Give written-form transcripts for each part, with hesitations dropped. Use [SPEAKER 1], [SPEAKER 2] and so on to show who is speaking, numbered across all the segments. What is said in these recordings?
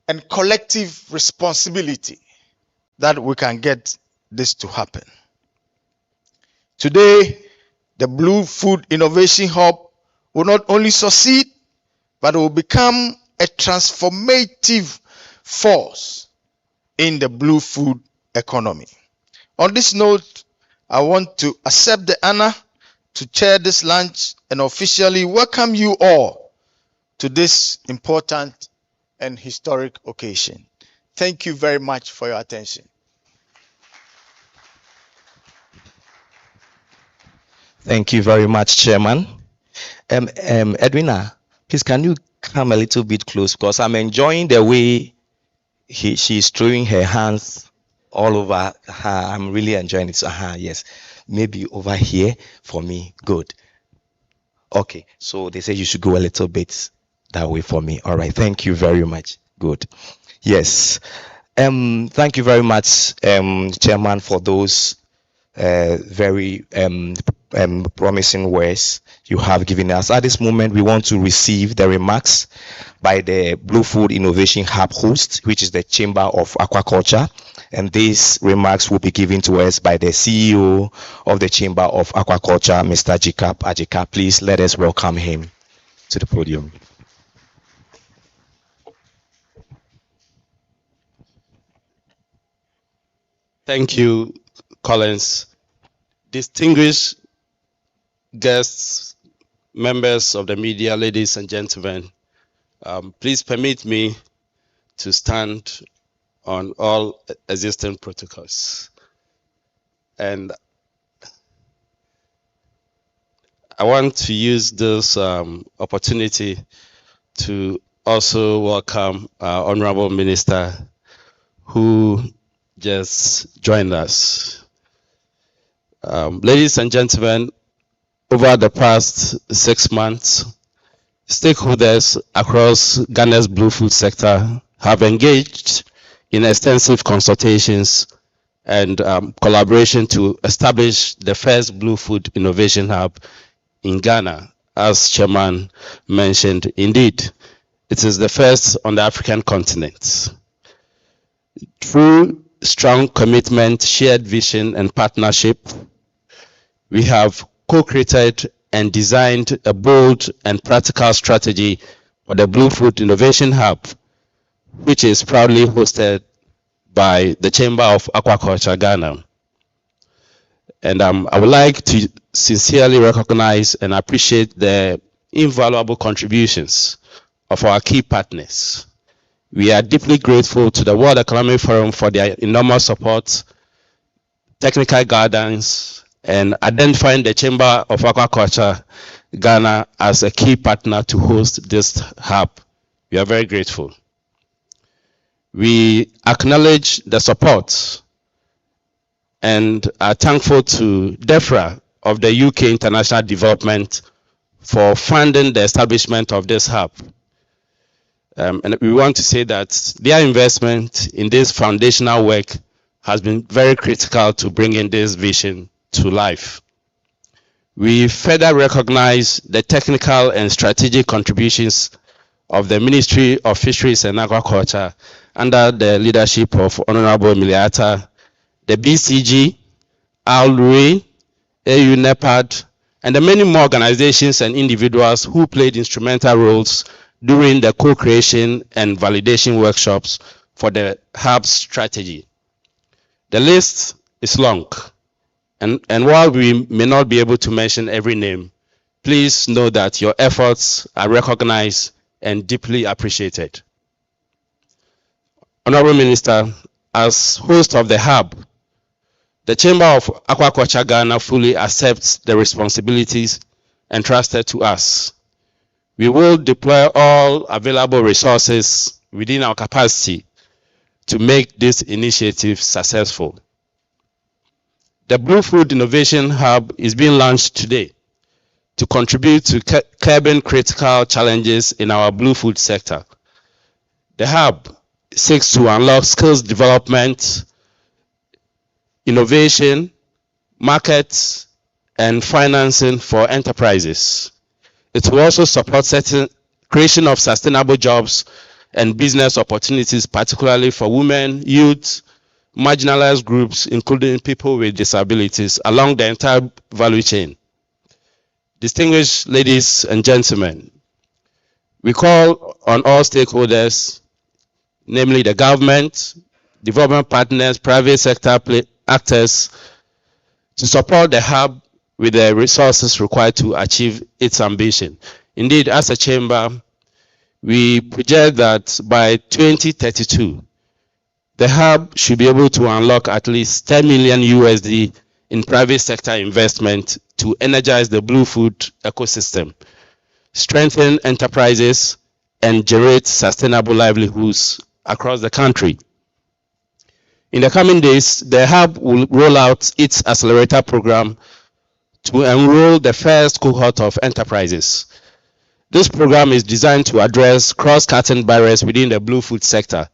[SPEAKER 1] and collective responsibility that we can get this to happen. Today, the Blue Food Innovation Hub will not only succeed, but it will become a transformative force in the blue food economy. On this note, I want to accept the honor to chair this lunch and officially welcome you all to this important and historic occasion. Thank you very much for your attention.
[SPEAKER 2] Thank you very much, Chairman. Edwina, please can you come a little bit close, because I'm enjoying the way she's throwing her hands all over her. I'm really enjoying it. Yes, maybe over here for me. Good. Okay, so they say you should go a little bit that way for me. All right, thank you very much. Good. Yes. Thank you very much, Chairman, for those very promising words you have given us. At this moment, we want to receive the remarks by the Blue Food Innovation Hub host, which is the Chamber of Aquaculture. And these remarks will be given to us by the CEO of the Chamber of Aquaculture, Mr. Jacob Ajika. Please let us welcome him to the podium.
[SPEAKER 3] Thank you, Collins. Distinguished guests, members of the media, ladies and gentlemen, please permit me to stand on all existing protocols. And I want to use this opportunity to also welcome our Honorable Minister who just joined us. Ladies and gentlemen, over the past 6 months, stakeholders across Ghana's blue food sector have engaged in extensive consultations and collaboration to establish the first Blue Food Innovation Hub in Ghana. As Chairman mentioned, indeed, it is the first on the African continent. Through strong commitment, shared vision, and partnership, we have co-created and designed a bold and practical strategy for the Blue Food Innovation Hub, which is proudly hosted by the Chamber of Aquaculture Ghana. And I would like to sincerely recognize and appreciate the invaluable contributions of our key partners. We are deeply grateful to the World Economic Forum for their enormous support, technical guidance, and identifying the Chamber of Aquaculture Ghana as a key partner to host this hub. We are very grateful. We acknowledge the support and are thankful to DEFRA of the UK International Development for funding the establishment of this hub. And we want to say that their investment in this foundational work has been very critical to bringing this vision to life. We further recognize the technical and strategic contributions of the Ministry of Fisheries and Aquaculture under the leadership of Honorable Miliata, the BCG, ALRE, AU NEPAD, and the many more organizations and individuals who played instrumental roles during the co-creation and validation workshops for the hub strategy. The list is long, and while we may not be able to mention every name, please know that your efforts are recognized and deeply appreciated. Honorable Minister, as host of the hub, the Chamber of Aquaculture Ghana fully accepts the responsibilities entrusted to us. We will deploy all available resources within our capacity to make this initiative successful. The Blue Food Innovation Hub is being launched today to contribute to curbing critical challenges in our blue food sector. The hub seeks to unlock skills development, innovation, markets, and financing for enterprises. It will also support certain creation of sustainable jobs and business opportunities, particularly for women, youth, marginalized groups, including people with disabilities, along the entire value chain. Distinguished ladies and gentlemen, we call on all stakeholders, namely the government, development partners, private sector actors, to support the hub with the resources required to achieve its ambition. Indeed, as a chamber, we project that by 2032, the hub should be able to unlock at least 10 million USD in private sector investment to energize the blue food ecosystem, strengthen enterprises, and generate sustainable livelihoods across the country. In the coming days, the hub will roll out its accelerator program to enroll the first cohort of enterprises. This program is designed to address cross-cutting barriers within the blue food sector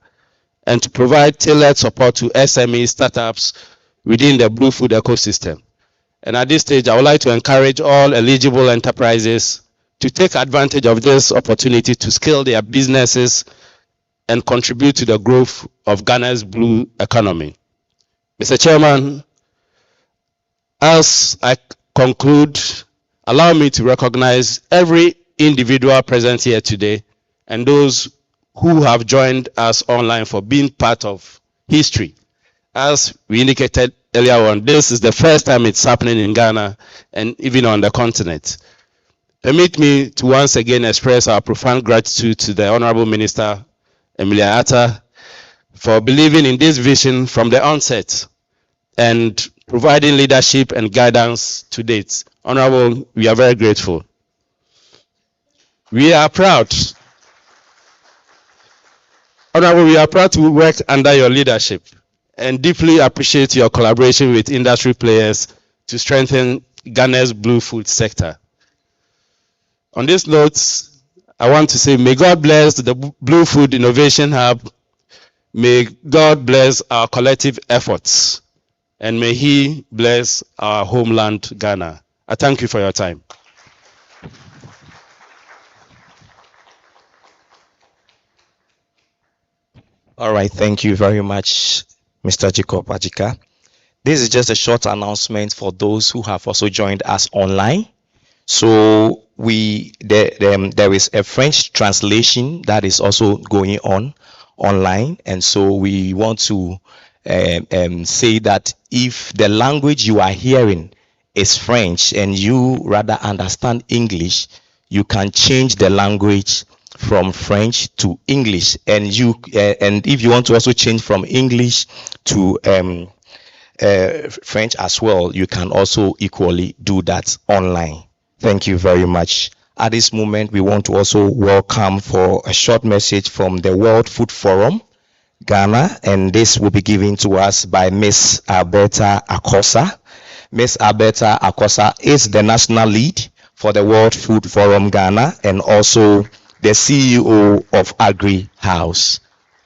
[SPEAKER 3] and to provide tailored support to SME startups within the blue food ecosystem. And at this stage, I would like to encourage all eligible enterprises to take advantage of this opportunity to scale their businesses and contribute to the growth of Ghana's blue economy. Mr. Chairman, as I conclude, allow me to recognize every individual present here today and those who have joined us online for being part of history. As we indicated earlier on, this is the first time it's happening in Ghana and even on the continent. Permit me to once again express our profound gratitude to the Honorable Minister, Emilia Atta, for believing in this vision from the onset and providing leadership and guidance to date. Honorable, we are very grateful. We are proud. Honorable, we are proud to work under your leadership and deeply appreciate your collaboration with industry players to strengthen Ghana's blue food sector. On this note, I want to say, may God bless the Blue Food Innovation Hub. May God bless our collective efforts. And may He bless our homeland, Ghana. I thank you for your time.
[SPEAKER 2] All right, thank you very much, Mr. Jacob Ajika. This is just a short announcement for those who have also joined us online. So there is a French translation that is also going on online, and so we want to say that if the language you are hearing is French and you rather understand English, you can change the language from French to English, and if you want to also change from English to French as well, you can also equally do that online. Thank you very much. At this moment, we want to also welcome for a short message from the World Food Forum, Ghana, and this will be given to us by Ms. Alberta Akosa. Ms. Alberta Akosa is the national lead for the World Food Forum Ghana and also the CEO of Agri House.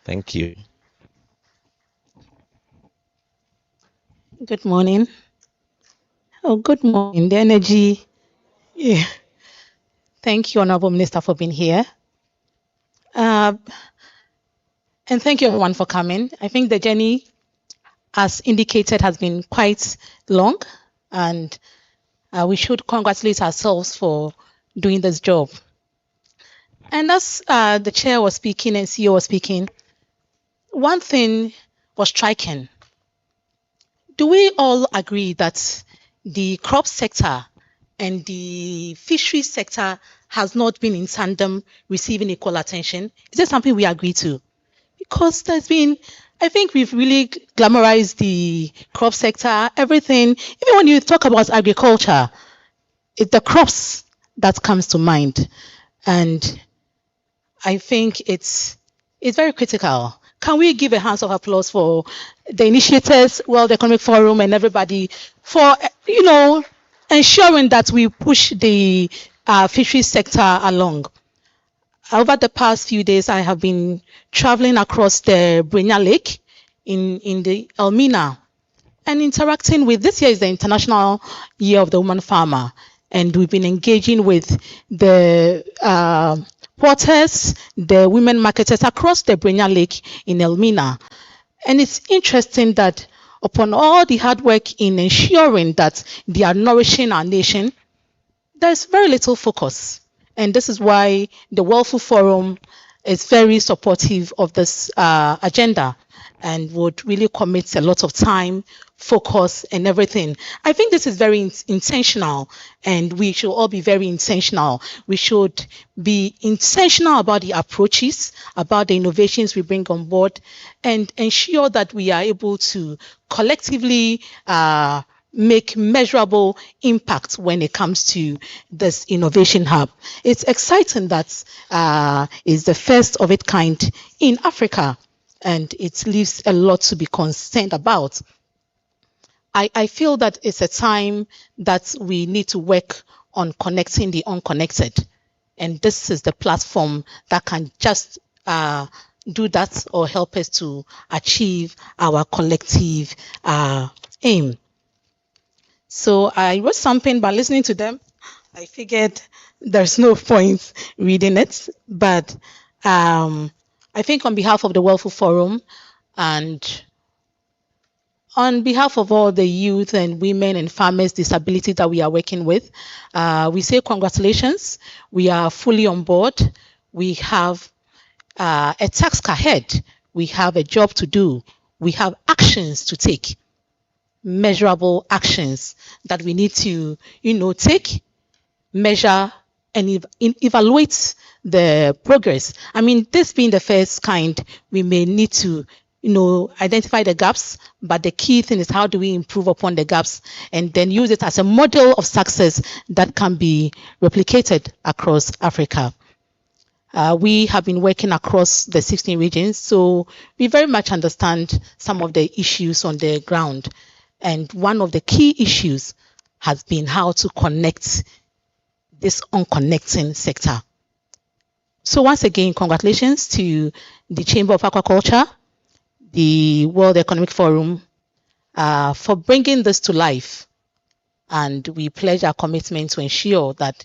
[SPEAKER 2] Thank you.
[SPEAKER 4] Good morning. Oh, good morning. The energy. Yeah. Thank you, Honorable Minister, for being here. And thank you, everyone, for coming. I think the journey, as indicated, has been quite long, and we should congratulate ourselves for doing this job. And as the chair was speaking and CEO was speaking, one thing was striking. Do we all agree that the crop sector and the fishery sector has not been in tandem receiving equal attention? Is that something we agree to? Because there's been, I think we've really glamorized the crop sector, everything. Even when you talk about agriculture, it's the crops that comes to mind. And I think it's very critical. Can we give a hand of applause for the initiators, World Economic Forum, and everybody for, ensuring that we push the fisheries sector along? Over the past few days, I have been traveling across the Brenya Lake in the Elmina and interacting with, this year is the International Year of the Woman Farmer, and we've been engaging with the exporters, the women marketers across the Brenya Lake in Elmina. And it's interesting that upon all the hard work in ensuring that they are nourishing our nation, there's very little focus. And this is why the World Food Forum is very supportive of this agenda and would really commit a lot of time, focus, and everything. I think this is very intentional, and we should all be very intentional. We should be intentional about the approaches, about the innovations we bring on board, and ensure that we are able to collectively make measurable impact when it comes to this innovation hub. It's exciting that it's the first of its kind in Africa, and it leaves a lot to be concerned about. I feel that it's a time that we need to work on connecting the unconnected, and this is the platform that can just do that or help us to achieve our collective aim. So I wrote something, but listening to them, I figured there's no point reading it. But I think on behalf of the World Food Forum and on behalf of all the youth and women and farmers disability that we are working with, we say congratulations. We are fully on board. We have a task ahead. We have a job to do. We have actions to take. Measurable actions that we need to, take, measure, and evaluate the progress. I mean, this being the first kind, we may need to, identify the gaps, but the key thing is how do we improve upon the gaps and then use it as a model of success that can be replicated across Africa. We have been working across the 16 regions, so we very much understand some of the issues on the ground. And one of the key issues has been how to connect this unconnecting sector. So once again, congratulations to the Chamber of Aquaculture, the World Economic Forum, for bringing this to life. And we pledge our commitment to ensure that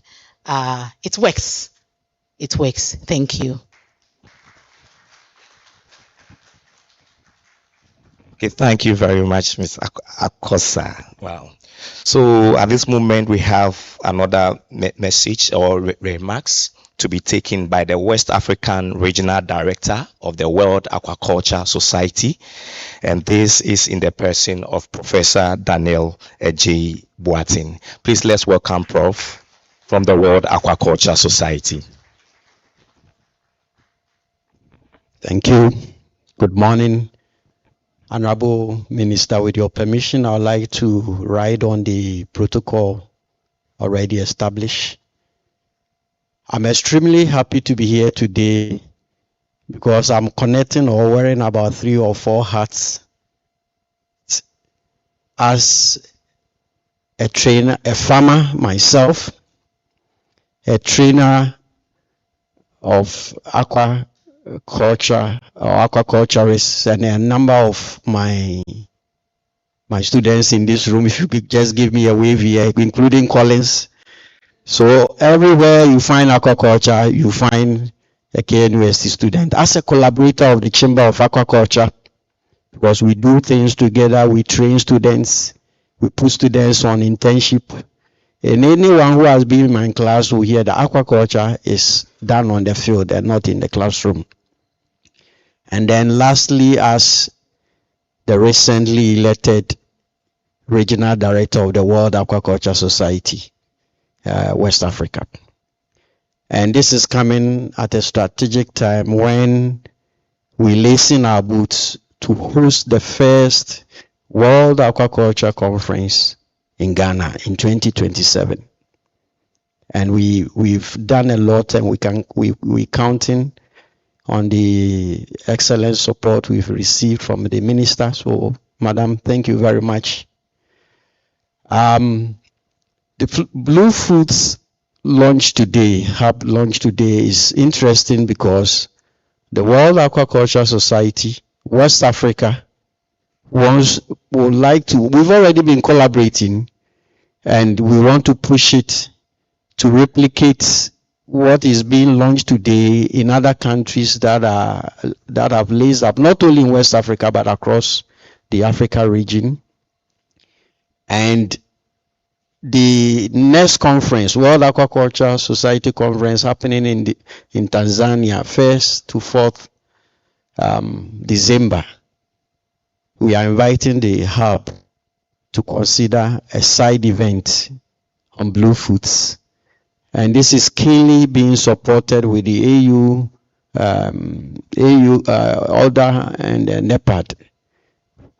[SPEAKER 4] it works. It works. Thank you.
[SPEAKER 2] Okay, thank you very much, Ms. Akosa. Wow. So at this moment, we have another message or remarks to be taken by the West African Regional Director of the World Aquaculture Society. And this is in the person of Professor Daniel J. Boatin. Please let's welcome Prof. from the World Aquaculture Society.
[SPEAKER 5] Thank you. Good morning. Honorable Minister, with your permission, I would like to ride on the protocol already established. I'm extremely happy to be here today because I'm connecting or wearing about 3 or 4 hats as a trainer, a farmer myself, a trainer of aquaculture or aquaculturists, and a number of my students in this room. If you could just give me a wave here, including Collins. So everywhere you find aquaculture, you find a KNUST student. As a collaborator of the Chamber of Aquaculture, because we do things together, we train students, we put students on internship. And anyone who has been in my class will hear that aquaculture is done on the field and not in the classroom. And then lastly, as the recently elected Regional Director of the World Aquaculture Society, West Africa. And this is coming at a strategic time when we lace in our boots to host the first World Aquaculture Conference in Ghana in 2027. And we've done a lot, and we're counting on the excellent support we've received from the minister. So, Madam, thank you very much. The Blue Foods launch today, Hub launch today, is interesting because the World Aquaculture Society, West Africa, would like to, we've already been collaborating, and we want to push it to replicate what is being launched today in other countries that have laid up, not only in West Africa but across the Africa region. And the next conference, World Aquaculture Society Conference, happening in Tanzania, 1st to 4th December. We are inviting the hub to consider a side event on blue foods. And this is keenly being supported with the AU, ODA, and NEPAD,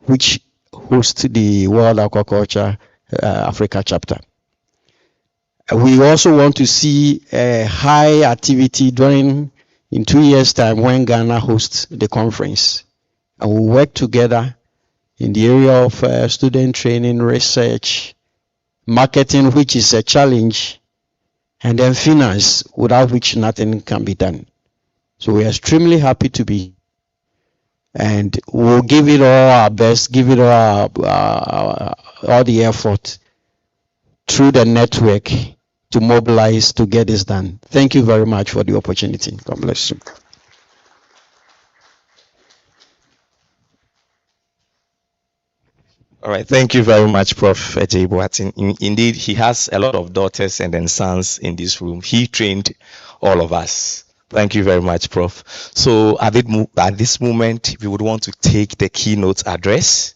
[SPEAKER 5] which host the World Aquaculture Africa chapter. We also want to see a high activity in 2 years' time when Ghana hosts the conference. And we'll work together in the area of student training, research, marketing, which is a challenge, and then finance, without which nothing can be done. So we're extremely happy to be, and we'll give it all our best, give it all the effort through the network to mobilize to get this done. Thank you very much for the opportunity. God bless you.
[SPEAKER 2] All right, thank you very much, Prof. J. Boatin. Indeed, he has a lot of daughters and then sons in this room. He trained all of us. Thank you very much, Prof. So at this moment, we would want to take the keynote address.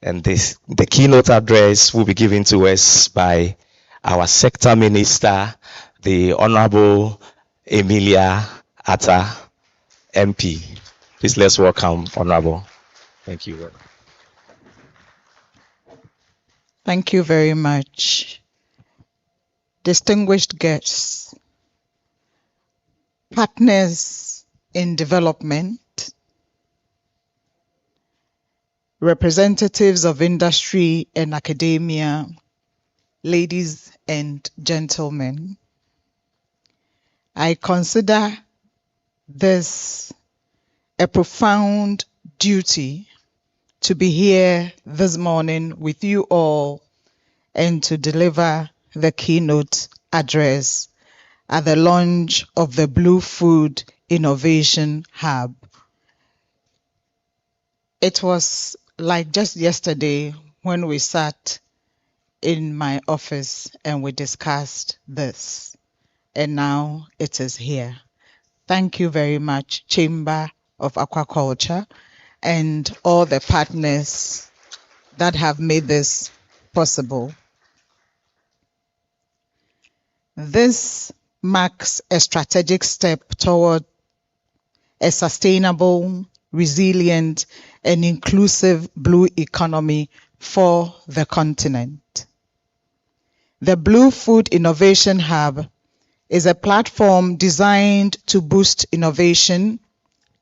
[SPEAKER 2] And the keynote address will be given to us by our sector minister, the Honorable Emilia Atta, MP. Please let's welcome Honorable. Thank you.
[SPEAKER 6] Thank you very much. Distinguished guests, partners in development, representatives of industry and academia, ladies and gentlemen, I consider this a profound duty to be here this morning with you all and to deliver the keynote address at the launch of the Blue Food Innovation Hub. It was like just yesterday when we sat in my office and we discussed this, and now it is here. Thank you very much, Chamber of Aquaculture, and all the partners that have made this possible. This marks a strategic step toward a sustainable, resilient, and inclusive blue economy for the continent. The Blue Food Innovation Hub is a platform designed to boost innovation,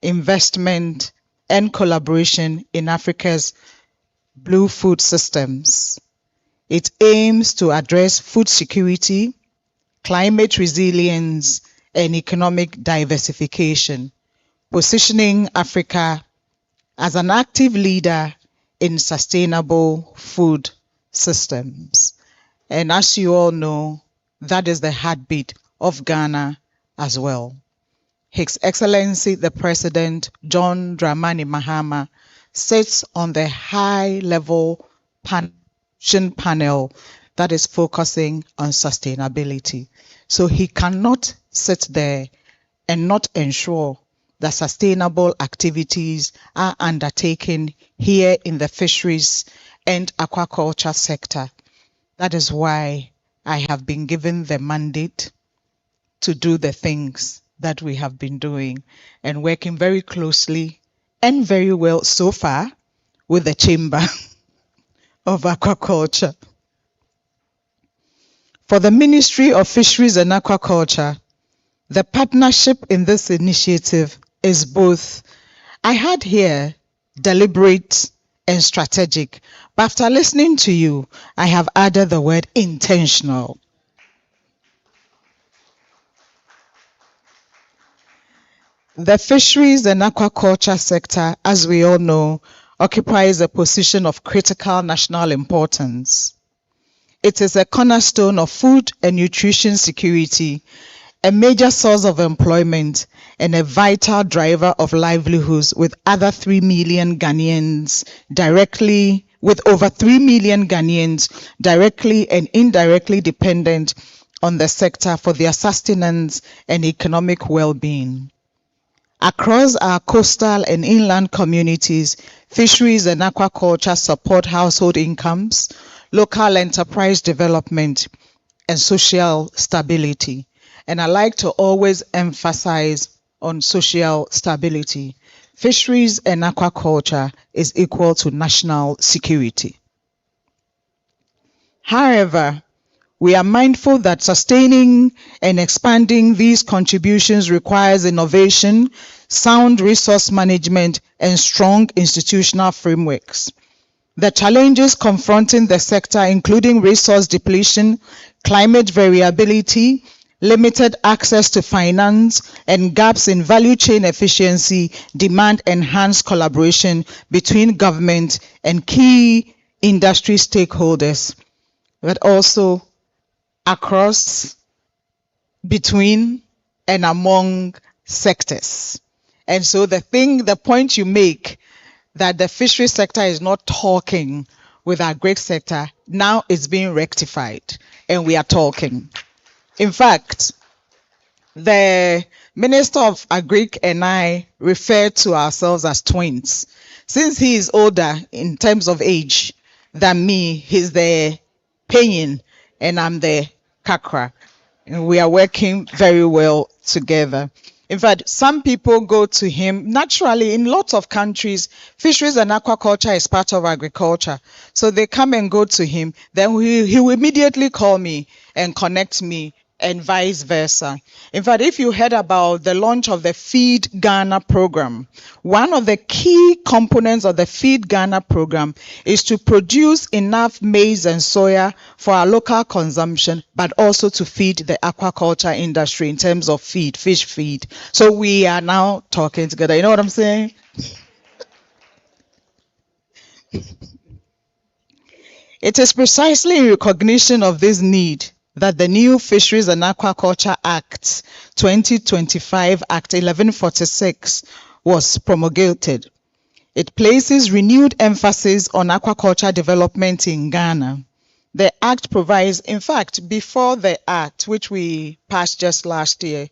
[SPEAKER 6] investment, and collaboration in Africa's blue food systems. It aims to address food security, climate resilience, and economic diversification, positioning Africa as an active leader in sustainable food systems. And as you all know, that is the heartbeat of Ghana as well. His Excellency the President John Dramani Mahama sits on the high-level panel that is focusing on sustainability. So he cannot sit there and not ensure that sustainable activities are undertaken here in the fisheries and aquaculture sector. That is why I have been given the mandate to do the things that we have been doing and working very closely and very well so far with the Chamber of Aquaculture. For the Ministry of Fisheries and Aquaculture, the partnership in this initiative is both, I had here, deliberate and strategic, but after listening to you, I have added the word intentional. The fisheries and aquaculture sector, as we all know, occupies a position of critical national importance. It is a cornerstone of food and nutrition security a major source of employment and a vital driver of livelihoods with over 3 million Ghanaians directly and indirectly dependent on the sector for their sustenance and economic well-being. Across our coastal and inland communities, fisheries and aquaculture support household incomes, local enterprise development, and social stability. And I like to always emphasize on social stability. Fisheries and aquaculture is equal to national security. However, we are mindful that sustaining and expanding these contributions requires innovation, sound resource management, and strong institutional frameworks. The challenges confronting the sector, including resource depletion, climate variability, limited access to finance, and gaps in value chain efficiency, demand enhanced collaboration between government and key industry stakeholders, but also across, between, and among sectors. And so the point you make that the fishery sector is not talking with our agri sector, now it's being rectified and we are talking. In fact, the Minister of Agri and I refer to ourselves as twins. Since he is older in terms of age than me, he's the Penyin and I'm the Kakra. And we are working very well together. In fact, some people go to him naturally. In lots of countries, fisheries and aquaculture is part of agriculture. So they come and go to him. Then he will immediately call me and connect me, and vice versa. In fact, if you heard about the launch of the Feed Ghana program, one of the key components of the Feed Ghana program is to produce enough maize and soya for our local consumption, but also to feed the aquaculture industry in terms of feed, fish feed. So we are now talking together. You know what I'm saying? It is precisely in recognition of this need that the new Fisheries and Aquaculture Act 2025, Act 1146, was promulgated. It places renewed emphasis on aquaculture development in Ghana. The Act provides, in fact, before the Act, which we passed just last year,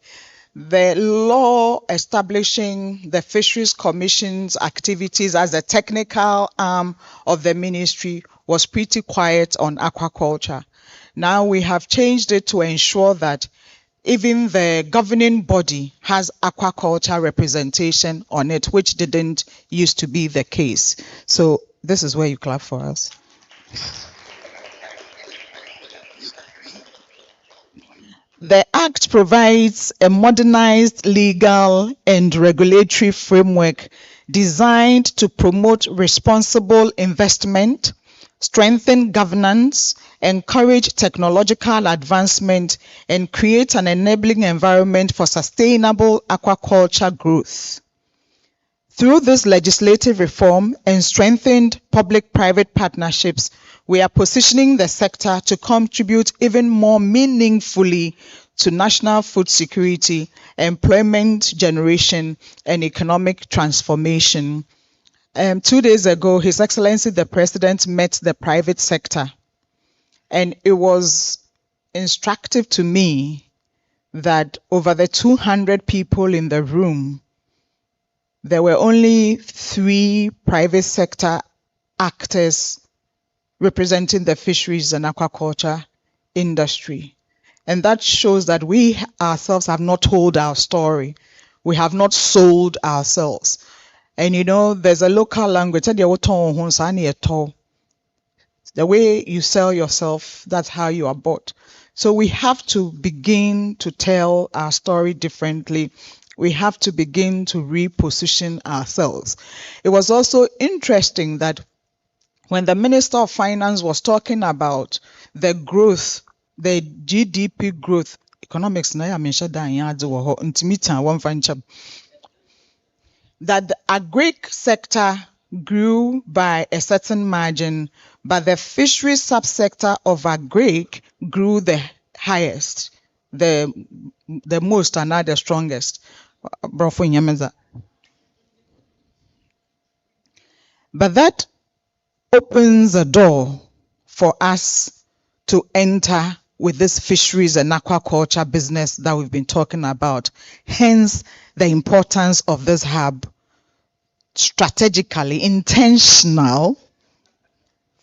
[SPEAKER 6] the law establishing the Fisheries Commission's activities as a technical arm of the ministry was pretty quiet on aquaculture. Now we have changed it to ensure that even the governing body has aquaculture representation on it, which didn't used to be the case. So this is where you clap for us. The Act provides a modernized legal and regulatory framework designed to promote responsible investment, strengthen governance, encourage technological advancement, and create an enabling environment for sustainable aquaculture growth. Through this legislative reform and strengthened public-private partnerships, we are positioning the sector to contribute even more meaningfully to national food security, employment generation, and economic transformation. 2 days ago, His Excellency the President met the private sector, and it was instructive to me that over the 200 people in the room, there were only 3 private sector actors representing the fisheries and aquaculture industry. And that shows that we ourselves have not told our story. We have not sold ourselves. And you know, there's a local language. The way you sell yourself, that's how you are bought. So we have to begin to tell our story differently. We have to begin to reposition ourselves. It was also interesting that when the Minister of Finance was talking about the growth, the GDP growth, economics, that the agri sector grew by a certain margin, but the fisheries subsector of agri grew the highest, the most and not the strongest. But that opens a door for us to enter with this fisheries and aquaculture business that we've been talking about. Hence, the importance of this hub, strategically intentional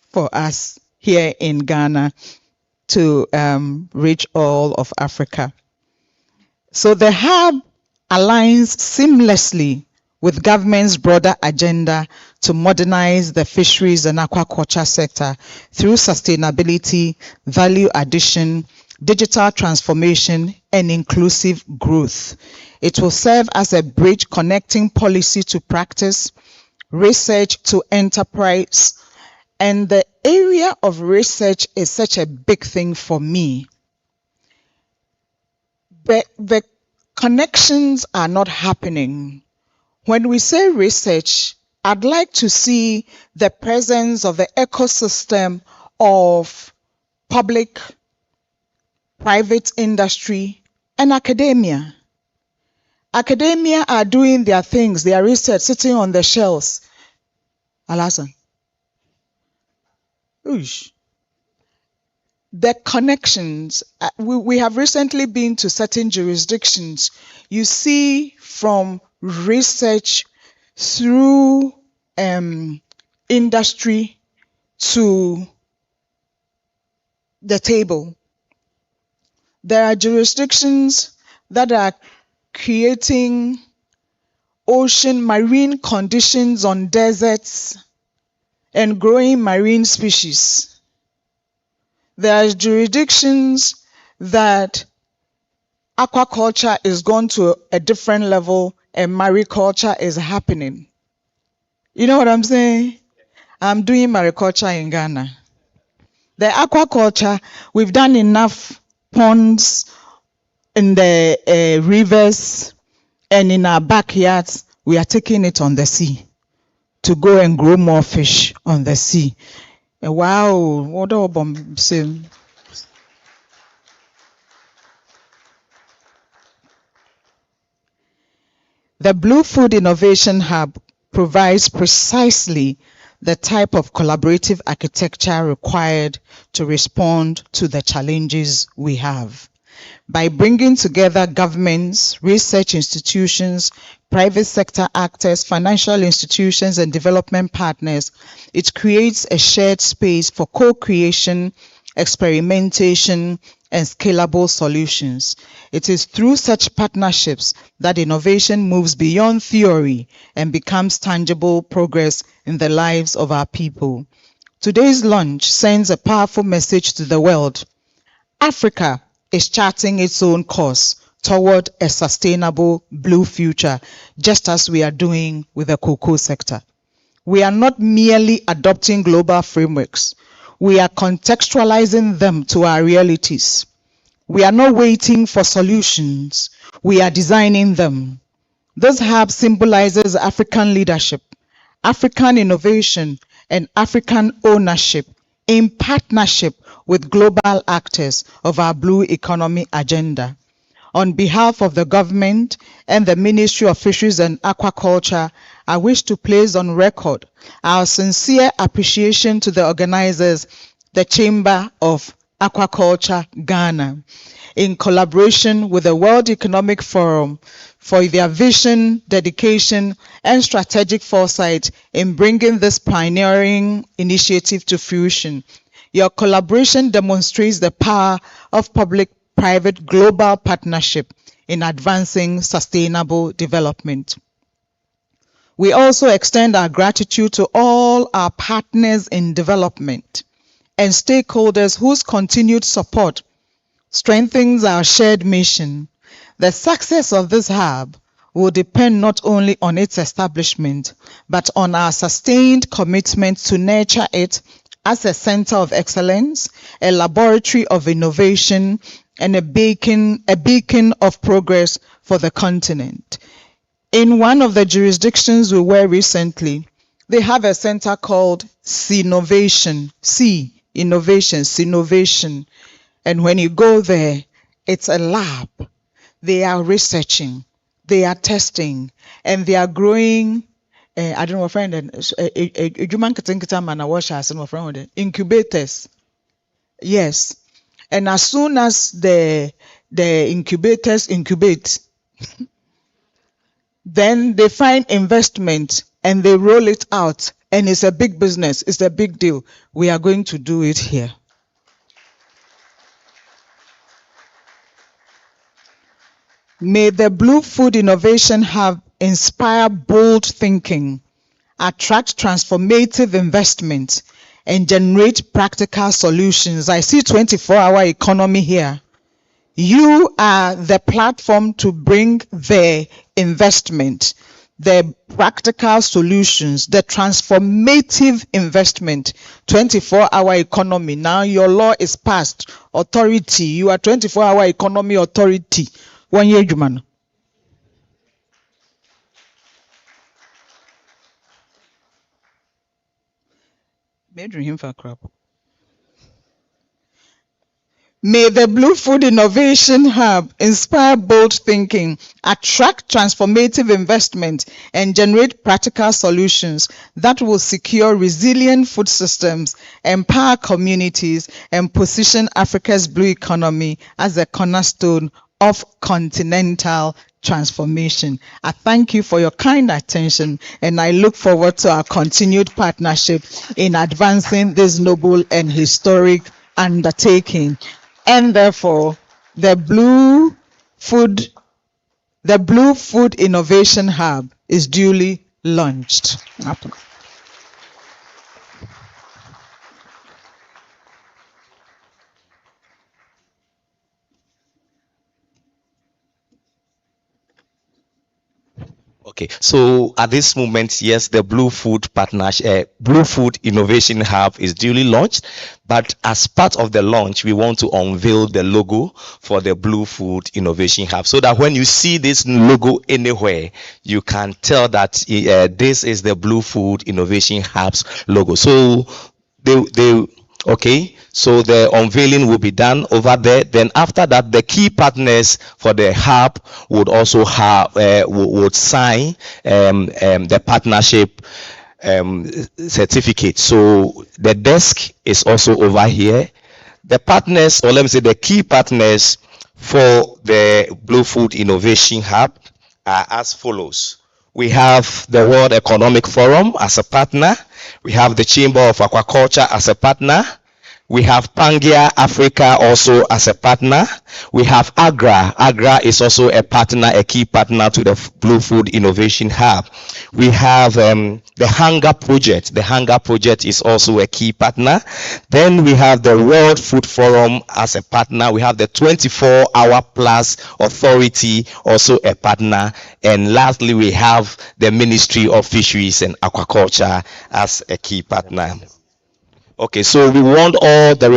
[SPEAKER 6] for us here in Ghana to reach all of Africa. So the hub aligns seamlessly with government's broader agenda to modernize the fisheries and aquaculture sector through sustainability, value addition, digital transformation, and inclusive growth. It will serve as a bridge connecting policy to practice, research to enterprise, and the area of research is such a big thing for me. But the connections are not happening. When we say research, I'd like to see the presence of the ecosystem of public, private industry, and academia. Academia are doing their things, their research, sitting on the shelves. Alasan. Oosh. The connections, we have recently been to certain jurisdictions. You see from research through industry to the table. There are jurisdictions that are creating ocean marine conditions on deserts and growing marine species. There are jurisdictions that aquaculture is gone to a different level and mariculture is happening. You know what I'm saying? I'm doing mariculture in Ghana. The aquaculture, we've done enough ponds in the rivers and in our backyards. We are taking it on the sea to go and grow more fish on the sea. Wow, what a bomb saying. The Blue Food Innovation Hub provides precisely the type of collaborative architecture required to respond to the challenges we have. By bringing together governments, research institutions, private sector actors, financial institutions, and development partners, it creates a shared space for co-creation, experimentation, and scalable solutions. It is through such partnerships that innovation moves beyond theory and becomes tangible progress in the lives of our people. Today's launch sends a powerful message to the world. Africa is charting its own course toward a sustainable blue future, just as we are doing with the cocoa sector. We are not merely adopting global frameworks. We are contextualizing them to our realities. We are not waiting for solutions. We are designing them. This hub symbolizes African leadership, African innovation, and African ownership in partnership with global actors of our blue economy agenda. On behalf of the government and the Ministry of Fisheries and Aquaculture, I wish to place on record our sincere appreciation to the organizers, the Chamber of Aquaculture Ghana, in collaboration with the World Economic Forum, for their vision, dedication, and strategic foresight in bringing this pioneering initiative to fruition. Your collaboration demonstrates the power of public-private global partnership in advancing sustainable development. We also extend our gratitude to all our partners in development and stakeholders whose continued support strengthens our shared mission. The success of this hub will depend not only on its establishment, but on our sustained commitment to nurture it as a center of excellence, a laboratory of innovation, and a beacon of progress for the continent. In one of the jurisdictions we were recently, they have a center called Innovation. And when you go there, It's a lab. They are researching, they are testing, and they are growing. I don't know what friend incubators. Yes. And as soon as the incubators incubate, then they find investment and they roll it out, and it's a big business, it's a big deal. We are going to do it here. May the Blue Food Innovation Hub inspire bold thinking, attract transformative investment, and generate practical solutions. I see 24-hour economy here. You are the platform to bring the investment, the practical solutions, the transformative investment. 24-hour economy. Now your law is passed. Authority. You are 24-hour economy authority. 1 year, Juman. Him for crap. May the Blue Food Innovation Hub inspire bold thinking, attract transformative investment, and generate practical solutions that will secure resilient food systems, empower communities, and position Africa's blue economy as a cornerstone of continental transformation. I thank you for your kind attention, and I look forward to our continued partnership in advancing this noble and historic undertaking. And therefore, the Blue Food Innovation Hub is duly launched.
[SPEAKER 2] Okay, so at this moment, yes, the Blue Food Partnership, Blue Food Innovation Hub is duly launched. But as part of the launch, we want to unveil the logo for the Blue Food Innovation Hub, so that when you see this logo anywhere, you can tell that this is the Blue Food Innovation Hub's logo. So okay, so the unveiling will be done over there. Then after that, the key partners for the hub would also have would sign the partnership certificate. So the desk is also over here. The partners, or let me say the key partners for the Blue Food Innovation Hub are as follows. We have the World Economic Forum as a partner. We have the Chamber of Aquaculture as a partner. We have Pangaea Africa also as a partner. We have Accra. Accra is also a partner, a key partner to the Blue Food Innovation Hub. We have the Hunger Project. The Hunger Project is also a key partner. Then we have the World Food Forum as a partner. We have the 24-hour plus authority, also a partner. And lastly, we have the Ministry of Fisheries and Aquaculture as a key partner. Okay, so we want all the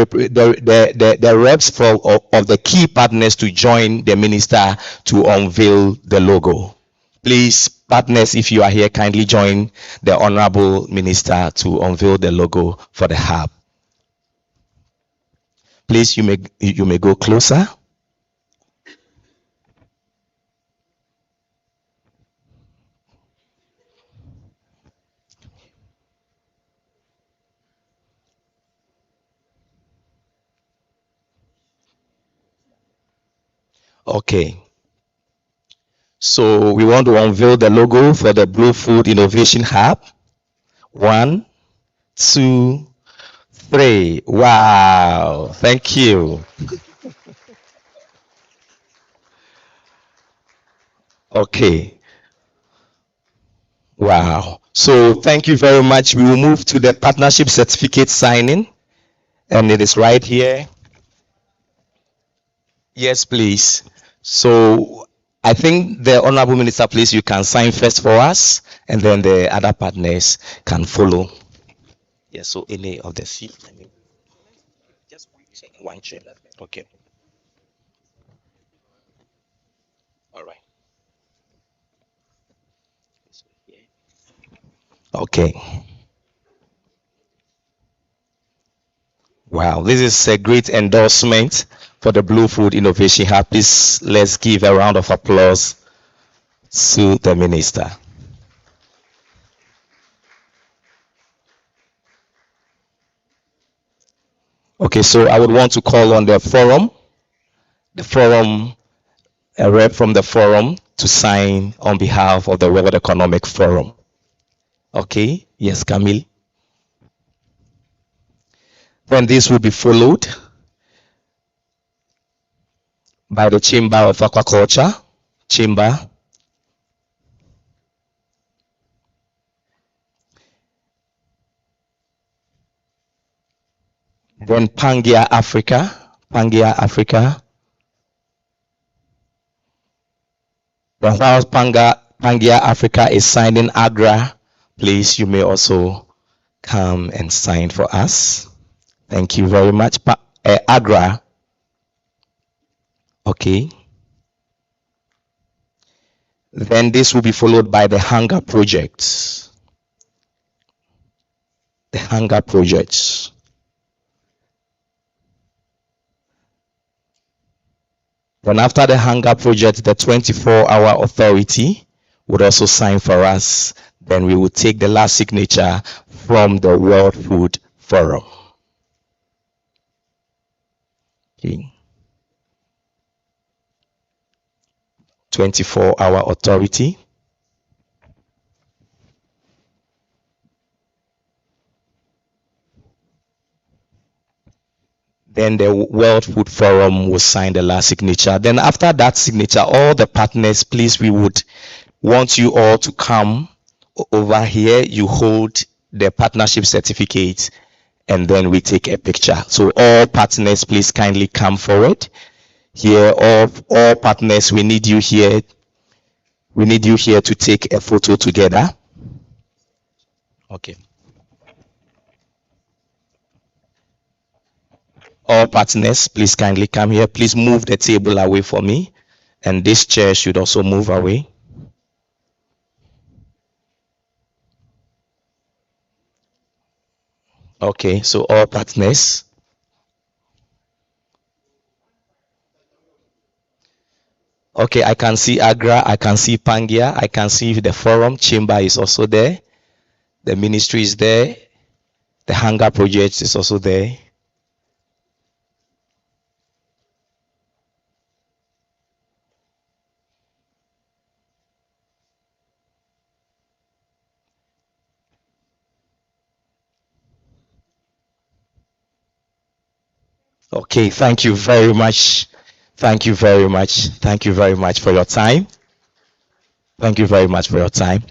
[SPEAKER 2] reps of the key partners to join the minister to unveil the logo. Please, partners, if you are here, kindly join the honorable minister to unveil the logo for the hub. Please, you may go closer. Okay. So we want to unveil the logo for the Blue Food Innovation Hub. 1, 2, 3. Wow. Thank you. Okay. Wow. So thank you very much. We will move to the partnership certificate signing, and it is right here. Yes, please. So I think the honorable minister, please, you can sign first for us, and then the other partners can follow. Yes, so any of the seat. Just one chair. Okay. All right. Okay. Wow. Wow, this is a great endorsement for the Blue Food Innovation Hub. Please, let's give a round of applause to the minister. Okay, so I would want to call on the forum, a rep from the forum to sign on behalf of the World Economic Forum. Okay, yes, Camille. Then this will be followed by the Chamber of Aquaculture, Chamber. Then Pangaea Africa. Then while Pangaea Africa is signing Accra, please, you may also come and sign for us. Thank you very much. Accra. Okay. Then this will be followed by the Hunger Project. The Hunger Project. Then after the Hunger Project, the 24-hour authority would also sign for us. Then we will take the last signature from the World Food Forum. Okay. 24-hour authority. Then the World Food Forum will sign the last signature. Then after that signature, all the partners, please, we would want you all to come over here. You hold the partnership certificate and then we take a picture. So all partners, please kindly come forward. Here, all partners, we need you here. We need you here to take a photo together. Okay. All partners, please kindly come here. Please move the table away for me. And this chair should also move away. Okay, so all partners. Okay, I can see Accra, I can see Pangaea, I can see the forum, chamber is also there. The ministry is there. The Hunger Project is also there. Okay, thank you very much. Thank you very much. Thank you very much for your time. Thank you very much for your time.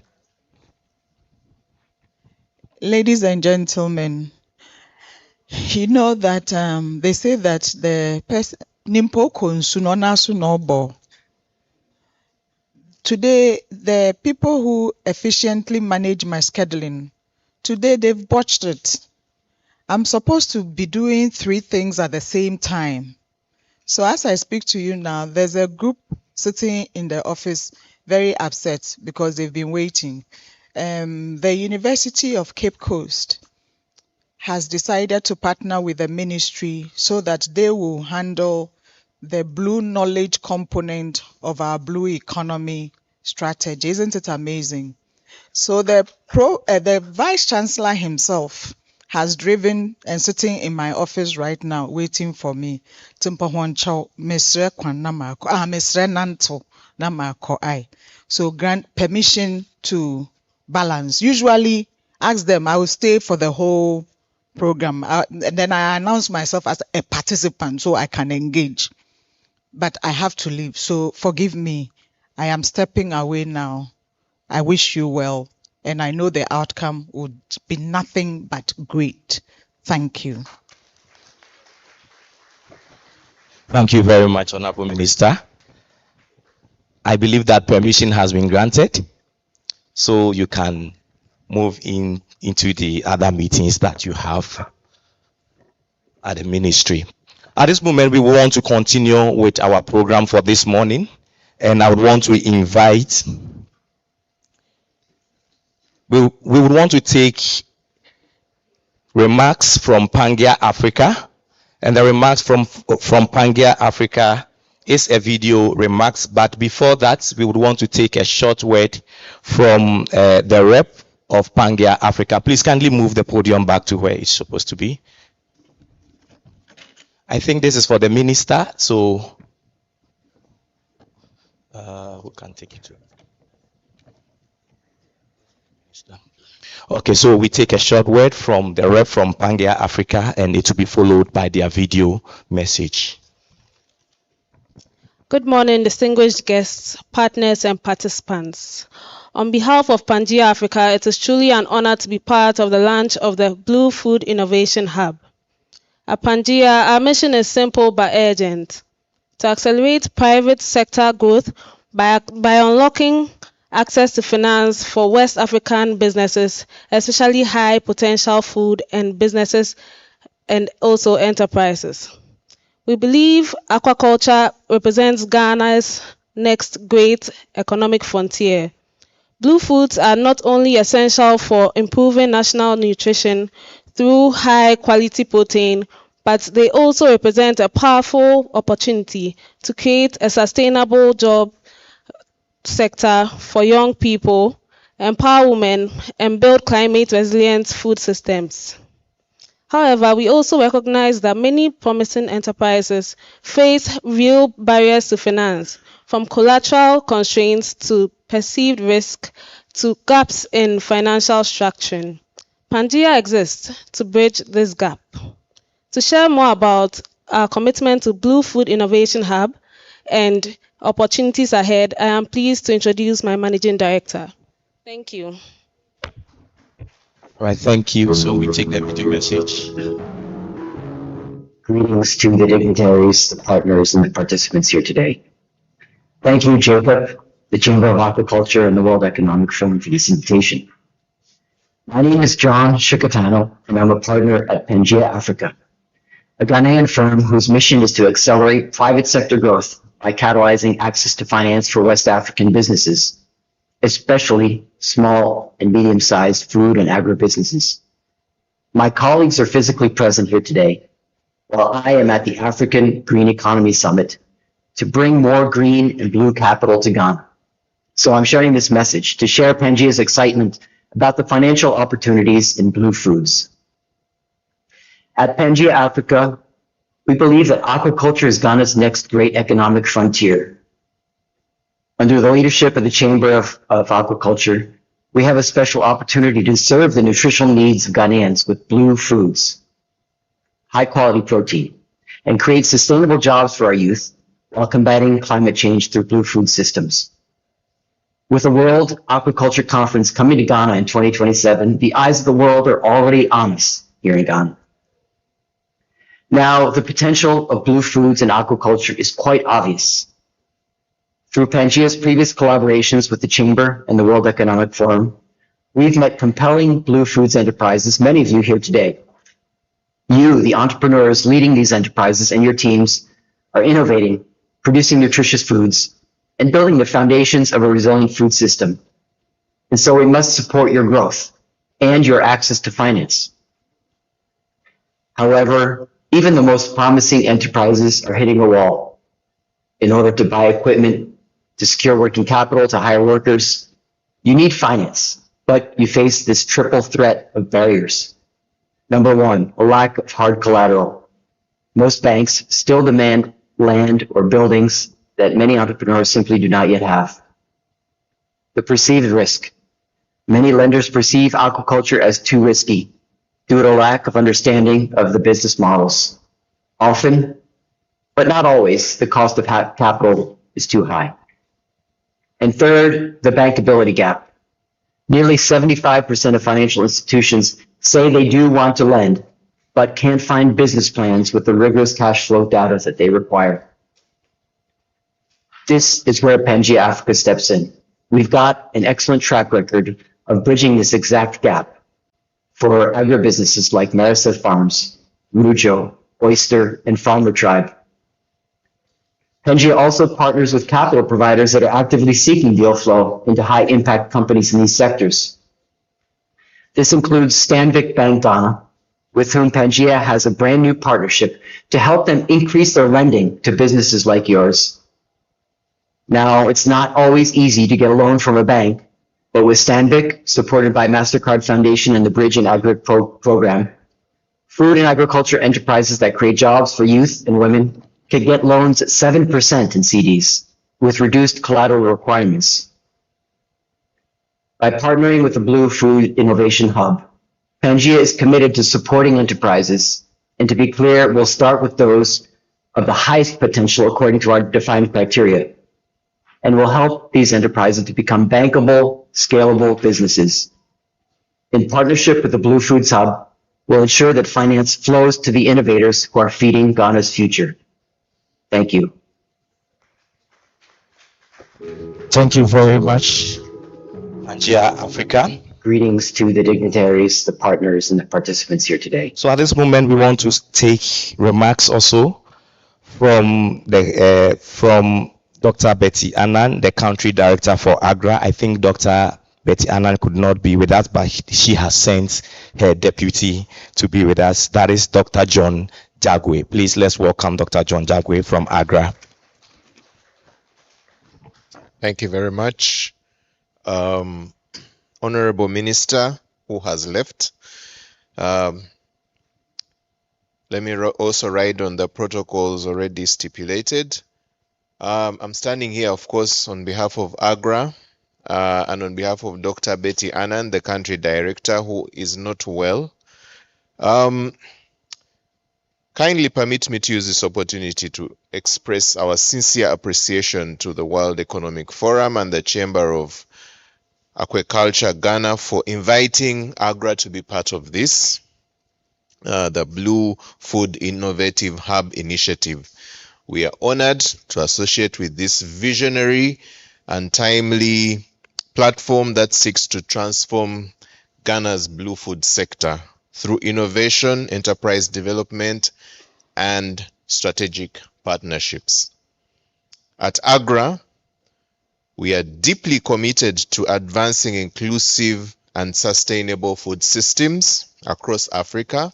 [SPEAKER 6] Ladies and gentlemen, you know that they say that the person nimpo konsunona sunobo. Today, the people who efficiently manage my scheduling, today they've botched it. I'm supposed to be doing 3 things at the same time. So as I speak to you now, there's a group sitting in the office very upset because they've been waiting. The University of Cape Coast has decided to partner with the ministry so that they will handle the blue knowledge component of our blue economy strategy. Isn't it amazing? So the vice chancellor himself has driven and sitting in my office right now waiting for me. So grant permission to balance. Usually ask them, I will stay for the whole program. And then I announce myself as a participant so I can engage. But I have to leave. So forgive me. I am stepping away now. I wish you well. And I know the outcome would be nothing but great. Thank you.
[SPEAKER 2] Thank you very much, Honorable Minister. I believe that permission has been granted, so you can move into the other meetings that you have at the ministry. At this moment, we want to continue with our program for this morning, and I would want to invite, we would want to take remarks from Pangaea Africa. And the remarks from Pangaea Africa is a video remarks, but before that, we would want to take a short word from the rep of Pangaea Africa. Please kindly move the podium back to where it's supposed to be. I think this is for the minister, so who can take it? Okay, so we take a short word from the rep from Pangaea Africa, and it will be followed by their video message.
[SPEAKER 7] Good morning, distinguished guests, partners, and participants. On behalf of Pangaea Africa, it is truly an honor to be part of the launch of the Blue Food Innovation Hub. At Pangaea, our mission is simple but urgent: to accelerate private sector growth by unlocking access to finance for West African businesses, especially high potential food and businesses and also enterprises. We believe aquaculture represents Ghana's next great economic frontier. Blue foods are not only essential for improving national nutrition through high quality protein, but they also represent a powerful opportunity to create a sustainable job sector for young people, empower women, and build climate resilient food systems. However, we also recognize that many promising enterprises face real barriers to finance, from collateral constraints to perceived risk to gaps in financial structuring. Pangaea exists to bridge this gap. To share more about our commitment to Blue Food Innovation Hub and opportunities ahead, I am pleased to introduce my Managing Director. Thank you.
[SPEAKER 2] All right, thank you. So we take the video message.
[SPEAKER 8] Greetings to the dignitaries, the partners, and the participants here today. Thank you, Jacob, the Chamber of Aquaculture, and the World Economic Forum for this invitation. My name is John Shikatano, and I'm a partner at Pangaea Africa, a Ghanaian firm whose mission is to accelerate private sector growth by catalyzing access to finance for West African businesses, especially small and medium-sized food and agribusinesses. My colleagues are physically present here today, while I am at the African Green Economy Summit to bring more green and blue capital to Ghana. So I'm sharing this message to share Pangaea's excitement about the financial opportunities in blue foods. At Pangaea Africa, we believe that aquaculture is Ghana's next great economic frontier. Under the leadership of the Chamber of Aquaculture, we have a special opportunity to serve the nutritional needs of Ghanaians with blue foods, high quality protein, and create sustainable jobs for our youth while combating climate change through blue food systems. With the World Aquaculture Conference coming to Ghana in 2027, the eyes of the world are already on us here in Ghana. Now, the potential of blue foods and aquaculture is quite obvious. Through Pangaea's previous collaborations with the Chamber and the World Economic Forum, we've met compelling blue foods enterprises, many of you here today. You, the entrepreneurs leading these enterprises, and your teams are innovating, producing nutritious foods, and building the foundations of a resilient food system. And so we must support your growth and your access to finance. However, even the most promising enterprises are hitting a wall. In order to buy equipment, to secure working capital, to hire workers, you need finance, but you face this triple threat of barriers. Number one, a lack of hard collateral. Most banks still demand land or buildings that many entrepreneurs simply do not yet have. The perceived risk. Many lenders perceive aquaculture as too risky due to a lack of understanding of the business models. Often, but not always, the cost of capital is too high. And third, the bankability gap. Nearly 75% of financial institutions say they do want to lend, but can't find business plans with the rigorous cash flow data that they require. This is where Pangaea Africa steps in. We've got an excellent track record of bridging this exact gap for agribusinesses like Marriot Farms, Mujo, Oyster, and Farmer Tribe. Pangaea also partners with capital providers that are actively seeking deal flow into high-impact companies in these sectors. This includes Stanbic Bank Ghana, with whom Pangea has a brand new partnership to help them increase their lending to businesses like yours. Now, it's not always easy to get a loan from a bank, but with Stanbic, supported by MasterCard Foundation and the Bridge and Agri program, food and agriculture enterprises that create jobs for youth and women can get loans at 7% in CDs with reduced collateral requirements. By partnering with the Blue Food Innovation Hub, Pangea is committed to supporting enterprises, and to be clear, we'll start with those of the highest potential according to our defined criteria, and will help these enterprises to become bankable, scalable businesses. In partnership with the Blue Foods Hub, we'll ensure that finance flows to the innovators who are feeding Ghana's future. Thank you.
[SPEAKER 2] Thank you very much, Pangea Africa.
[SPEAKER 8] Greetings to the dignitaries, the partners, and the participants here today.
[SPEAKER 2] So at this moment, we want to take remarks also from Dr. Betty Annan, the country director for Accra. I think Dr. Betty Annan could not be with us, but she has sent her deputy to be with us. That is Dr. John Jagwe. Please, let's welcome Dr. John Jagwe from Accra.
[SPEAKER 9] Thank you very much. Honorable Minister who has left. Let me also write on the protocols already stipulated. I'm standing here, of course, on behalf of Accra and on behalf of Dr. Betty Annan, the country director, who is not well. Kindly permit me to use this opportunity to express our sincere appreciation to the World Economic Forum and the Chamber of Aquaculture Ghana for inviting Accra to be part of this, the Blue Food Innovative Hub initiative. We are honored to associate with this visionary and timely platform that seeks to transform Ghana's blue food sector through innovation, enterprise development, and strategic partnerships. At Accra, we are deeply committed to advancing inclusive and sustainable food systems across Africa.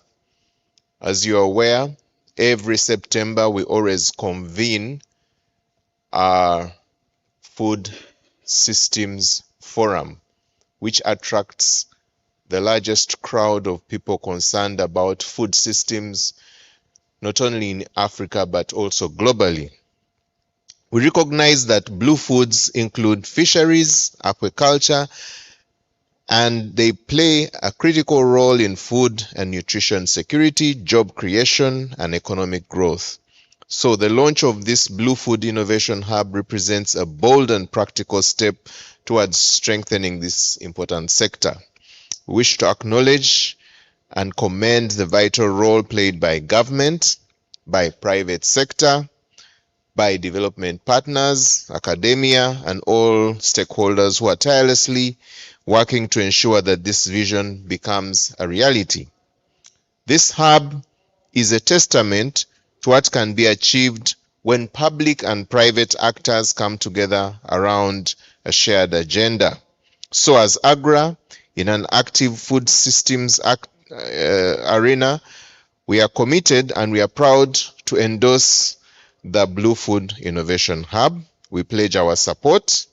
[SPEAKER 9] As you are aware, every September we always convene our Food Systems Forum, which attracts the largest crowd of people concerned about food systems, not only in Africa but also globally. We recognize that blue foods include fisheries, aquaculture, and they play a critical role in food and nutrition security, job creation, and economic growth. So the launch of this Blue Food Innovation Hub represents a bold and practical step towards strengthening this important sector. We wish to acknowledge and commend the vital role played by government, by private sector, by development partners, academia, and all stakeholders who are tirelessly working to ensure that this vision becomes a reality. This hub is a testament to what can be achieved when public and private actors come together around a shared agenda. So as Accra, in an active food systems arena, we are committed and we are proud to endorse the Blue Food Innovation Hub. We pledge our support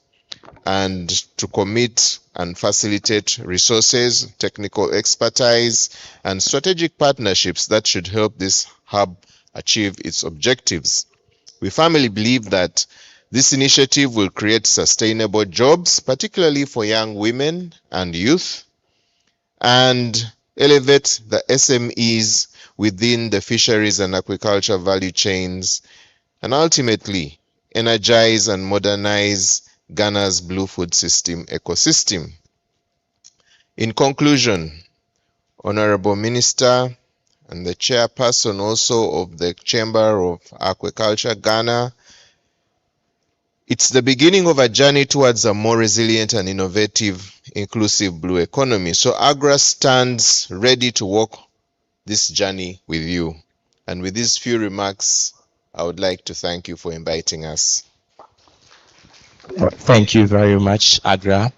[SPEAKER 9] and to commit and facilitate resources, technical expertise, and strategic partnerships that should help this hub achieve its objectives. We firmly believe that this initiative will create sustainable jobs, particularly for young women and youth, and elevate the SMEs within the fisheries and aquaculture value chains, and ultimately energize and modernize Ghana's blue food system ecosystem. In conclusion, Honorable Minister and the chairperson also of the Chamber of Aquaculture Ghana, it's the beginning of a journey towards a more resilient and innovative, inclusive blue economy. So Accra stands ready to walk this journey with you. And with these few remarks, I would like to thank you for inviting us.
[SPEAKER 2] Thank you very much, Accra,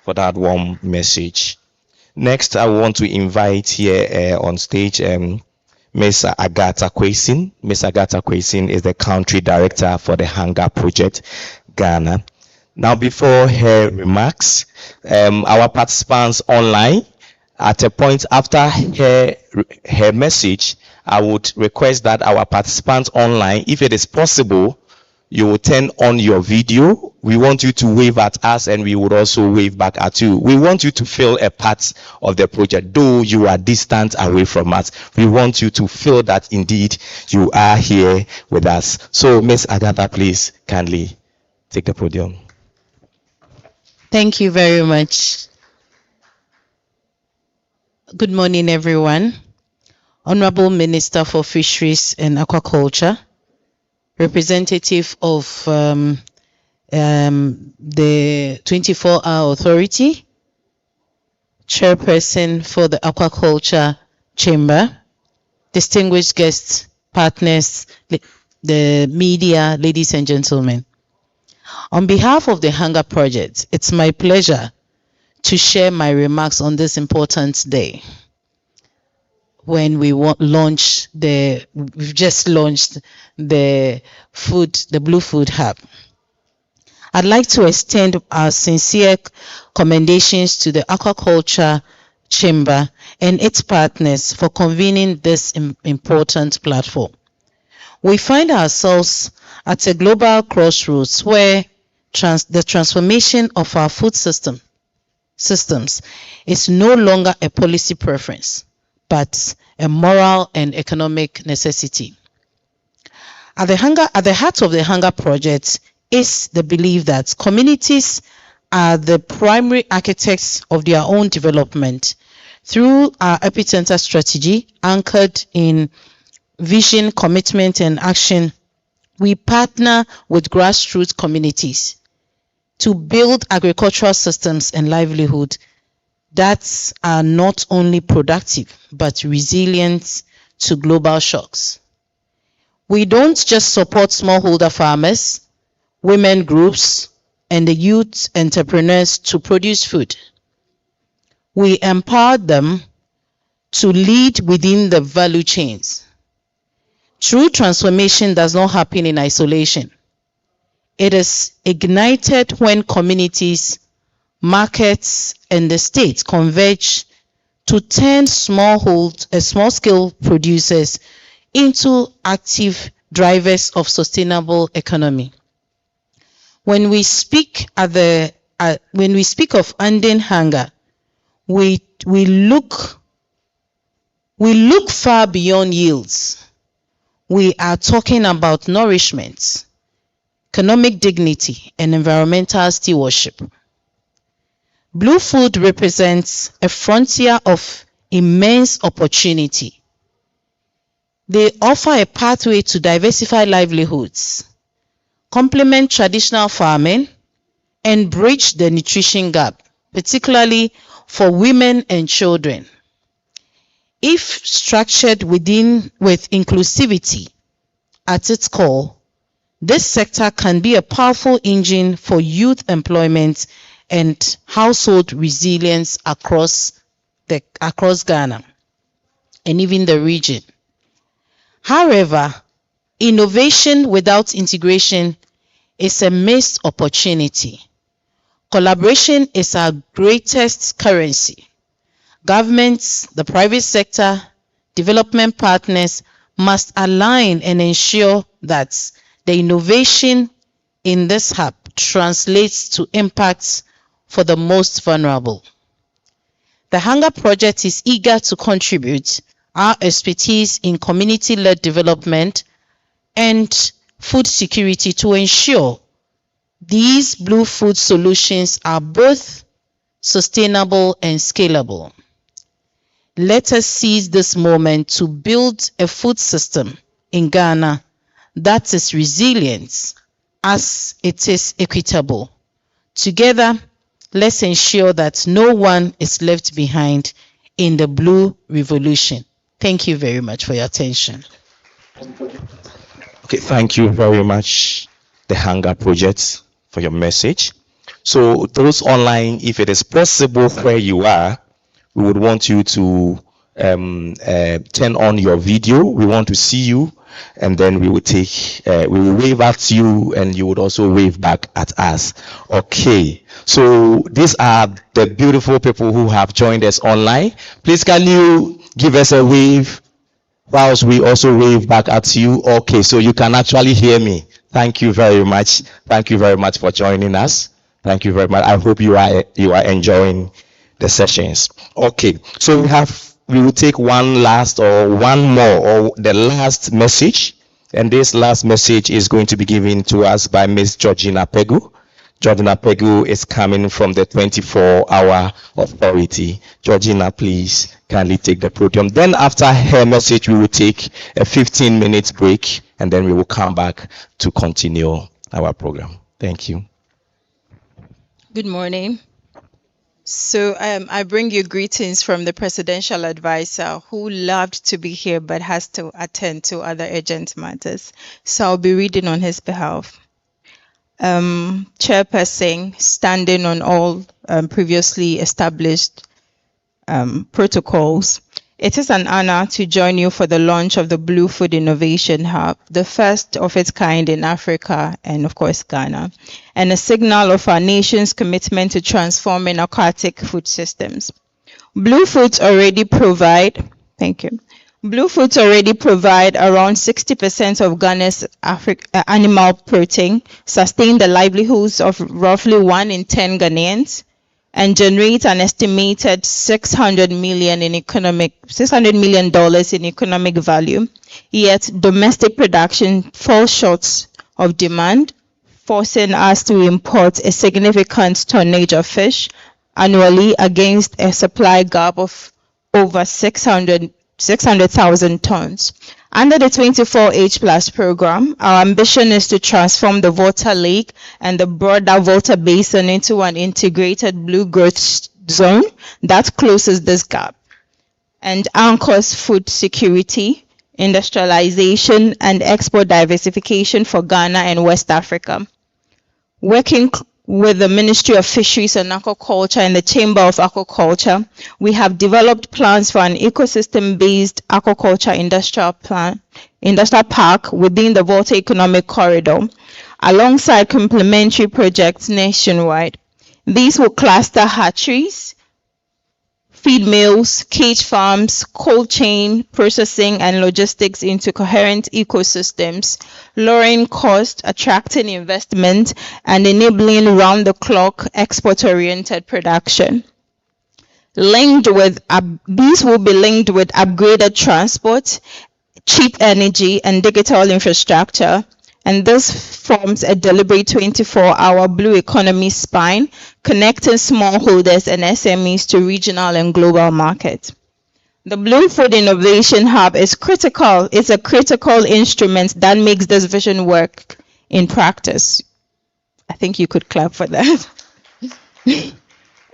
[SPEAKER 2] for that warm message. Next, I want to invite here on stage Ms. Agatha Kwesin. Ms. Agatha Kwesin is the country director for the Hunger Project, Ghana. Now, before her remarks, our participants online, at a point after her message, I would request that our participants online, if it is possible, you will turn on your video. We want you to wave at us and we would also wave back at you. We want you to feel a part of the project, though you are distant away from us. We want you to feel that indeed you are here with us. So, Ms. Agatha, please kindly take the podium.
[SPEAKER 10] Thank you very much. Good morning, everyone. Honorable Minister for Fisheries and Aquaculture, representative of the 24-hour authority, chairperson for the Aquaculture Chamber, distinguished guests, partners, the media, ladies and gentlemen. On behalf of the Hunger Project, it's my pleasure to share my remarks on this important day when we've just launched the Blue Food Hub. I'd like to extend our sincere commendations to the Aquaculture Chamber and its partners for convening this important platform. We find ourselves at a global crossroads where the transformation of our food systems is no longer a policy preference, but a moral and economic necessity. At the heart of the Hunger Project is the belief that communities are the primary architects of their own development. Through our epicenter strategy, anchored in vision, commitment, and action, we partner with grassroots communities to build agricultural systems and livelihood that are not only productive, but resilient to global shocks. We don't just support smallholder farmers, women groups, and the youth entrepreneurs to produce food. We empower them to lead within the value chains. True transformation does not happen in isolation. It is ignited when communities, markets, and the state converge to turn small-scale producers into active drivers of sustainable economy. When we speak of ending hunger, we look far beyond yields. We are talking about nourishment, economic dignity, and environmental stewardship. Blue food represents a frontier of immense opportunity. They offer a pathway to diversify livelihoods, complement traditional farming, and bridge the nutrition gap, particularly for women and children. If structured with inclusivity at its core, this sector can be a powerful engine for youth employment and household resilience across Ghana and even the region. However, innovation without integration is a missed opportunity. Collaboration is our greatest currency. Governments, the private sector, development partners must align and ensure that the innovation in this hub translates to impacts for the most vulnerable. The Hunger Project is eager to contribute our expertise in community-led development and food security to ensure these blue food solutions are both sustainable and scalable. Let us seize this moment to build a food system in Ghana that is resilient as it is equitable. Together, let's ensure that no one is left behind in the blue revolution. Thank you very much for your attention.
[SPEAKER 2] Okay, thank you very much, the Hunger Project, for your message. So those online, if it is possible where you are, we would want you to turn on your video. We want to see you, and then we will wave at you, and you would also wave back at us. Okay, so these are the beautiful people who have joined us online. Please, can you give us a wave whilst we also wave back at you? Okay, so you can actually hear me. Thank you very much. Thank you very much for joining us. Thank you very much. I hope you are enjoying the sessions. Okay, so we will take one more, or the last message, and this last message is going to be given to us by Miss Georgina Pegu. Georgina Pegu is coming from the 24-hour authority. Georgina, please kindly take the podium. Then after her message, we will take a 15-minute break, and then we will come back to continue our program. Thank you.
[SPEAKER 11] Good morning. So I bring you greetings from the presidential advisor who loved to be here but has to attend to other urgent matters. So I'll be reading on his behalf. Chairperson, standing on all previously established protocols, it is an honor to join you for the launch of the Blue Food Innovation Hub, the first of its kind in Africa and, of course, Ghana, and a signal of our nation's commitment to transforming aquatic food systems. Blue Foods already provide around 60% of Ghana's animal protein, sustain the livelihoods of roughly 1 in 10 Ghanaians, and generate an estimated $600 million in economic value. Yet domestic production falls short of demand, forcing us to import a significant tonnage of fish annually against a supply gap of over 600,000 tons. Under the 24H Plus program, our ambition is to transform the Volta Lake and the broader Volta Basin into an integrated blue growth zone that closes this gap and anchors food security, industrialization, and export diversification for Ghana and West Africa. Working with the Ministry of Fisheries and Aquaculture and the Chamber of Aquaculture, we have developed plans for an ecosystem-based aquaculture industrial park within the Volta Economic Corridor, alongside complementary projects nationwide. These will cluster hatcheries, feed mills, cage farms, cold chain processing, and logistics into coherent ecosystems, lowering cost, attracting investment, and enabling round-the-clock export-oriented production. These will be linked with upgraded transport, cheap energy, and digital infrastructure, and this forms a deliberate 24-hour blue economy spine connecting smallholders and SMEs to regional and global markets. The Blue Food Innovation Hub is critical. It's a critical instrument that makes this vision work in practice. I think you could clap for that.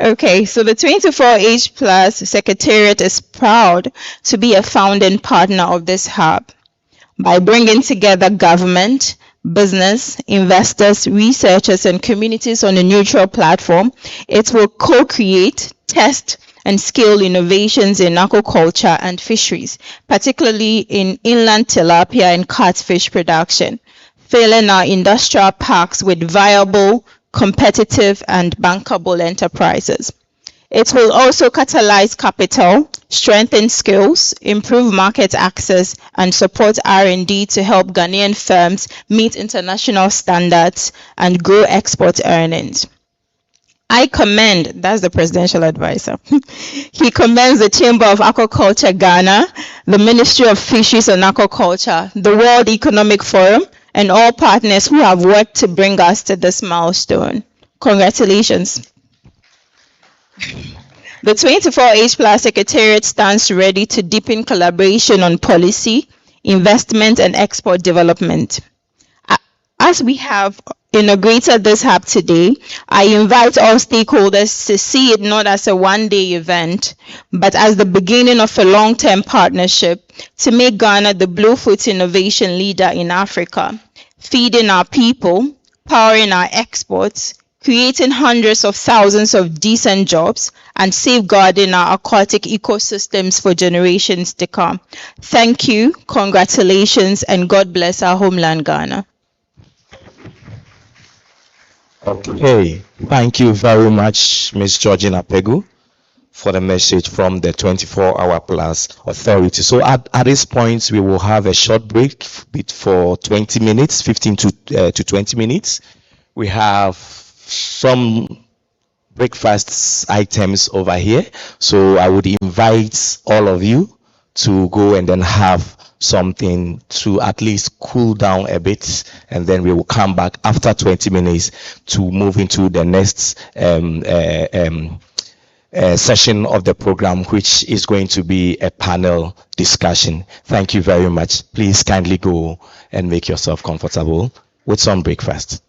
[SPEAKER 11] Okay, so the 24H Plus Secretariat is proud to be a founding partner of this hub. By bringing together government, business, investors, researchers, and communities on a neutral platform, it will co-create, test, and scale innovations in aquaculture and fisheries, particularly in inland tilapia and catfish production, filling our industrial parks with viable, competitive, and bankable enterprises. It will also catalyze capital, strengthen skills, improve market access, and support R&D to help Ghanaian firms meet international standards and grow export earnings. That's the presidential advisor. He commends the Chamber of Aquaculture Ghana, the Ministry of Fisheries and Aquaculture, the World Economic Forum, and all partners who have worked to bring us to this milestone. Congratulations. The 24H Plus Secretariat stands ready to deepen collaboration on policy, investment, and export development. As we have inaugurated this hub today, I invite all stakeholders to see it not as a one-day event, but as the beginning of a long-term partnership to make Ghana the Blue Food innovation leader in Africa, feeding our people, powering our exports, creating hundreds of thousands of decent jobs, and safeguarding our aquatic ecosystems for generations to come. Thank you, congratulations, and God bless our homeland, Ghana.
[SPEAKER 2] Okay, thank you very much, Ms. Georgina Pegu, for the message from the 24-hour plus authority. So at this point, we will have a short break for 20 minutes, 15 to 20 minutes. We have some breakfast items over here. So I would invite all of you to go and then have something to at least cool down a bit, and then we will come back after 20 minutes to move into the next session of the program, which is going to be a panel discussion. Thank you very much. Please kindly go and make yourself comfortable with some breakfast.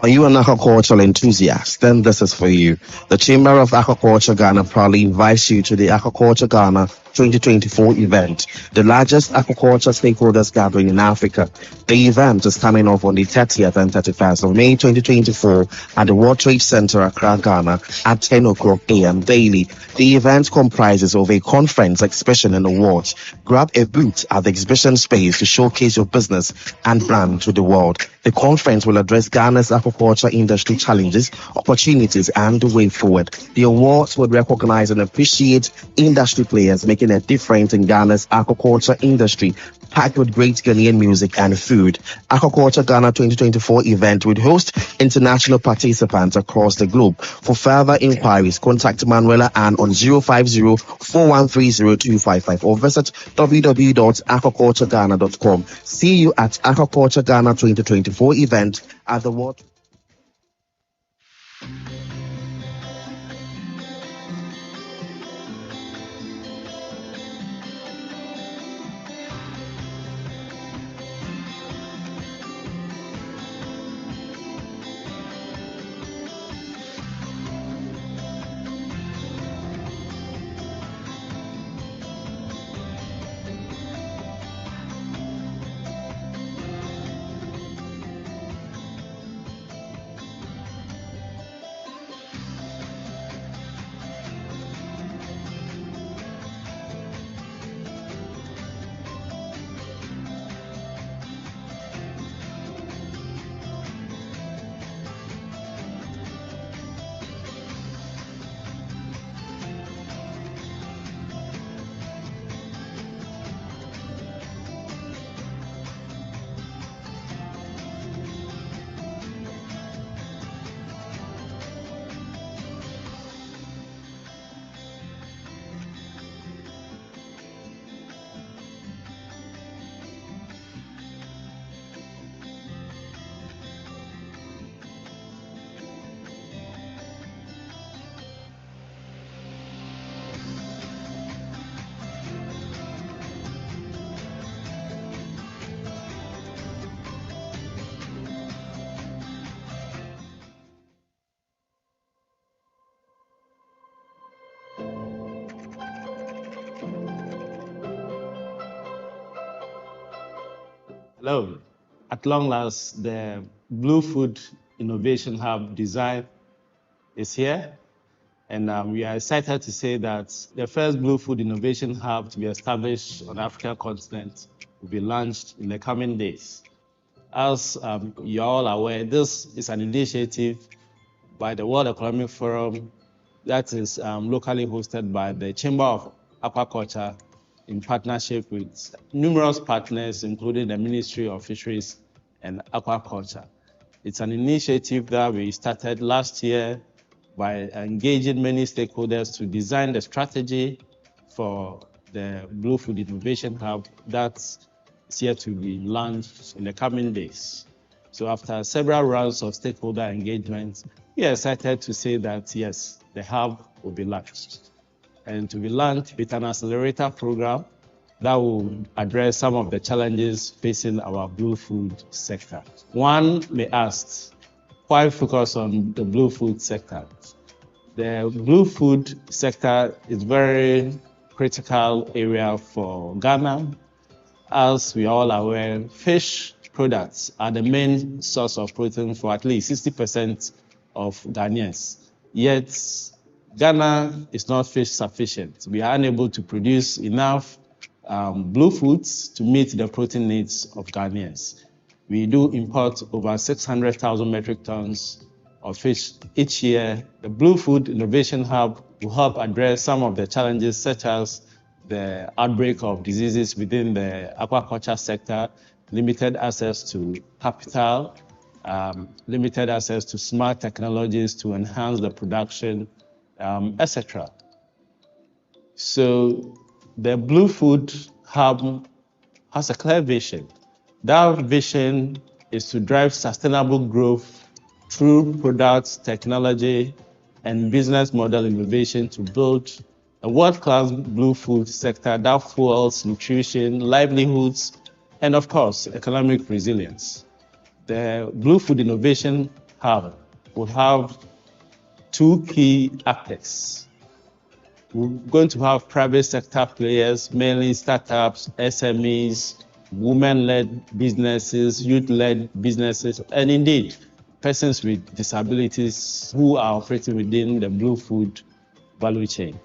[SPEAKER 12] Are you an aquacultural enthusiast? Then this is for you. The Chamber of Aquaculture Ghana proudly invites you to the Aquaculture Ghana 2024 event, the largest aquaculture stakeholders gathering in Africa. The event is coming off on the 30th and 31st of May 2024 at the World Trade Center, Accra, Ghana at 10 o'clock a.m. daily. The event comprises of a conference, exhibition, and awards. Grab a booth at the exhibition space to showcase your business and brand to the world. The conference will address Ghana's aquaculture industry challenges, opportunities, and the way forward. The awards would recognize and appreciate industry players making a difference in Ghana's aquaculture industry, packed with great Ghanaian music and food. Aquaculture Ghana 2024 event would host international participants across the globe. For further inquiries, contact Manuela Ann on 050-413-0255 or visit www.aquacultureghana.com. See you at Aquaculture Ghana 2024 event at the World.
[SPEAKER 3] Hello. At long last, the Blue Food Innovation Hub design is here. And we are excited to say that the first Blue Food Innovation Hub to be established on the African continent will be launched in the coming days. As you're all aware, this is an initiative by the World Economic Forum that is locally hosted by the Chamber of Aquaculture in partnership with numerous partners, including the Ministry of Fisheries and Aquaculture. It's an initiative that we started last year by engaging many stakeholders to design the strategy for the Blue Food Innovation Hub that's here to be launched in the coming days. So after several rounds of stakeholder engagement, we are excited to say that, yes, the hub will be launched. And to be launched with an accelerator program that will address some of the challenges facing our blue food sector. One may ask, why focus on the blue food sector? The blue food sector is very critical area for Ghana. As we all are aware, fish products are the main source of protein for at least 60% of Ghanaians. Yet, Ghana is not fish sufficient. We are unable to produce enough blue foods to meet the protein needs of Ghanaians. We do import over 600,000 metric tons of fish each year. The Blue Food Innovation Hub will help address some of the challenges, such as the outbreak of diseases within the aquaculture sector, limited access to capital, limited access to smart technologies to enhance the production, etc. So the Blue Food Hub has a clear vision. That vision is to drive sustainable growth through products, technology, and business model innovation to build a world-class blue food sector that fuels nutrition, livelihoods, and of course, economic resilience. The Blue Food Innovation Hub will have two key actors. We're going to have private sector players, mainly startups, SMEs, women-led businesses, youth-led businesses, and indeed, persons with disabilities who are operating within the blue food value chain.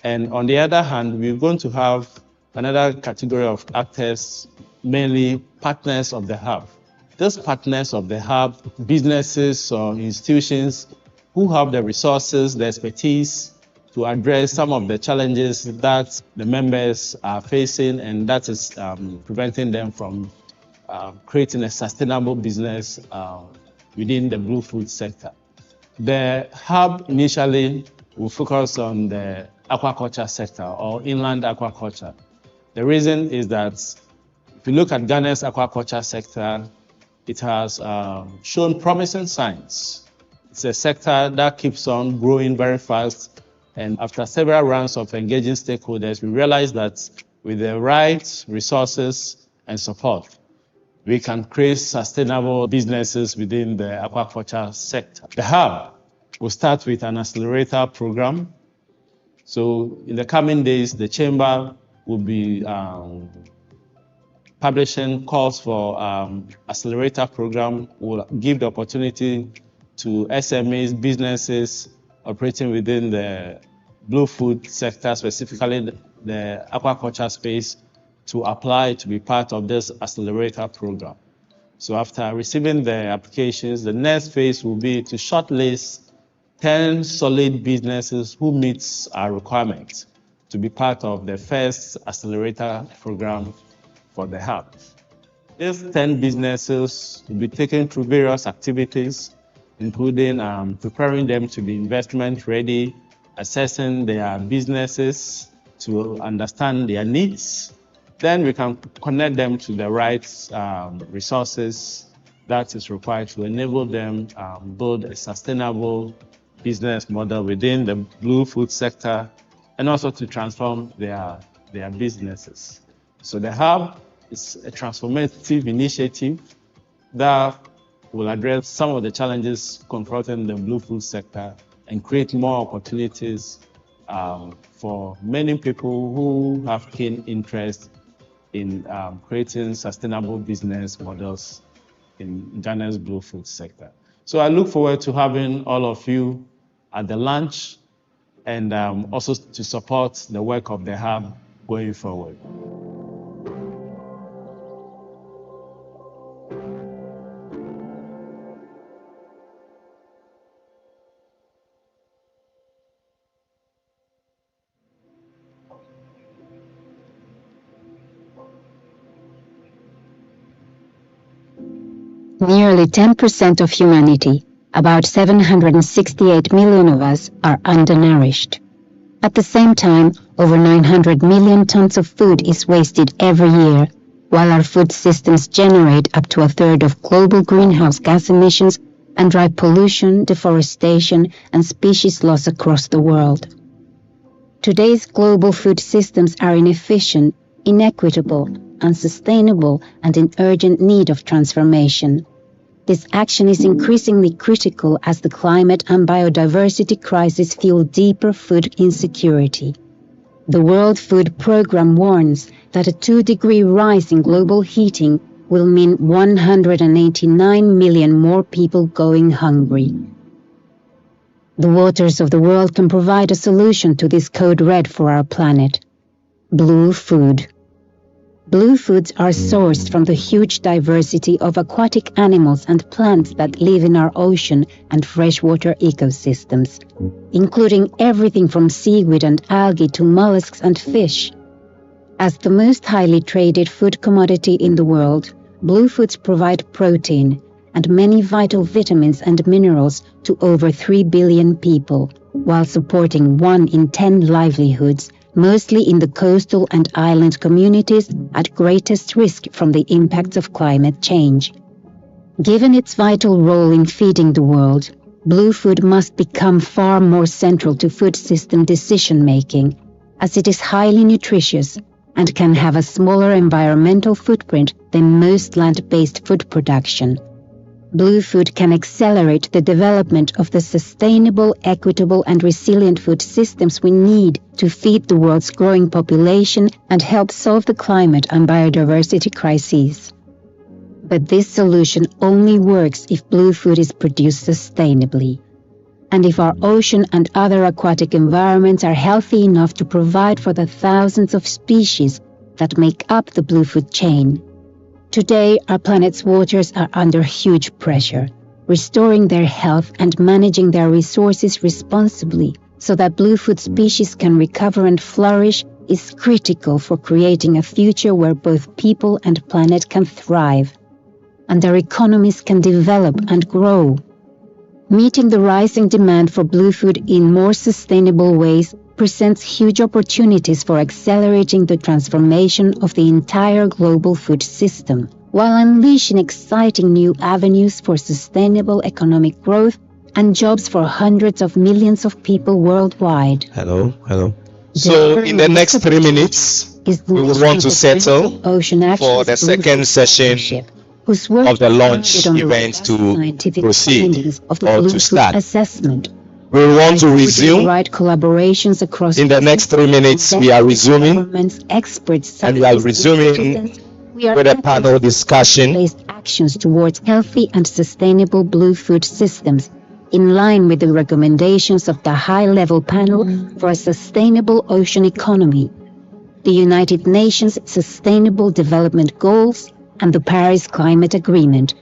[SPEAKER 3] And on the other hand, we're going to have another category of actors, mainly partners of the hub. These partners of the hub, businesses or institutions who have the resources, the expertise to address some of the challenges that the members are facing, and that is preventing them from creating a sustainable business within the blue food sector. The hub initially will focus on the aquaculture sector or inland aquaculture. The reason is that if you look at Ghana's aquaculture sector, it has shown promising signs. It's a sector that keeps on growing very fast, and after several rounds of engaging stakeholders, we realized that with the right resources and support, we can create sustainable businesses within the aquaculture sector. The hub will start with an accelerator program. So in the coming days, the chamber will be publishing calls for accelerator program. Will give the opportunity to SMEs, businesses operating within the blue food sector, specifically the aquaculture space, to apply to be part of this accelerator program. So after receiving the applications, the next phase will be to shortlist 10 solid businesses who meet our requirements to be part of the first accelerator program for the hub. These 10 businesses will be taken through various activities, including preparing them to be investment ready, assessing their businesses to understand their needs. Then we can connect them to the right resources that is required to enable them build a sustainable business model within the blue food sector, and also to transform their businesses. So the hub is a transformative initiative that will address some of the challenges confronting the blue food sector and create more opportunities for many people who have keen interest in creating sustainable business models in Ghana's blue food sector. So I look forward to having all of you at the lunch and also to support the work of the hub going forward.
[SPEAKER 13] Nearly 10% of humanity, about 768 million of us, are undernourished. At the same time, over 900 million tons of food is wasted every year, while our food systems generate up to a third of global greenhouse gas emissions and drive pollution, deforestation, and species loss across the world. Today's global food systems are inefficient, inequitable, unsustainable, and in urgent need of transformation. This action is increasingly critical as the climate and biodiversity crisis fuel deeper food insecurity. The World Food Programme warns that a 2-degree rise in global heating will mean 189 million more people going hungry. The waters of the world can provide a solution to this code red for our planet. Blue food. Blue foods are sourced from the huge diversity of aquatic animals and plants that live in our ocean and freshwater ecosystems, including everything from seaweed and algae to mollusks and fish. As the most highly traded food commodity in the world, blue foods provide protein and many vital vitamins and minerals to over 3 billion people, while supporting 1 in 10 livelihoods, mostly in the coastal and island communities at greatest risk from the impacts of climate change. Given its vital role in feeding the world, blue food must become far more central to food system decision-making, as it is highly nutritious and can have a smaller environmental footprint than most land-based food production. Blue food can accelerate the development of the sustainable, equitable, and resilient food systems we need to feed the world's growing population and help solve the climate and biodiversity crises. But this solution only works if blue food is produced sustainably, and if our ocean and other aquatic environments are healthy enough to provide for the thousands of species that make up the blue food chain. Today, our planet's waters are under huge pressure. Restoring their health and managing their resources responsibly so that blue food species can recover and flourish is critical for creating a future where both people and planet can thrive, and their economies can develop and grow. Meeting the rising demand for blue food in more sustainable ways presents huge opportunities for accelerating the transformation of the entire global food system, while unleashing exciting new avenues for sustainable economic growth and jobs for hundreds of millions of people worldwide.
[SPEAKER 2] Hello. So in the next 3 minutes, we will want to settle for the second session of the launch event to proceed or to start.
[SPEAKER 13] Assessment.
[SPEAKER 2] We want to resume.
[SPEAKER 13] Collaborations across
[SPEAKER 2] in the next 3 minutes, we are resuming,
[SPEAKER 13] experts,
[SPEAKER 2] and we are resuming with a panel discussion.
[SPEAKER 13] Actions towards healthy and sustainable blue food systems, in line with the recommendations of the High-Level Panel for a Sustainable Ocean Economy, the United Nations Sustainable Development Goals, and the Paris Climate Agreement.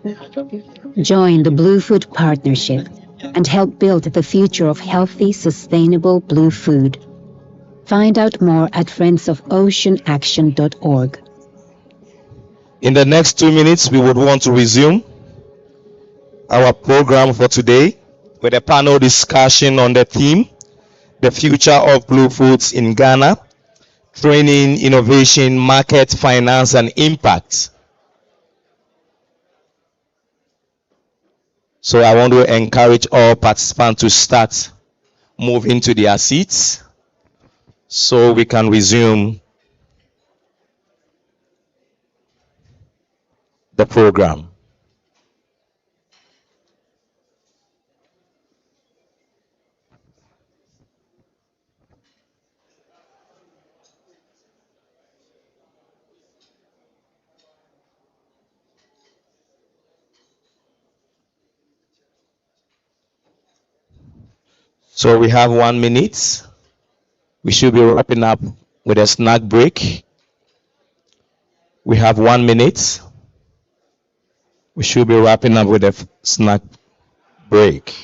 [SPEAKER 13] Join the Blue Food Partnership and help build the future of healthy, sustainable blue food. Find out more at friendsofoceanaction.org.
[SPEAKER 2] In the next 2 minutes, we would want to resume our program for today with a panel discussion on the theme, the future of blue foods in Ghana, training, innovation, market, finance, and impact. So I want to encourage all participants to start moving to their seats so we can resume the program. So we have 1 minute. We should be wrapping up with a snack break. We have 1 minute. We should be wrapping up with a snack break.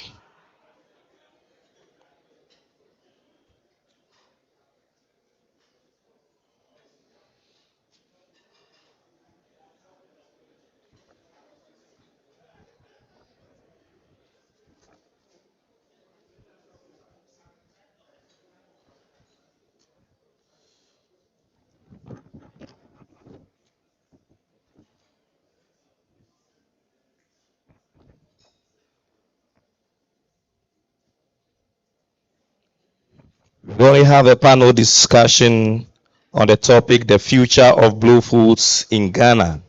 [SPEAKER 2] We're going to have a panel discussion on the topic, the future of blue foods in Ghana.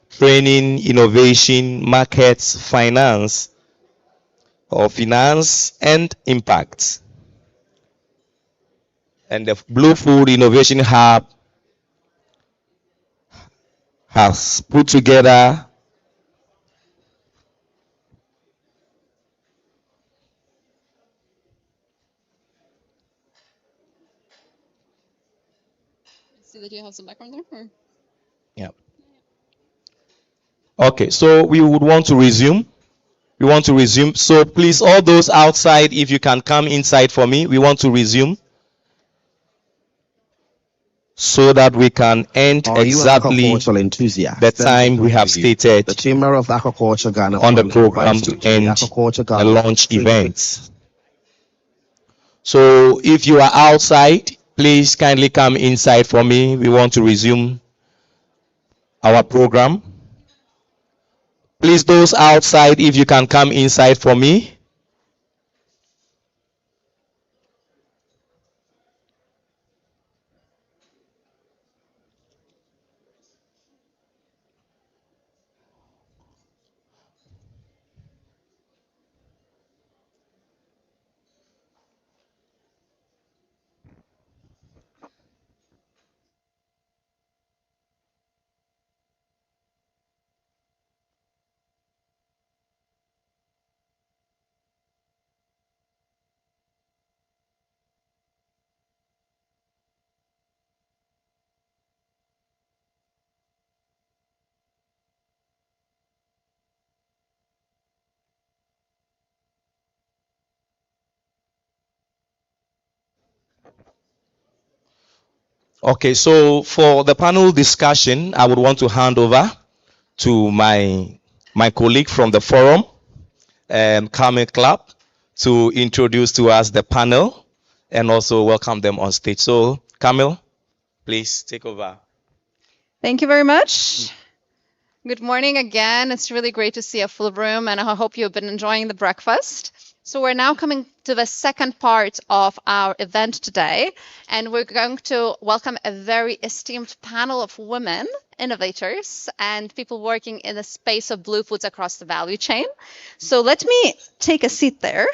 [SPEAKER 2] Training, innovation, markets, finance, and impact. And the Blue Food Innovation Hub has put together
[SPEAKER 14] See that you have some background there? Or?
[SPEAKER 2] yeah. Okay, so we would want to resume. We want to resume. So please, all those outside, if you can come inside for me, we want to resume so that we can end exactly the time we have stated
[SPEAKER 12] the Chamber of Aquaculture Ghana
[SPEAKER 2] on the program to end the launch events. So if you are outside, please kindly come inside for me. We want to resume our program. Please, those outside, if you can come inside for me. Okay, so for the panel discussion, I would want to hand over to my colleague from the forum, Carmen Clapp, to introduce to us the panel and also welcome them on stage. So, Camille, please take over.
[SPEAKER 14] Thank you very much. Good morning again. It's really great to see a full room, and I hope you've been enjoying the breakfast. So we're now coming to the second part of our event today, and we're going to welcome a very esteemed panel of women innovators and people working in the space of blue foods across the value chain. So let me take a seat there,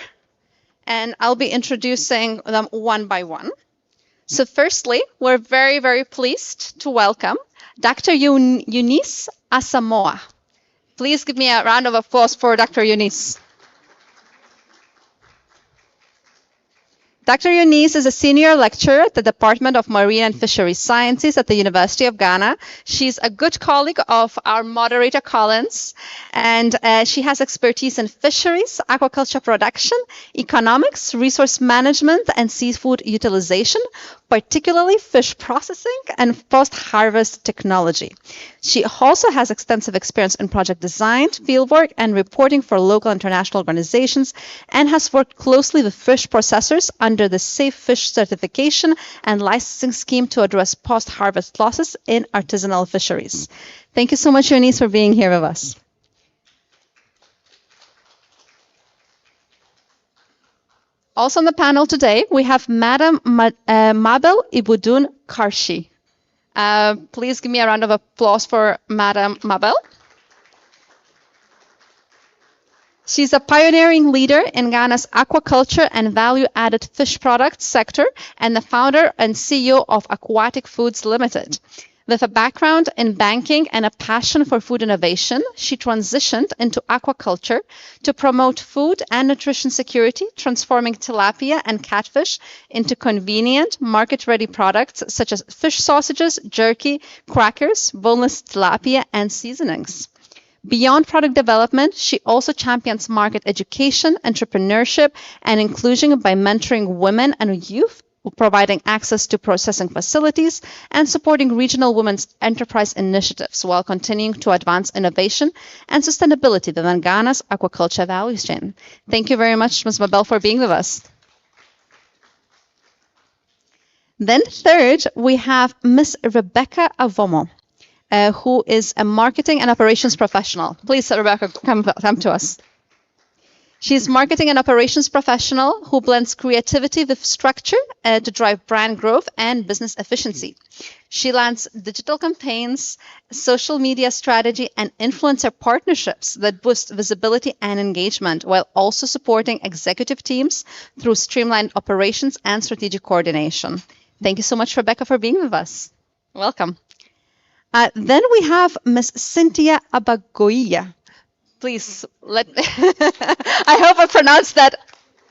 [SPEAKER 14] and I'll be introducing them one by one. So firstly, we're very, very pleased to welcome Dr. Eunice Asamoah. Please give me a round of applause for Dr. Eunice. Dr. Eunice is a senior lecturer at the Department of Marine and Fisheries Sciences at the University of Ghana. She's a good colleague of our moderator, Collins, and she has expertise in fisheries, aquaculture production, economics, resource management, and seafood utilization, particularly fish processing and post-harvest technology. She also has extensive experience in project design, fieldwork, and reporting for local and international organizations, and has worked closely with fish processors under the Safe Fish Certification and Licensing Scheme to address post-harvest losses in artisanal fisheries. Thank you so much, Eunice, for being here with us. Also on the panel today, we have Madam Mabel Ibudun Karshi. Please give me a round of applause for Madam Mabel. She's a pioneering leader in Ghana's aquaculture and value-added fish products sector and the founder and CEO of Aquatic Foods Limited. With a background in banking and a passion for food innovation, she transitioned into aquaculture to promote food and nutrition security, transforming tilapia and catfish into convenient, market-ready products such as fish sausages, jerky, crackers, boneless tilapia, and seasonings. Beyond product development, she also champions market education, entrepreneurship, and inclusion by mentoring women and youth, providing access to processing facilities, and supporting regional women's enterprise initiatives while continuing to advance innovation and sustainability within Ghana's aquaculture value chain. Thank you very much, Ms. Mabel, for being with us. Then third, we have Ms. Rebecca Avomo, who is a marketing and operations professional. Please, Rebecca, come to us. She's marketing and operations professional who blends creativity with structure to drive brand growth and business efficiency. She lands digital campaigns, social media strategy, and influencer partnerships that boost visibility and engagement while also supporting executive teams through streamlined operations and strategic coordination. Thank you so much, Rebecca, for being with us. Welcome. Then we have Ms. Cynthia Abagoia. Please, I hope I pronounced that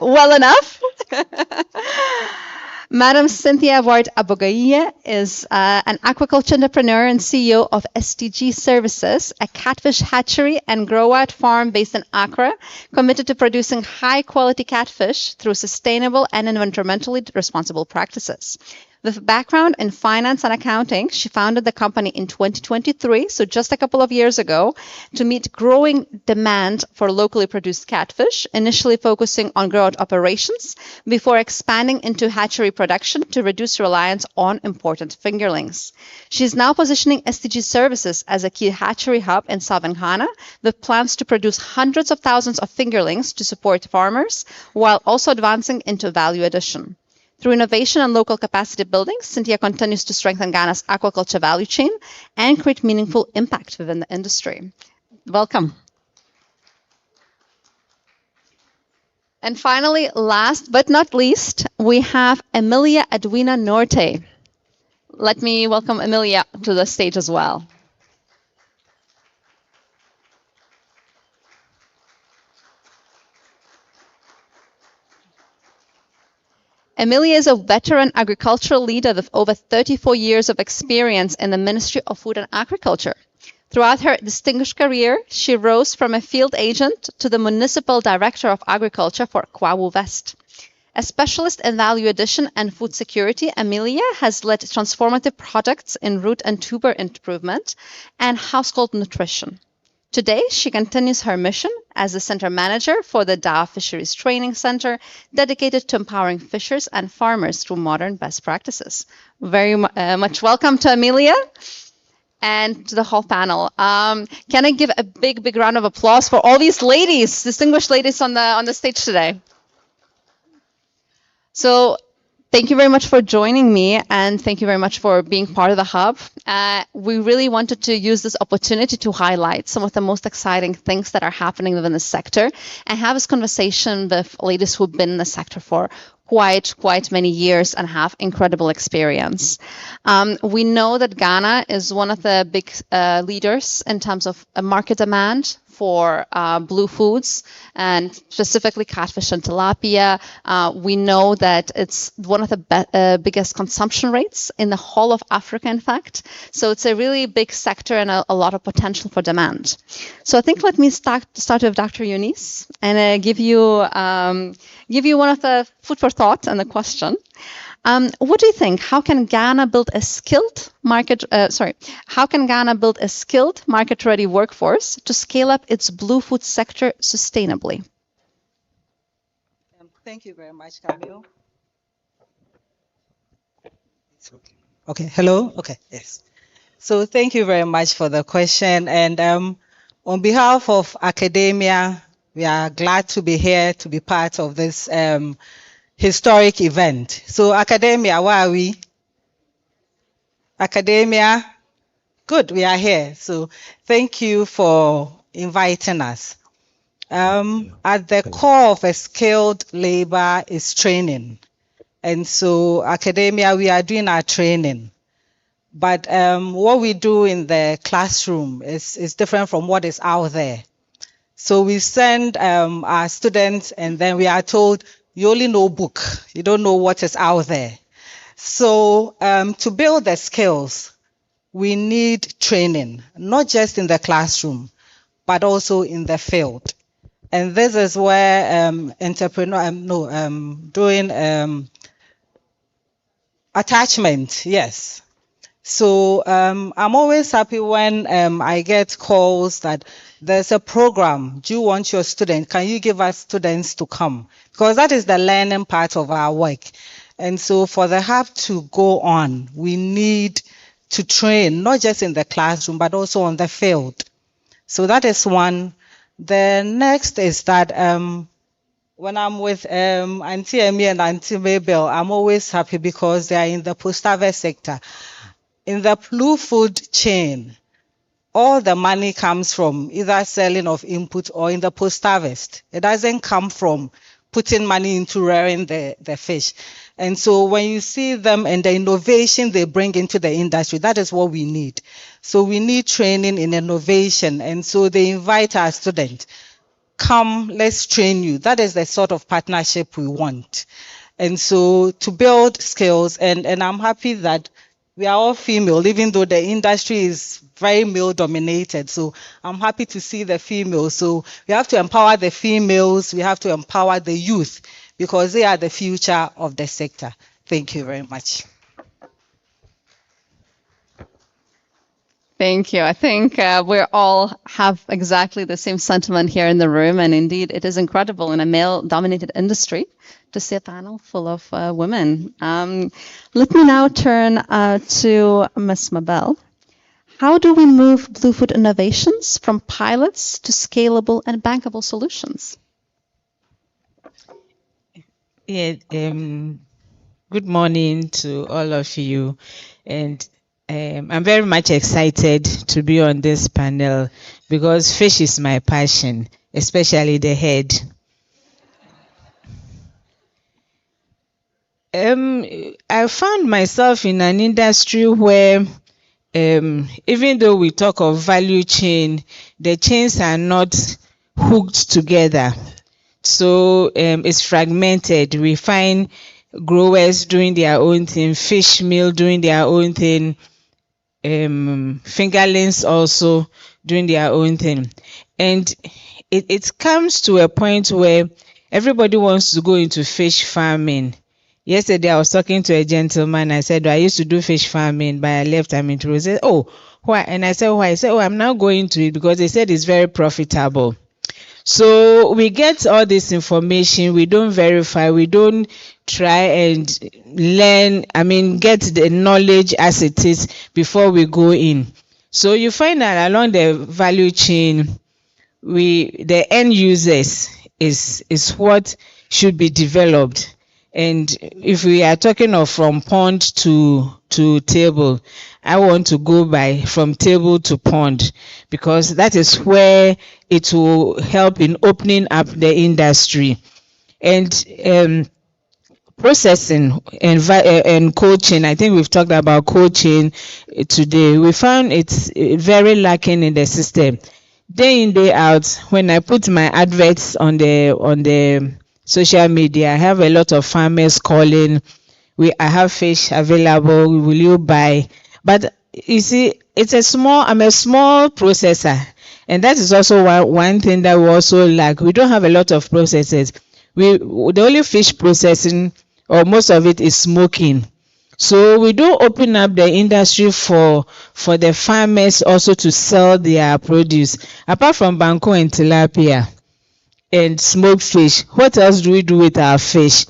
[SPEAKER 14] well enough. Madam Cynthia Ward Abogaia is an aquaculture entrepreneur and CEO of STG Services, a catfish hatchery and grow-out farm based in Accra, committed to producing high-quality catfish through sustainable and environmentally responsible practices. With a background in finance and accounting, she founded the company in 2023, so just a couple of years ago, to meet growing demand for locally produced catfish, initially focusing on grow-out operations before expanding into hatchery production to reduce reliance on imported fingerlings. She is now positioning STG Services as a key hatchery hub in southern Ghana with plans to produce hundreds of thousands of fingerlings to support farmers while also advancing into value addition. Through innovation and local capacity building, Cynthia continues to strengthen Ghana's aquaculture value chain and create meaningful impact within the industry. Welcome. And finally, last but not least, we have Emilia Edwina Norte. Let me welcome Emilia to the stage as well. Emilia is a veteran agricultural leader with over 34 years of experience in the Ministry of Food and Agriculture. Throughout her distinguished career, she rose from a field agent to the Municipal Director of Agriculture for Kwawu West. A specialist in value addition and food security, Emilia has led transformative projects in root and tuber improvement and household nutrition. Today, she continues her mission as the center manager for the Dow Fisheries Training Center, dedicated to empowering fishers and farmers through modern best practices. Very much welcome to Emilia and to the whole panel. Can I give a big round of applause for all these ladies, distinguished ladies on the stage today? So, thank you very much for joining me, and thank you very much for being part of the hub. We really wanted to use this opportunity to highlight some of the most exciting things that are happening within the sector and have this conversation with ladies who've been in the sector for quite many years and have incredible experience. We know that Ghana is one of the big leaders in terms of market demand for blue foods, and specifically catfish and tilapia. We know that it's one of the biggest consumption rates in the whole of Africa, in fact. So it's a really big sector and a lot of potential for demand. So I think let me start with Dr. Eunice and give you one of the food for thought and the question. What do you think? How can Ghana build a skilled market-ready workforce to scale up its blue food sector sustainably?
[SPEAKER 15] Thank you very much, Camille. Okay, hello? Okay, yes. So thank you very much for the question. And on behalf of academia, we are glad to be here to be part of this historic event. So academia, where are we? Academia, good, we are here. So thank you for inviting us. At the core of a skilled labor is training. And so academia, we are doing our training. But what we do in the classroom is different from what is out there. So we send our students and then we are told, you only know book, you don't know what is out there. So to build the skills, we need training, not just in the classroom, but also in the field. And this is where doing attachment, yes. So I'm always happy when I get calls that there's a program. Do you want your student? Can you give us students to come? Because that is the learning part of our work. And so for the hub to go on, we need to train, not just in the classroom, but also on the field. So that is one. The next is that when I'm with Auntie Emmy and Auntie Mabel, I'm always happy because they are in the post-harvest sector. In the blue food chain, all the money comes from either selling of input or in the post-harvest. It doesn't come from putting money into rearing the fish. And so when you see them and the innovation they bring into the industry, that is what we need. So we need training in innovation. And so they invite our students, come, let's train you. That is the sort of partnership we want. And so to build skills, and I'm happy that we are all female, even though the industry is very male dominated. So I'm happy to see the females. So we have to empower the females, we have to empower the youth, because they are the future of the sector. Thank you very much.
[SPEAKER 14] Thank you. I think we all have exactly the same sentiment here in the room. And indeed, it is incredible in a male-dominated industry to see a panel full of women. Let me now turn to Ms. Mabel. How do we move Blue Food innovations from pilots to scalable and bankable solutions?
[SPEAKER 16] Yeah, good morning to all of you. And I'm very much excited to be on this panel because fish is my passion, especially the head. I found myself in an industry where even though we talk of value chain, the chains are not hooked together. So it's fragmented. We find growers doing their own thing, fish meal doing their own thing, fingerlings also doing their own thing. And it comes to a point where everybody wants to go into fish farming. Yesterday, I was talking to a gentleman. I said, I used to do fish farming, but I left. I'm into it. He said, oh, why? And I said, why? He said, oh, I'm now going to it because they said it's very profitable. So we get all this information. We don't verify. We don't try and learn, get the knowledge as it is before we go in. So you find that along the value chain, the end users is what should be developed. And if we are talking of from pond to table, I want to go by from table to pond because that is where it will help in opening up the industry. And processing and coaching, I think we've talked about coaching today. We found it's very lacking in the system. Day in, day out, when I put my adverts on the social media, I have a lot of farmers calling. I have fish available. Will you buy? But you see, I'm a small processor, and that is also one thing that we also lack. We don't have a lot of processors. The only fish processing, or most of it, is smoking. So we do open up the industry for the farmers also to sell their produce. Apart from banku and tilapia and smoked fish, what else do we do with our fish?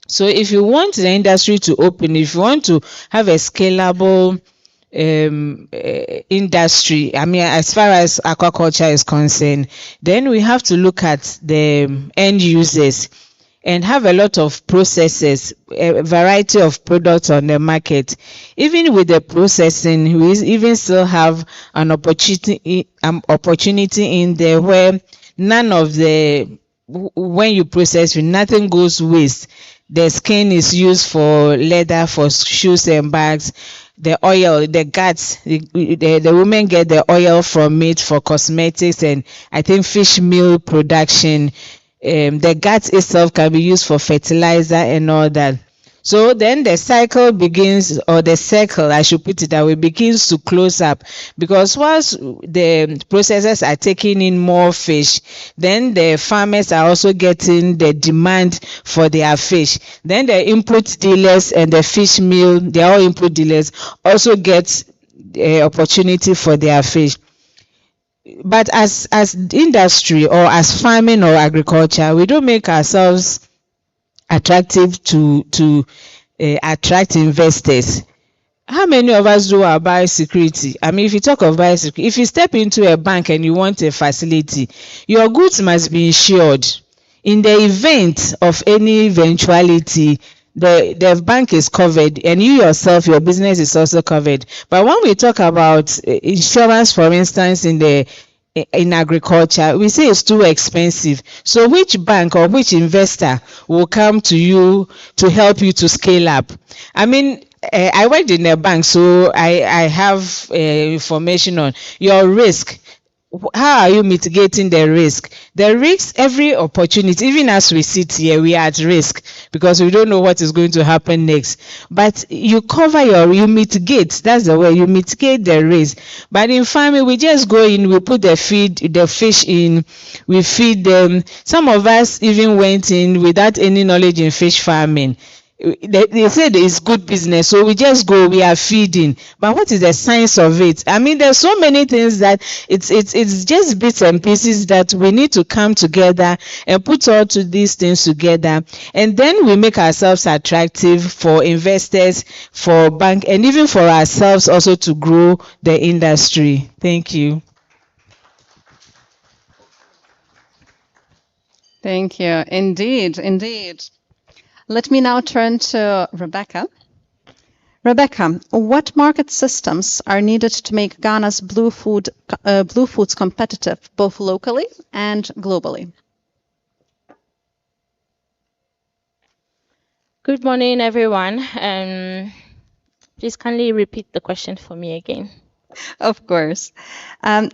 [SPEAKER 16] So if you want the industry to open, if you want to have a scalable industry, as far as aquaculture is concerned, then we have to look at the end users and have a lot of processes, a variety of products on the market. Even with the processing, we even still have an opportunity in there where when you process, nothing goes waste. The skin is used for leather, for shoes and bags. The oil, the guts, the women get the oil from it for cosmetics and I think fish meal production. The guts itself can be used for fertilizer and all that. So then the cycle begins, or the circle, I should put it that way, begins to close up. Because once the processors are taking in more fish, then the farmers are also getting the demand for their fish. Then the input dealers and the fish meal, they are all input dealers, also get the opportunity for their fish. But as industry or as farming or agriculture, we don't make ourselves attractive to attract investors. How many of us do our biosecurity? If you talk of biosecurity, if you step into a bank and you want a facility, your goods must be insured. in the event of any eventuality, the bank is covered, and you yourself, your business is also covered. But when we talk about insurance, for instance, in agriculture, we say it's too expensive. So which bank or which investor will come to you to help you to scale up? I mean, I worked in a bank, so I have information on your risk. How are you mitigating the risk? The risk, every opportunity, even as we sit here, we are at risk because we don't know what is going to happen next. But you you mitigate. That's the way you mitigate the risk. But in farming, we just go in, we put the fish in, we feed them. Some of us even went in without any knowledge in fish farming. They said it's good business, so we just go, we are feeding. But what is the science of it? I mean, there's so many things that it's just bits and pieces that we need to come together and put all to these things together, and then we make ourselves attractive for investors, for bank, and even for ourselves also to grow the industry. Thank you.
[SPEAKER 14] Thank you. Indeed, indeed. Let me now turn to Rebecca. Rebecca, what market systems are needed to make Ghana's blue foods competitive, both locally and globally?
[SPEAKER 17] Good morning, everyone. Please kindly repeat the question for me again.
[SPEAKER 14] Of course.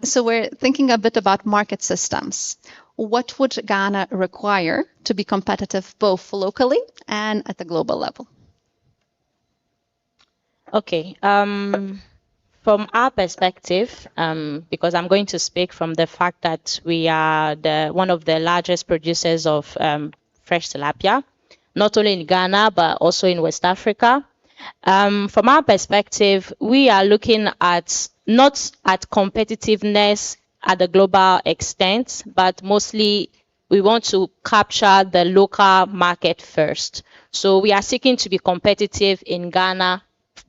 [SPEAKER 14] So we're thinking a bit about market systems. What would Ghana require to be competitive both locally and at the global level?
[SPEAKER 17] Okay. From our perspective, because I'm going to speak from the fact that we are one of the largest producers of fresh tilapia, not only in Ghana, but also in West Africa. From our perspective, we are looking at not at competitiveness at the global extent, but mostly we want to capture the local market first. So we are seeking to be competitive in Ghana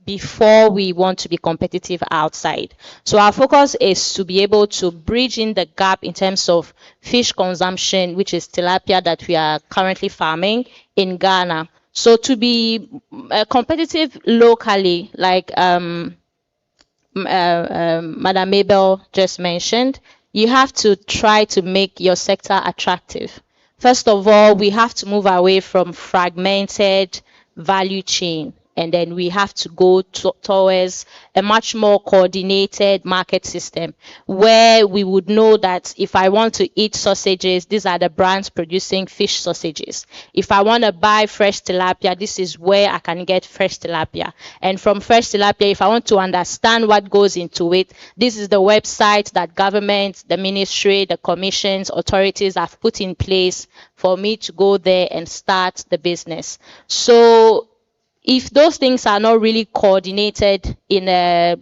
[SPEAKER 17] before we want to be competitive outside. So our focus is to be able to bridge in the gap in terms of fish consumption, which is tilapia that we are currently farming in Ghana. So to be competitive locally, like Madam Mabel just mentioned, you have to try to make your sector attractive. First of all, we have to move away from fragmented value chain, and then we have to go towards a much more coordinated market system where we would know that if I want to eat sausages, these are the brands producing fish sausages. If I want to buy fresh tilapia, this is where I can get fresh tilapia. And from fresh tilapia, if I want to understand what goes into it, this is the website that government, the ministry, the commissions, authorities have put in place for me to go there and start the business. So if those things are not really coordinated in a,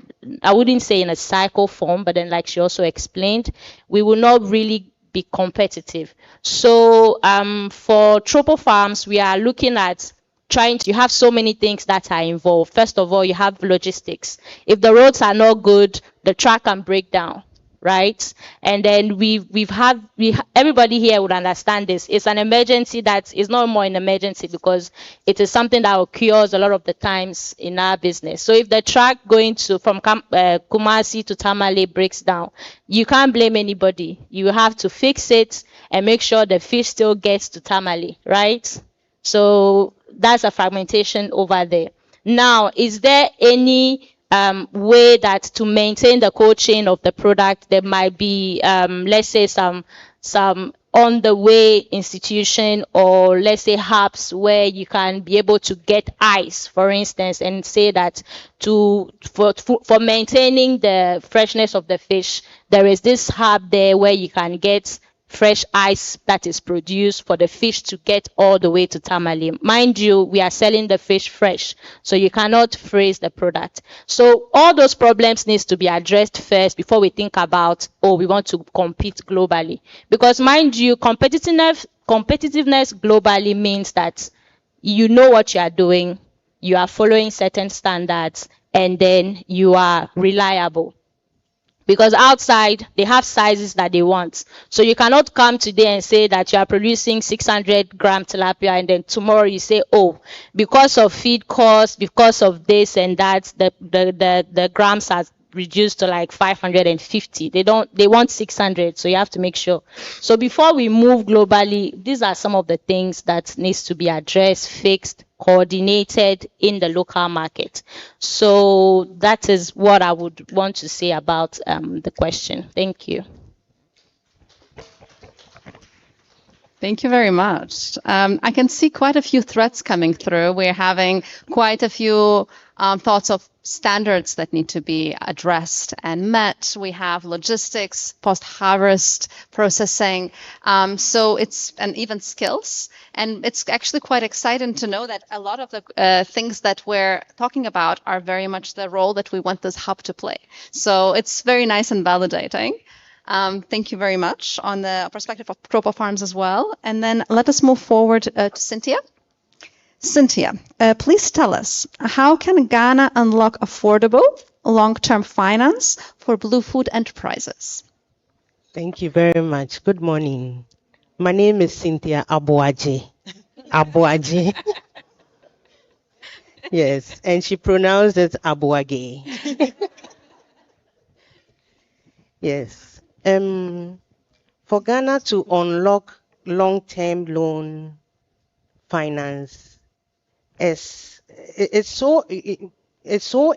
[SPEAKER 17] I wouldn't say in a cycle form, but then like she also explained, we will not really be competitive. So for tropo farms, we are looking at you have so many things that are involved. First of all, you have logistics. If the roads are not good, the track can break down, right? And then everybody here would understand this. It's an emergency that is not more an emergency because it is something that occurs a lot of the times in our business. So if the track going from Kumasi to Tamale breaks down, you can't blame anybody. You have to fix it and make sure the fish still gets to Tamale, right? So that's a fragmentation over there. Now, is there any way that to maintain the cold chain of the product, there might be, let's say, some on the way institution, or let's say hubs where you can be able to get ice, for instance, and say that for maintaining the freshness of the fish, there is this hub there where you can get fresh ice that is produced for the fish to get all the way to Tamale. Mind you, we are selling the fish fresh, so you cannot freeze the product. So all those problems needs to be addressed first before we think about, oh, we want to compete globally. Because mind you, competitiveness globally means that you know what you are doing, you are following certain standards, and then you are reliable. Because outside they have sizes that they want. So you cannot come today and say that you are producing 600-gram tilapia and then tomorrow you say, oh, because of feed costs, because of this and that, the grams are reduced to like 550. They want 600, so you have to make sure. So before we move globally, these are some of the things that needs to be addressed, fixed, coordinated in the local market. So that is what I would want to say about the question. Thank you.
[SPEAKER 14] Thank you very much. I can see quite a few threats coming through. We're having quite a few thoughts of standards that need to be addressed and met. We have logistics, post-harvest processing, and even skills. And it's actually quite exciting to know that a lot of the things that we're talking about are very much the role that we want this hub to play. So it's very nice and validating. Thank you very much on the perspective of Tropa Farms as well. And then let us move forward to Cynthia. Cynthia, please tell us, how can Ghana unlock affordable long-term finance for blue food enterprises?
[SPEAKER 18] Thank you very much. Good morning. My name is Cynthia Abuaje. Abuaje. Yes, and she pronounced it Abuage. Yes. For Ghana to unlock long-term loan finance, it's so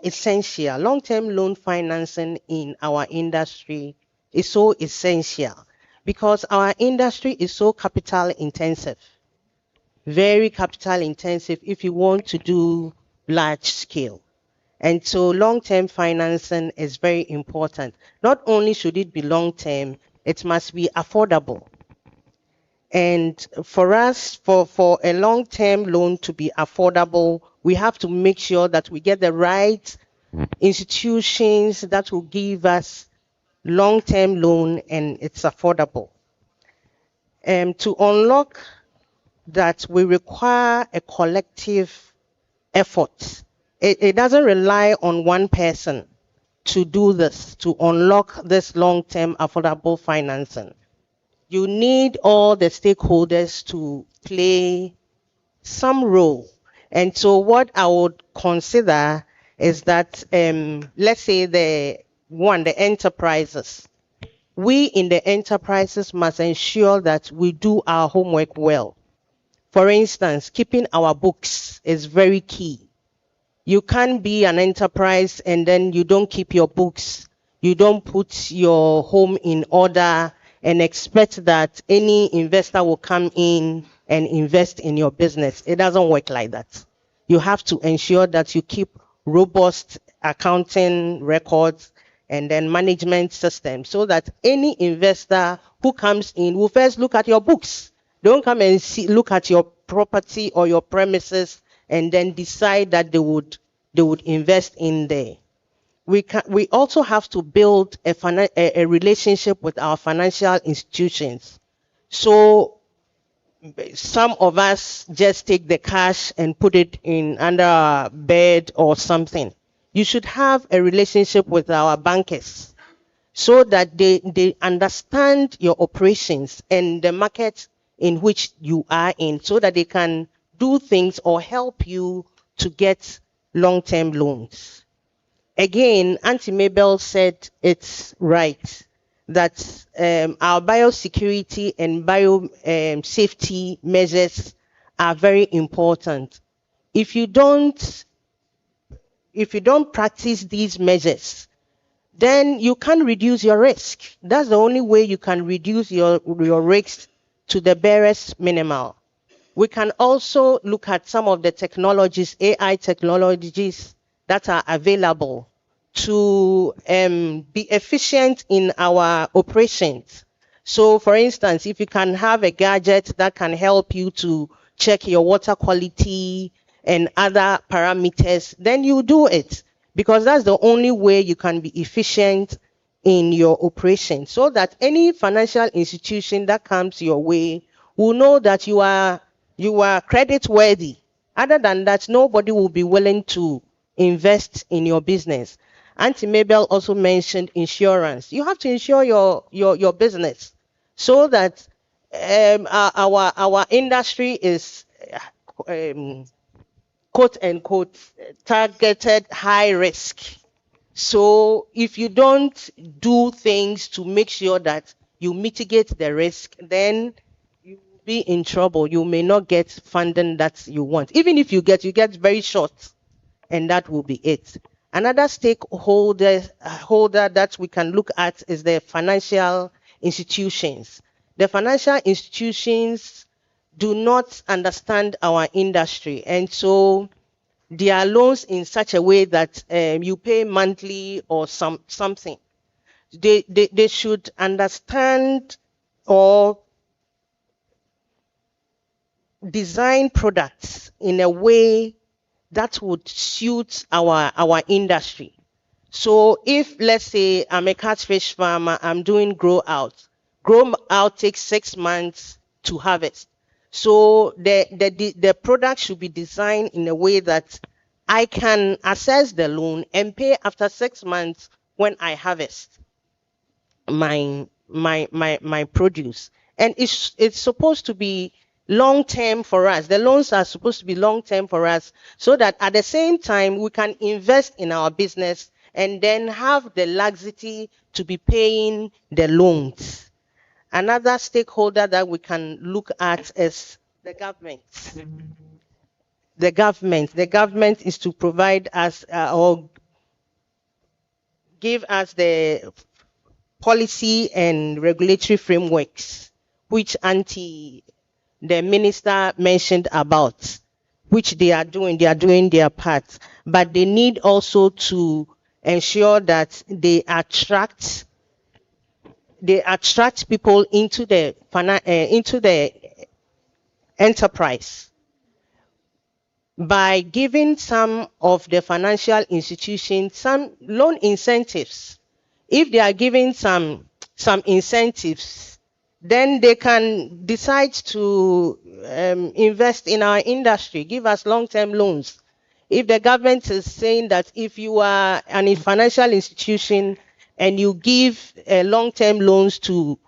[SPEAKER 18] essential. Long-term loan financing in our industry is so essential because our industry is so capital intensive, very capital intensive if you want to do large scale. And so long-term financing is very important. Not only should it be long-term, it must be affordable. And for us, for a long-term loan to be affordable, we have to make sure that we get the right institutions that will give us long-term loan and it's affordable. To unlock that, we require a collective effort. It doesn't rely on one person to do this, to unlock this long-term affordable financing. You need all the stakeholders to play some role. And so what I would consider is that, let's say the enterprises. We in the enterprises must ensure that we do our homework well. For instance, keeping our books is very key. You can't be an enterprise and then you don't keep your books. You don't put your home in order and expect that any investor will come in and invest in your business. It doesn't work like that. You have to ensure that you keep robust accounting records and then management systems so that any investor who comes in will first look at your books. Don't come and look at your property or your premises and then decide that they would invest in there. We also have to build a relationship with our financial institutions. So some of us just take the cash and put it in under our bed or something. You should have a relationship with our bankers so that they understand your operations and the market in which you are in so that they can do things or help you to get long-term loans. Again, Auntie Mabel said it's right that our biosecurity and biosafety measures are very important. If you don't practice these measures, then you can reduce your risk. That's the only way you can reduce your risk to the barest minimal. We can also look at some of the technologies, AI technologies that are available to be efficient in our operations. So for instance, if you can have a gadget that can help you to check your water quality and other parameters, then you do it because that's the only way you can be efficient in your operation so that any financial institution that comes your way will know that you are credit worthy. Other than that, nobody will be willing to invest in your business. Auntie Mabel also mentioned insurance. You have to insure your business so that our industry is quote unquote targeted high risk. So if you don't do things to make sure that you mitigate the risk, then you will be in trouble. You may not get funding that you want. Even if you get very short, and that will be it. Another stakeholder that we can look at is the financial institutions. The financial institutions do not understand our industry, and so they are loans in such a way that you pay monthly or something. They should understand or design products in a way that would suit our industry. So if, let's say, I'm a catfish farmer, I'm doing grow out. Grow out takes 6 months to harvest. So the product should be designed in a way that I can assess the loan and pay after 6 months when I harvest my produce. And it's supposed to be long term for us. The loans are supposed to be long term for us so that at the same time we can invest in our business and then have the laxity to be paying the loans. Another stakeholder that we can look at is the government. The government is to provide us or give us the policy and regulatory frameworks, which the minister mentioned about, which they are doing their part, but they need also to ensure that they attract people into the enterprise by giving some of the financial institutions some loan incentives. If they are giving some incentives, then they can decide to invest in our industry, give us long-term loans. If the government is saying that if you are a financial institution and you give long-term loans to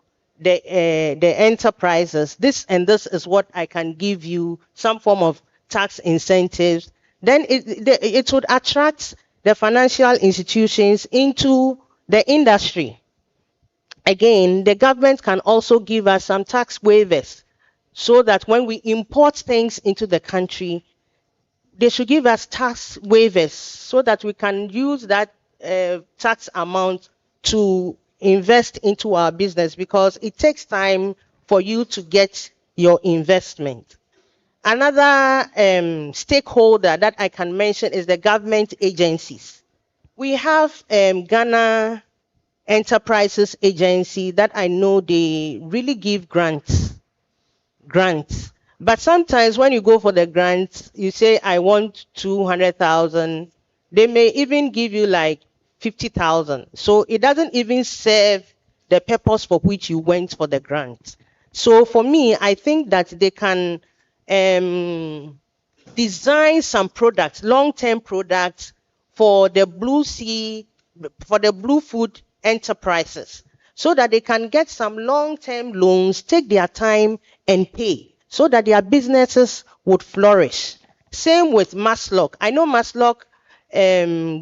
[SPEAKER 18] the enterprises, this is what I can give you, some form of tax incentives, then it would attract the financial institutions into the industry. Again, the government can also give us some tax waivers so that when we import things into the country, they should give us tax waivers so that we can use that tax amount to invest into our business, because it takes time for you to get your investment. Another stakeholder that I can mention is the government agencies. We have Ghana Enterprises Agency that I know they really give grants. But sometimes when you go for the grants, you say, I want 200,000. They may even give you like 50,000. So it doesn't even serve the purpose for which you went for the grant. So for me, I think that they can design some products, long-term products for the blue food enterprises, so that they can get some long-term loans, take their time and pay, so that their businesses would flourish. Same with Maslock. I know Maslock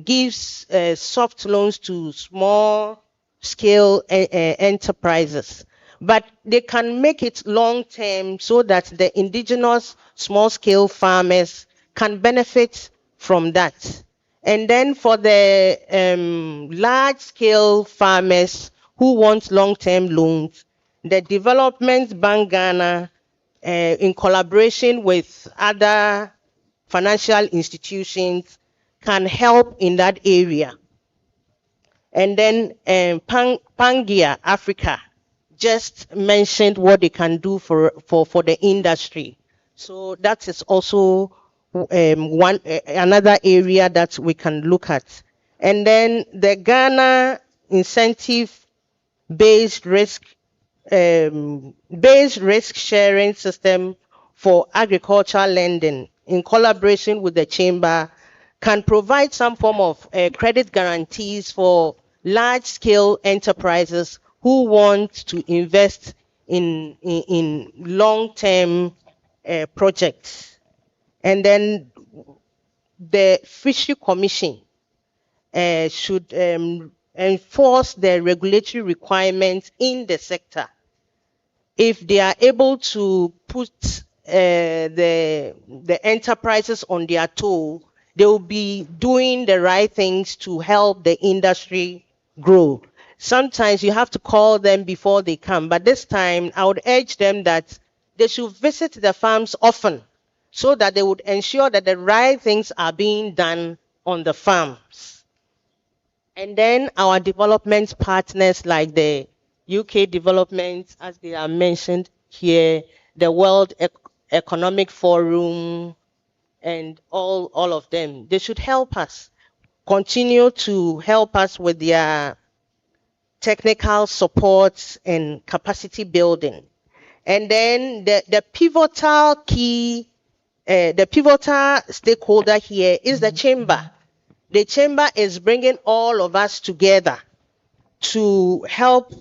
[SPEAKER 18] gives soft loans to small scale enterprises, but they can make it long term so that the indigenous small scale farmers can benefit from that. And then for the large scale farmers who want long term loans, the Development Bank Ghana, in collaboration with other financial institutions, can help in that area. And then Pangaea Africa just mentioned what they can do for the industry. So that is also another area that we can look at. And then the Ghana incentive based risk sharing system for agricultural lending, in collaboration with the chamber, can provide some form of credit guarantees for large-scale enterprises who want to invest in long-term projects. And then the Fishery Commission should enforce the regulatory requirements in the sector. If they are able to put the enterprises on their toe, they will be doing the right things to help the industry grow. Sometimes you have to call them before they come, but this time I would urge them that they should visit the farms often so that they would ensure that the right things are being done on the farms. And then our development partners like the UK development, as they are mentioned here, the World Economic Forum, and all of them, they should help us, continue to help us with their technical support and capacity building. And then the pivotal key, the pivotal stakeholder here is the chamber. The chamber is bringing all of us together to help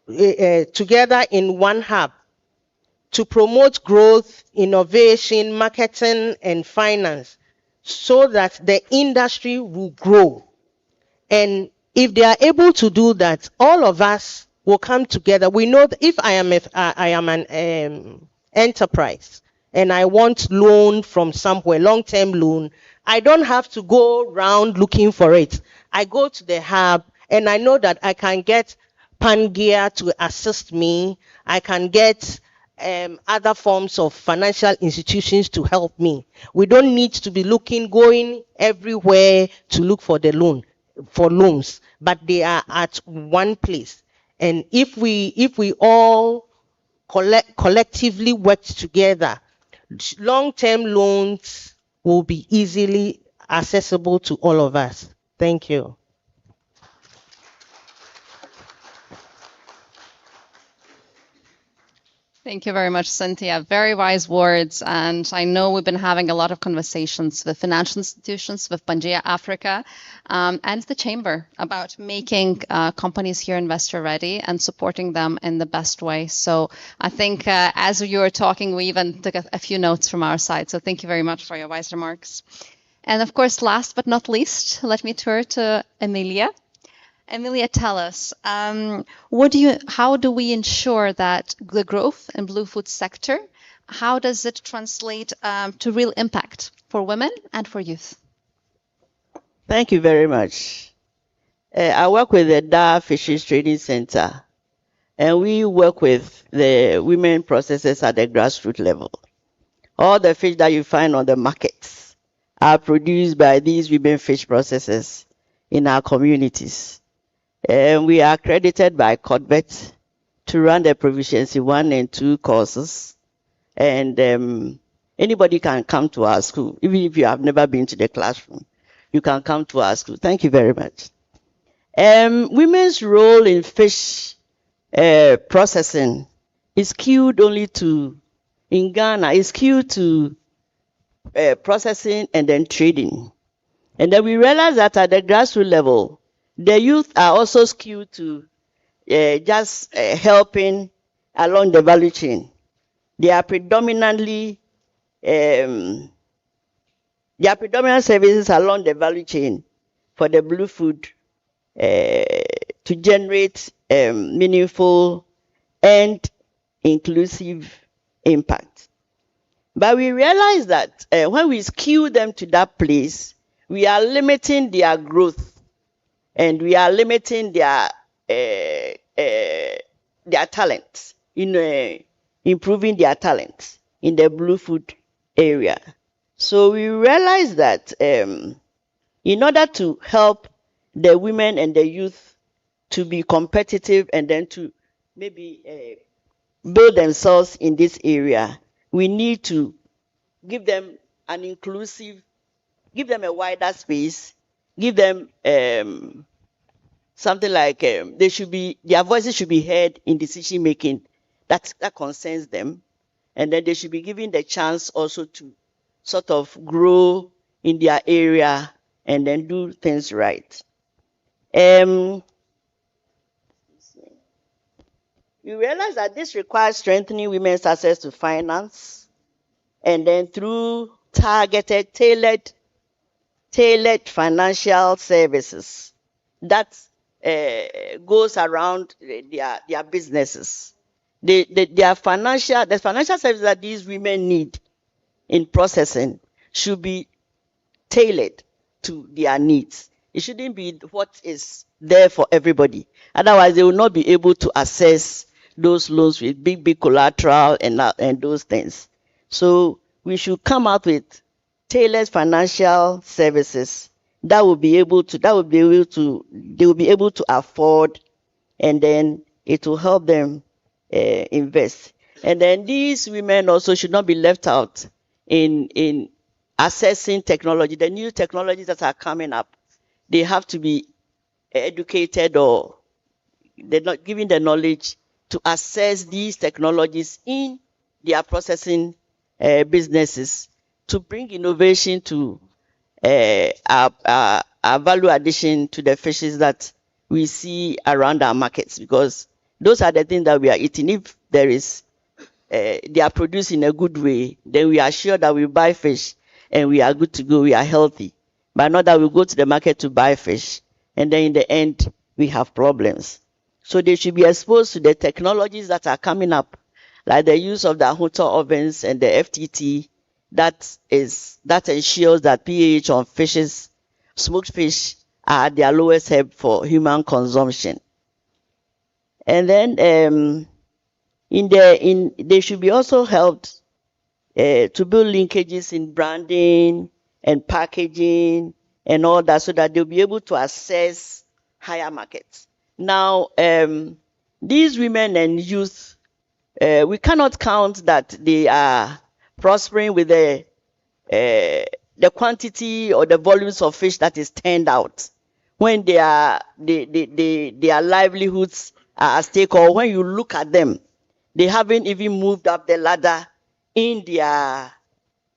[SPEAKER 18] together in one hub to promote growth, innovation, marketing, and finance so that the industry will grow. And if they are able to do that, all of us will come together. We know that if I am an enterprise and I want loan from somewhere, long-term loan, I don't have to go around looking for it. I go to the hub and I know that I can get Pangaea to assist me. I can get other forms of financial institutions to help me. We don't need to be going everywhere to look for the loans, but they are at one place. And if we all collectively work together, long-term loans will be easily accessible to all of us. Thank you.
[SPEAKER 14] Thank you very much, Cynthia. Very wise words. And I know we've been having a lot of conversations with financial institutions, with Pangaea Africa, and the Chamber about making companies here investor ready and supporting them in the best way. So I think as you were talking, we even took a few notes from our side. So thank you very much for your wise remarks. And of course, last but not least, let me turn to Emilia. Emilia, tell us, how do we ensure that the growth in blue food sector, how does it translate to real impact for women and for youth?
[SPEAKER 19] Thank you very much. I work with the Dar Fisheries Training Center, and we work with the women processors at the grassroots level. All the fish that you find on the markets are produced by these women fish processors in our communities. We are accredited by CODBET to run the Proficiency 1 and 2 courses. And anybody can come to our school. Even if you have never been to the classroom, you can come to our school. Thank you very much. Women's role in fish processing is skewed only to, in Ghana, is skewed to processing and then trading. And then we realize that at the grassroots level, the youth are also skewed to just helping along the value chain. They are predominantly their predominant services along the value chain for the blue food to generate meaningful and inclusive impact. But we realize that when we skew them to that place, we are limiting their growth. And we are limiting their talents, improving their talents in the blue food area. So we realize that in order to help the women and the youth to be competitive and then to maybe build themselves in this area, we need to give them an inclusive, give them a wider space, give them something like their voices should be heard in decision making that concerns them, and then they should be given the chance also to sort of grow in their area and then do things right. You realize that this requires strengthening women's access to finance, and then through targeted, tailored financial services that goes around their businesses. The financial services that these women need in processing should be tailored to their needs. It shouldn't be what is there for everybody. Otherwise, they will not be able to access those loans with big collateral and those things. So we should come out with tailored financial services that will be able to they will be able to afford, and then it will help them invest. And then these women also should not be left out in accessing technology. The new technologies that are coming up, they have to be educated, or they're not given the knowledge to access these technologies in their processing businesses to bring innovation to our value addition to the fishes that we see around our markets, because those are the things that we are eating. If there is they are produced in a good way, then we are sure that we buy fish and we are good to go, we are healthy. But not that we go to the market to buy fish and then in the end we have problems. So they should be exposed to the technologies that are coming up, like the use of the Hunter ovens and the FTT that ensures that pH on fishes, smoked fish, are at their lowest ebb for human consumption. And then they should be also helped to build linkages in branding and packaging and all that, so that they'll be able to access higher markets. Now, these women and youth, we cannot count that they are prospering with the quantity or the volumes of fish that is turned out when their livelihoods are at stake, or when you look at them, they haven't even moved up the ladder in their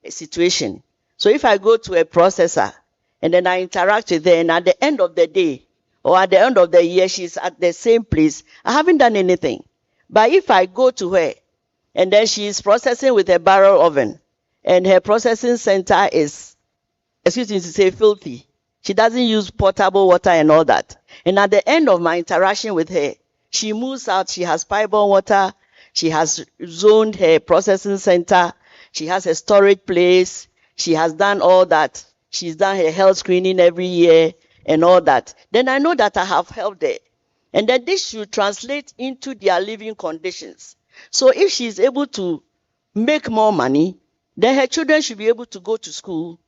[SPEAKER 19] situation. So if I go to a processor and then I interact with her, and at the end of the day or at the end of the year she's at the same place, I haven't done anything. But if I go to her and then she's processing with a barrel oven and her processing center is, excuse me to say, filthy, she doesn't use potable water and all that, and at the end of my interaction with her, she moves out, she has pipe-borne water, she has zoned her processing center, she has a storage place, she has done all that, she's done her health screening every year and all that, then I know that I have helped her. And then this should translate into their living conditions. So if she's able to make more money, then her children should be able to go to school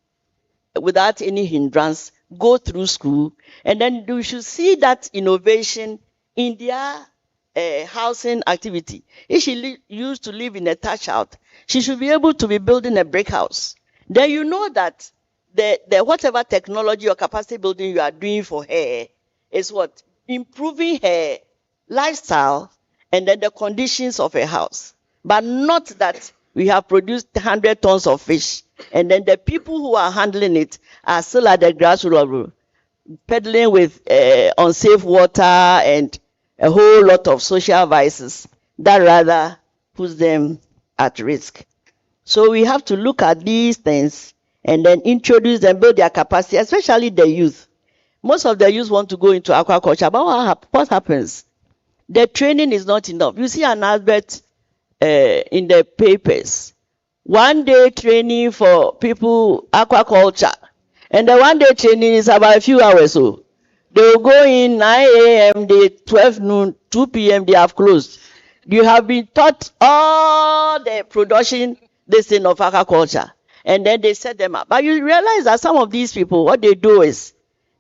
[SPEAKER 19] without any hindrance, go through school, and then we should see that innovation in their housing activity. If she used to live in a thatch house, she should be able to be building a brick house. Then you know that the whatever technology or capacity building you are doing for her is what? Improving her lifestyle and then the conditions of her house. But not that we have produced 100 tons of fish and then the people who are handling it are still at the grassroots level, peddling with unsafe water and a whole lot of social vices that rather puts them at risk. So we have to look at these things and then introduce them, build their capacity, especially the youth. Most of the youth want to go into aquaculture, but what happens? The training is not enough. You see an advert in the papers, 1 day training for people aquaculture, and the 1 day training is about a few hours. So they will go in 9 a.m., they 12 noon, 2 p.m. they have closed. You have been taught all the production this thing of aquaculture, and then they set them up. But you realize that some of these people, what they do is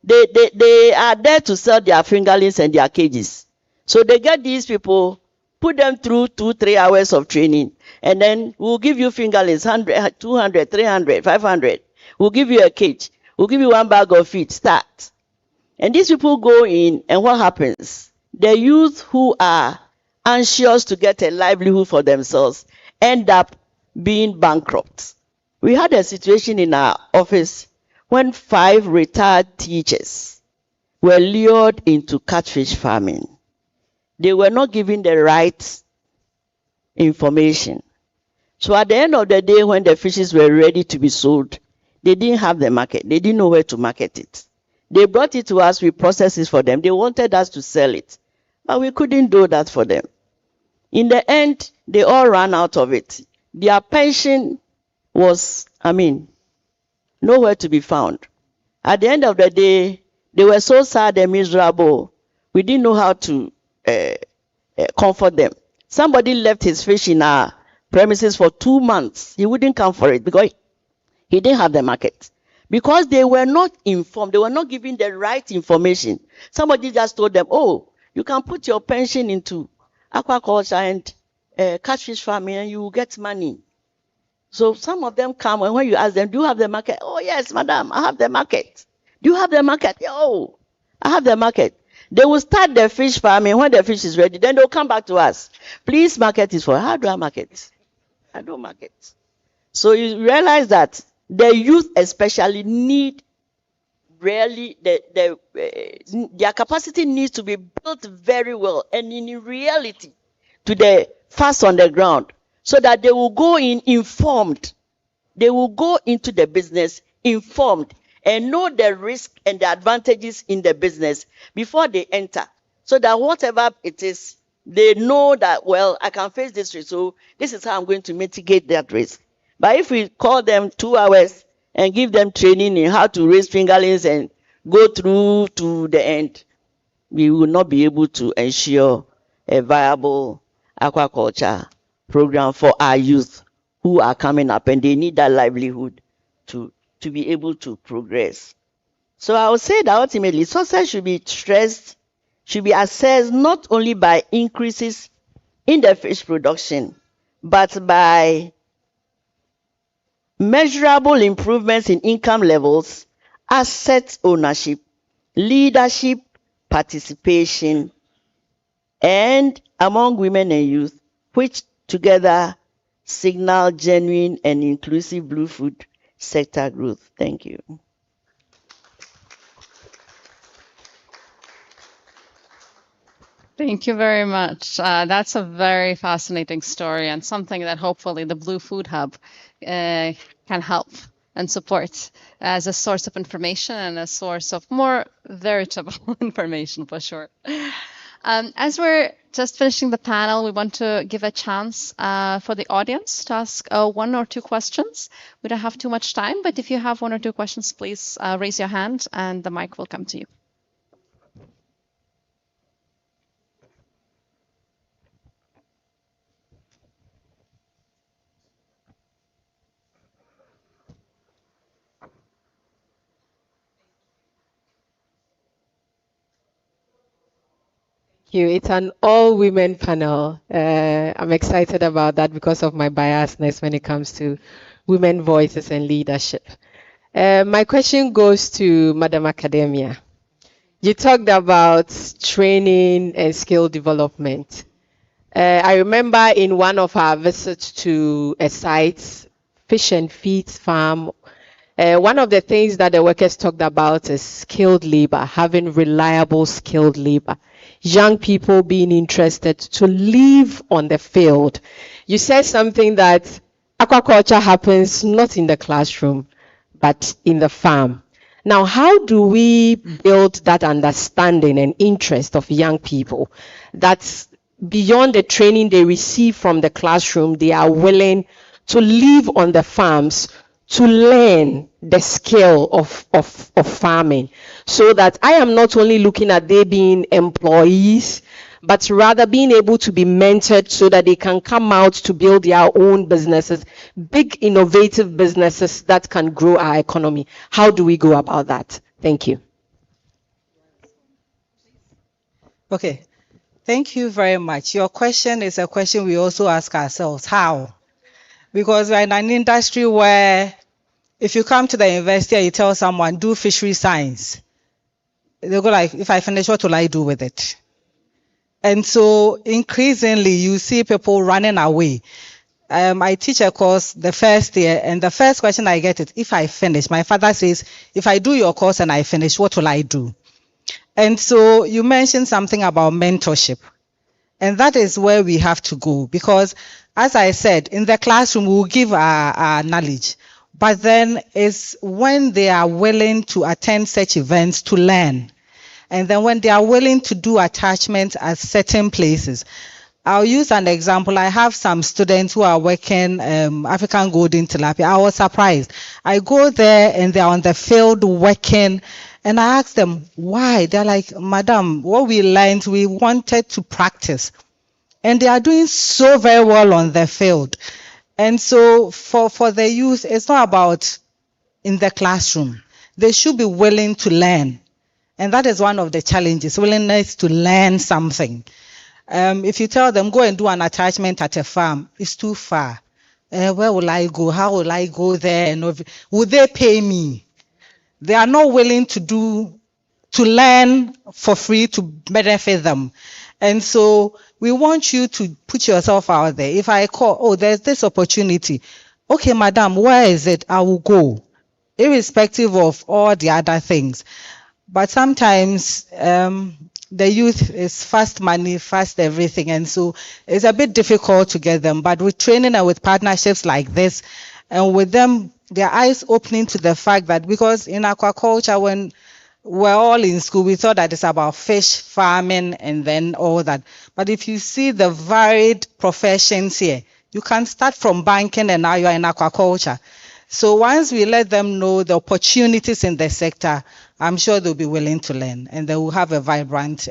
[SPEAKER 19] they are there to sell their fingerlings and their cages. So they get these people, put them through 2-3 hours of training, and then we'll give you fingerlings, 100, 200, 300, 500. We'll give you a cage. We'll give you 1 bag of feed. Start. And these people go in, and what happens? The youth who are anxious to get a livelihood for themselves end up being bankrupt. We had a situation in our office when 5 retired teachers were lured into catfish farming. They were not given the right information. So at the end of the day, when the fishes were ready to be sold, they didn't have the market. They didn't know where to market it. They brought it to us, we processed it for them. They wanted us to sell it, but we couldn't do that for them. In the end, they all ran out of it. Their pension was, nowhere to be found. At the end of the day, they were so sad and miserable. We didn't know how to comfort them. Somebody left his fish in our premises for 2 months. He wouldn't come for it because he didn't have the market. Because they were not informed. They were not given the right information. Somebody just told them, oh, you can put your pension into aquaculture and catfish farming and you will get money. So some of them come, and when you ask them, do you have the market? Oh, yes, madam, I have the market. Do you have the market? Oh, I have the market. They will start the fish farming. When the fish is ready, then they'll come back to us. Please market it for. How do I market? I don't market. So you realize that the youth especially need really, their capacity needs to be built very well and in reality to the fast on the ground, so that they will go in informed. They will go into the business informed and know the risk and the advantages in the business before they enter. So that whatever it is, they know that, well, I can face this risk, so this is how I'm going to mitigate that risk. But if we call them 2 hours and give them training in how to raise fingerlings and go through to the end, we will not be able to ensure a viable aquaculture program for our youth who are coming up, and they need that livelihood to be able to progress. So I would say that ultimately success should be stressed, should be assessed not only by increases in the fish production, but by measurable improvements in income levels, asset ownership, leadership, participation, and among women and youth, which together signal genuine and inclusive blue food sector growth. Thank you.
[SPEAKER 14] Thank you very much. That's a very fascinating story and something that hopefully the Blue Food Hub can help and support as a source of information and a source of more veritable information for sure. As we're just finishing the panel, we want to give a chance for the audience to ask 1 or 2 questions. We don't have too much time, but if you have 1 or 2 questions, please raise your hand and the mic will come to you.
[SPEAKER 20] It's an all-women panel. I'm excited about that because of my biasness when it comes to women voices and leadership. My question goes to Madam Academia. You talked about training and skill development. I remember in one of our visits to a site, fish and feeds farm, one of the things that the workers talked about is skilled labor, having reliable skilled labor. Young people being interested to live on the field. You said something that aquaculture happens not in the classroom, but in the farm. Now, how do we build that understanding and interest of young people that beyond the training they receive from the classroom, they are willing to live on the farms to learn the skill of farming, so that I am not only looking at they being employees, but rather being able to be mentored so that they can come out to build their own businesses, big innovative businesses that can grow our economy. How do we go about that? Thank you.
[SPEAKER 15] Okay, thank you very much. Your question is a question we also ask ourselves, how? Because we're in an industry where if you come to the university and you tell someone, do fishery science, they'll go like, if I finish, what will I do with it? And so increasingly, you see people running away. I teach a course the first year, and the first question I get is, if I finish, my father says, if I do your course and I finish, what will I do? And so you mentioned something about mentorship. And that is where we have to go, because as I said, in the classroom, we'll give our knowledge. But then it's when they are willing to attend such events to learn. And then when they are willing to do attachments at certain places. I'll use an example. I have some students who are working African golden tilapia. I was surprised. I go there and they're on the field working, and I ask them why. They're like, Madam, what we learned, we wanted to practice. And they are doing so very well on the field. And so for the youth, it's not about in the classroom. They should be willing to learn. And that is one of the challenges, willingness to learn something. If you tell them, go and do an attachment at a farm, it's too far. Where will I go? How will I go there? And will they pay me? They are not willing to learn for free to benefit them. And so we want you to put yourself out there. If I call, oh, there's this opportunity. Okay, madam, where is it? I will go, irrespective of all the other things. But sometimes the youth is fast money, fast everything. And so it's a bit difficult to get them. But with training and with partnerships like this, and with them, their eyes opening to the fact that, because in aquaculture, when we're all in school, we thought that it's about fish farming and then all that. But if you see the varied professions here, you can start from banking and now you're in aquaculture. So once we let them know the opportunities in the sector, I'm sure they'll be willing to learn, and they will have a vibrant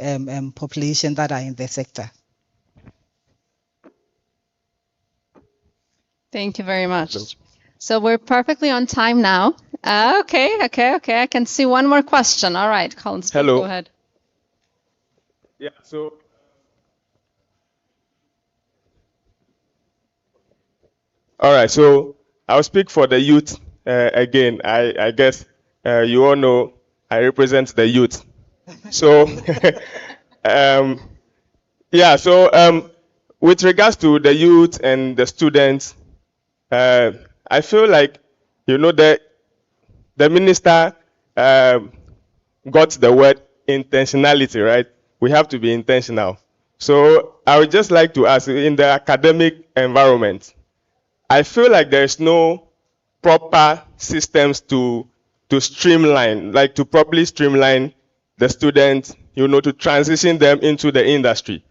[SPEAKER 15] population that are in the sector.
[SPEAKER 14] Thank you very much. So we're perfectly on time now. Okay. I can see one more question. All right, Collins,
[SPEAKER 21] hello.
[SPEAKER 14] Go ahead.
[SPEAKER 21] Yeah, so all right, so I'll speak for the youth again. I guess you all know I represent the youth. So, with regards to the youth and the students, I feel like, the minister got the word intentionality, right? We have to be intentional. So I would just like to ask, in the academic environment, I feel like there's no proper systems to streamline, like to properly streamline the students, to transition them into the industry.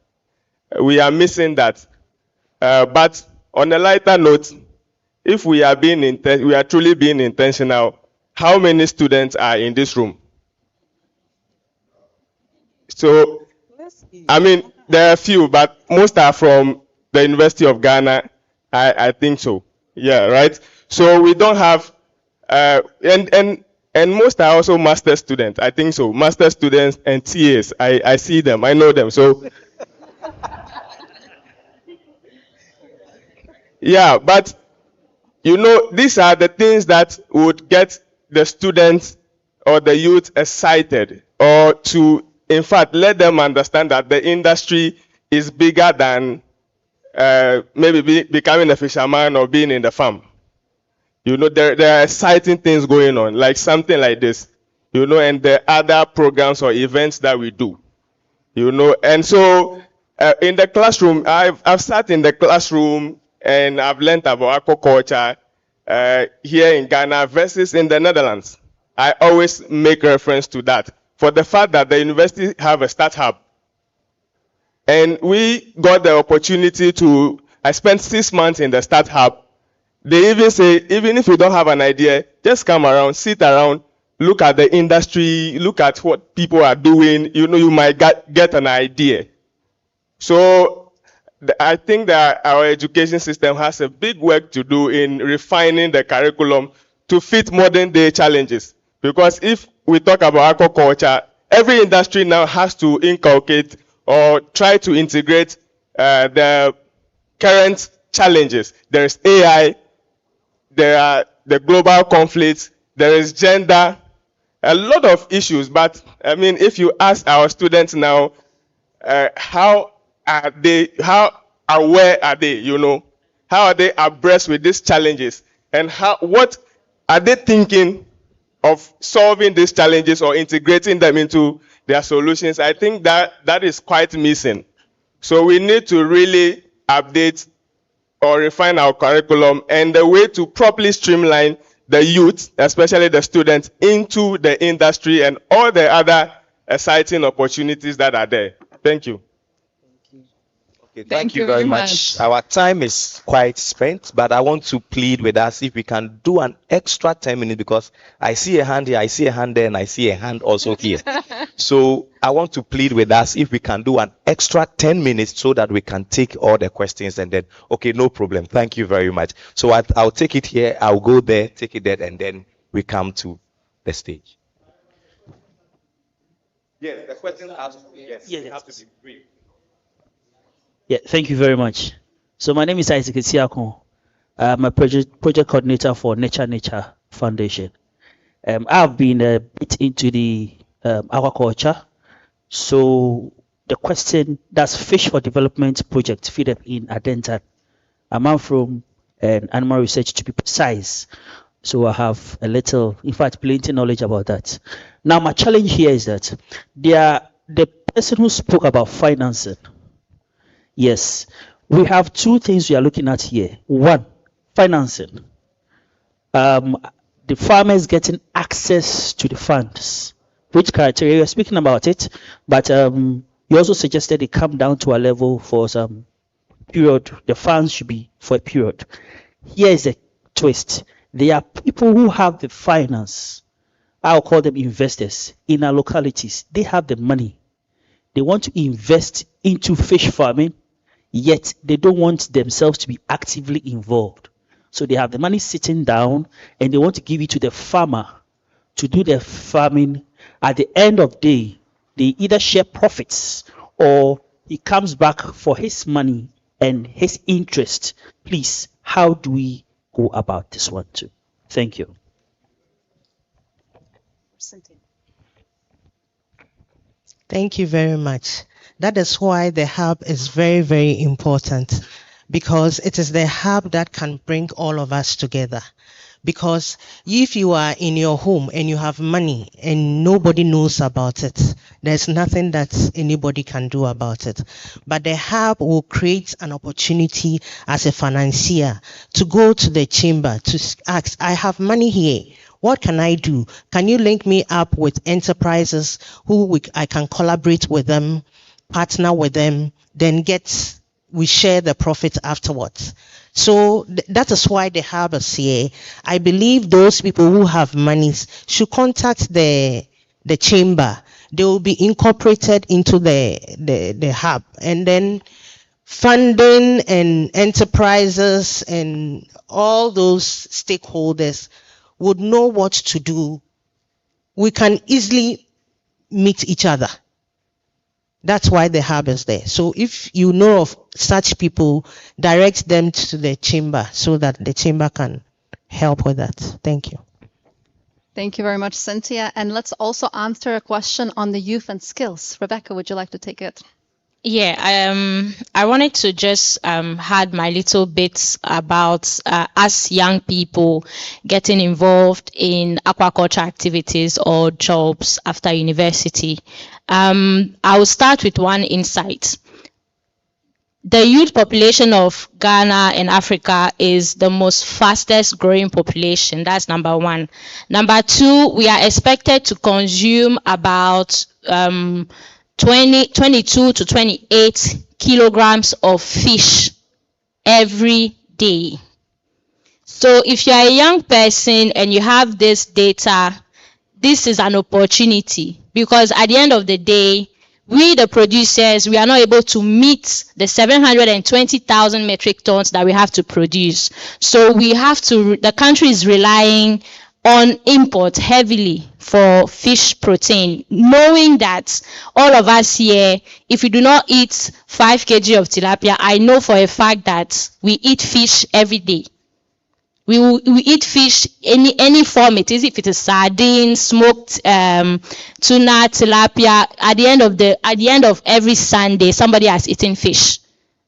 [SPEAKER 21] We are missing that. But on a lighter note, if we are truly being intentional, how many students are in this room? So, there are a few, but most are from the University of Ghana. I think so. Yeah, right? So we don't have, and most are also master students. I think so. Master students and TAs. I see them. I know them. So, yeah, but, these are the things that would get the students or the youth excited, or to, in fact, let them understand that the industry is bigger than maybe becoming a fisherman or being in the farm. There are exciting things going on, like something like this, and the other programs or events that we do, And so in the classroom, I've sat in the classroom and I've learned about aquaculture here in Ghana versus in the Netherlands. I always make reference to that for the fact that the university have a start hub. And we got the opportunity I spent 6 months in the start hub. They even say, even if you don't have an idea, just come around, sit around, look at the industry, look at what people are doing, you might get an idea. So I think that our education system has a big work to do in refining the curriculum to fit modern day challenges. Because if we talk about aquaculture, every industry now has to inculcate or try to integrate the current challenges. There is AI, there are the global conflicts, there is gender, a lot of issues. But if you ask our students now, how aware are they, How are they abreast with these challenges? And what are they thinking of solving these challenges or integrating them into their solutions? I think that is quite missing. So we need to really update or refine our curriculum and the way to properly streamline the youth, especially the students, into the industry and all the other exciting opportunities that are there. Thank you.
[SPEAKER 2] Okay, thank you very much. Our time is quite spent, but I want to plead with us if we can do an extra 10 minutes because I see a hand here, I see a hand there, and I see a hand also here. So I want to plead with us if we can do an extra 10 minutes so that we can take all the questions and then, okay, no problem. Thank you very much. So I'll take it here, I'll go there, take it there, and then we come to the stage. Yes, the question has to be, yes, you have to be brief.
[SPEAKER 1] Yeah, thank you very much. So my name is Isaac Isiakon. I'm a project coordinator for Nature Foundation. I've been a bit into the aquaculture. So the question, that's Fish for Development project feed up in Adentan. I'm from animal research to be precise. So I have a little, in fact, plenty knowledge about that. Now my challenge here is that the person who spoke about financing. Yes, we have two things we are looking at here. One, financing. The farmers getting access to the funds. Which criteria? You're speaking about it, but you also suggested it come down to a level for some period. The funds should be for a period. Here is a twist. There are people who have the finance. I'll call them investors in our localities. They have the money. They want to invest into fish farming, yet they don't want themselves to be actively involved. So they have the money sitting down and they want to give it to the farmer to do their farming. At the end of the day, they either share profits or he comes back for his money and his interest. Please, how do we go about this one too? Thank you.
[SPEAKER 18] Thank you very much. That is why the hub is very, very important, because it is the hub that can bring all of us together. Because if you are in your home and you have money and nobody knows about it, there's nothing that anybody can do about it. But the hub will create an opportunity as a financier to go to the chamber to ask, I have money here. What can I do? Can you link me up with enterprises I can collaborate with them, partner with them, then we share the profit afterwards. So that is why the hub is here. I believe those people who have monies should contact the chamber. They will be incorporated into the hub, and then funding and enterprises and all those stakeholders would know what to do. We can easily meet each other. That's why the hub is there. So if you know of such people, direct them to the chamber so that the chamber can help with that. Thank you.
[SPEAKER 14] Thank you very much, Cynthia. And let's also answer a question on the youth and skills. Rebecca, would you like to take it?
[SPEAKER 17] Yeah, I wanted to just add my little bits about us young people getting involved in aquaculture activities or jobs after university. I will start with one insight. The youth population of Ghana and Africa is the most fastest growing population. That's number one. Number two, we are expected to consume about 22 to 28 kilograms of fish every day. So if you are a young person and you have this data, this is an opportunity, because at the end of the day, we the producers, we are not able to meet the 720,000 metric tons that we have to produce. So we have to, the country is relying on import heavily for fish protein, knowing that all of us here, if we do not eat 5 kg of tilapia, I know for a fact that we eat fish every day. We eat fish any form it is, if it is sardine, smoked tuna, tilapia. At the end of every Sunday, somebody has eaten fish.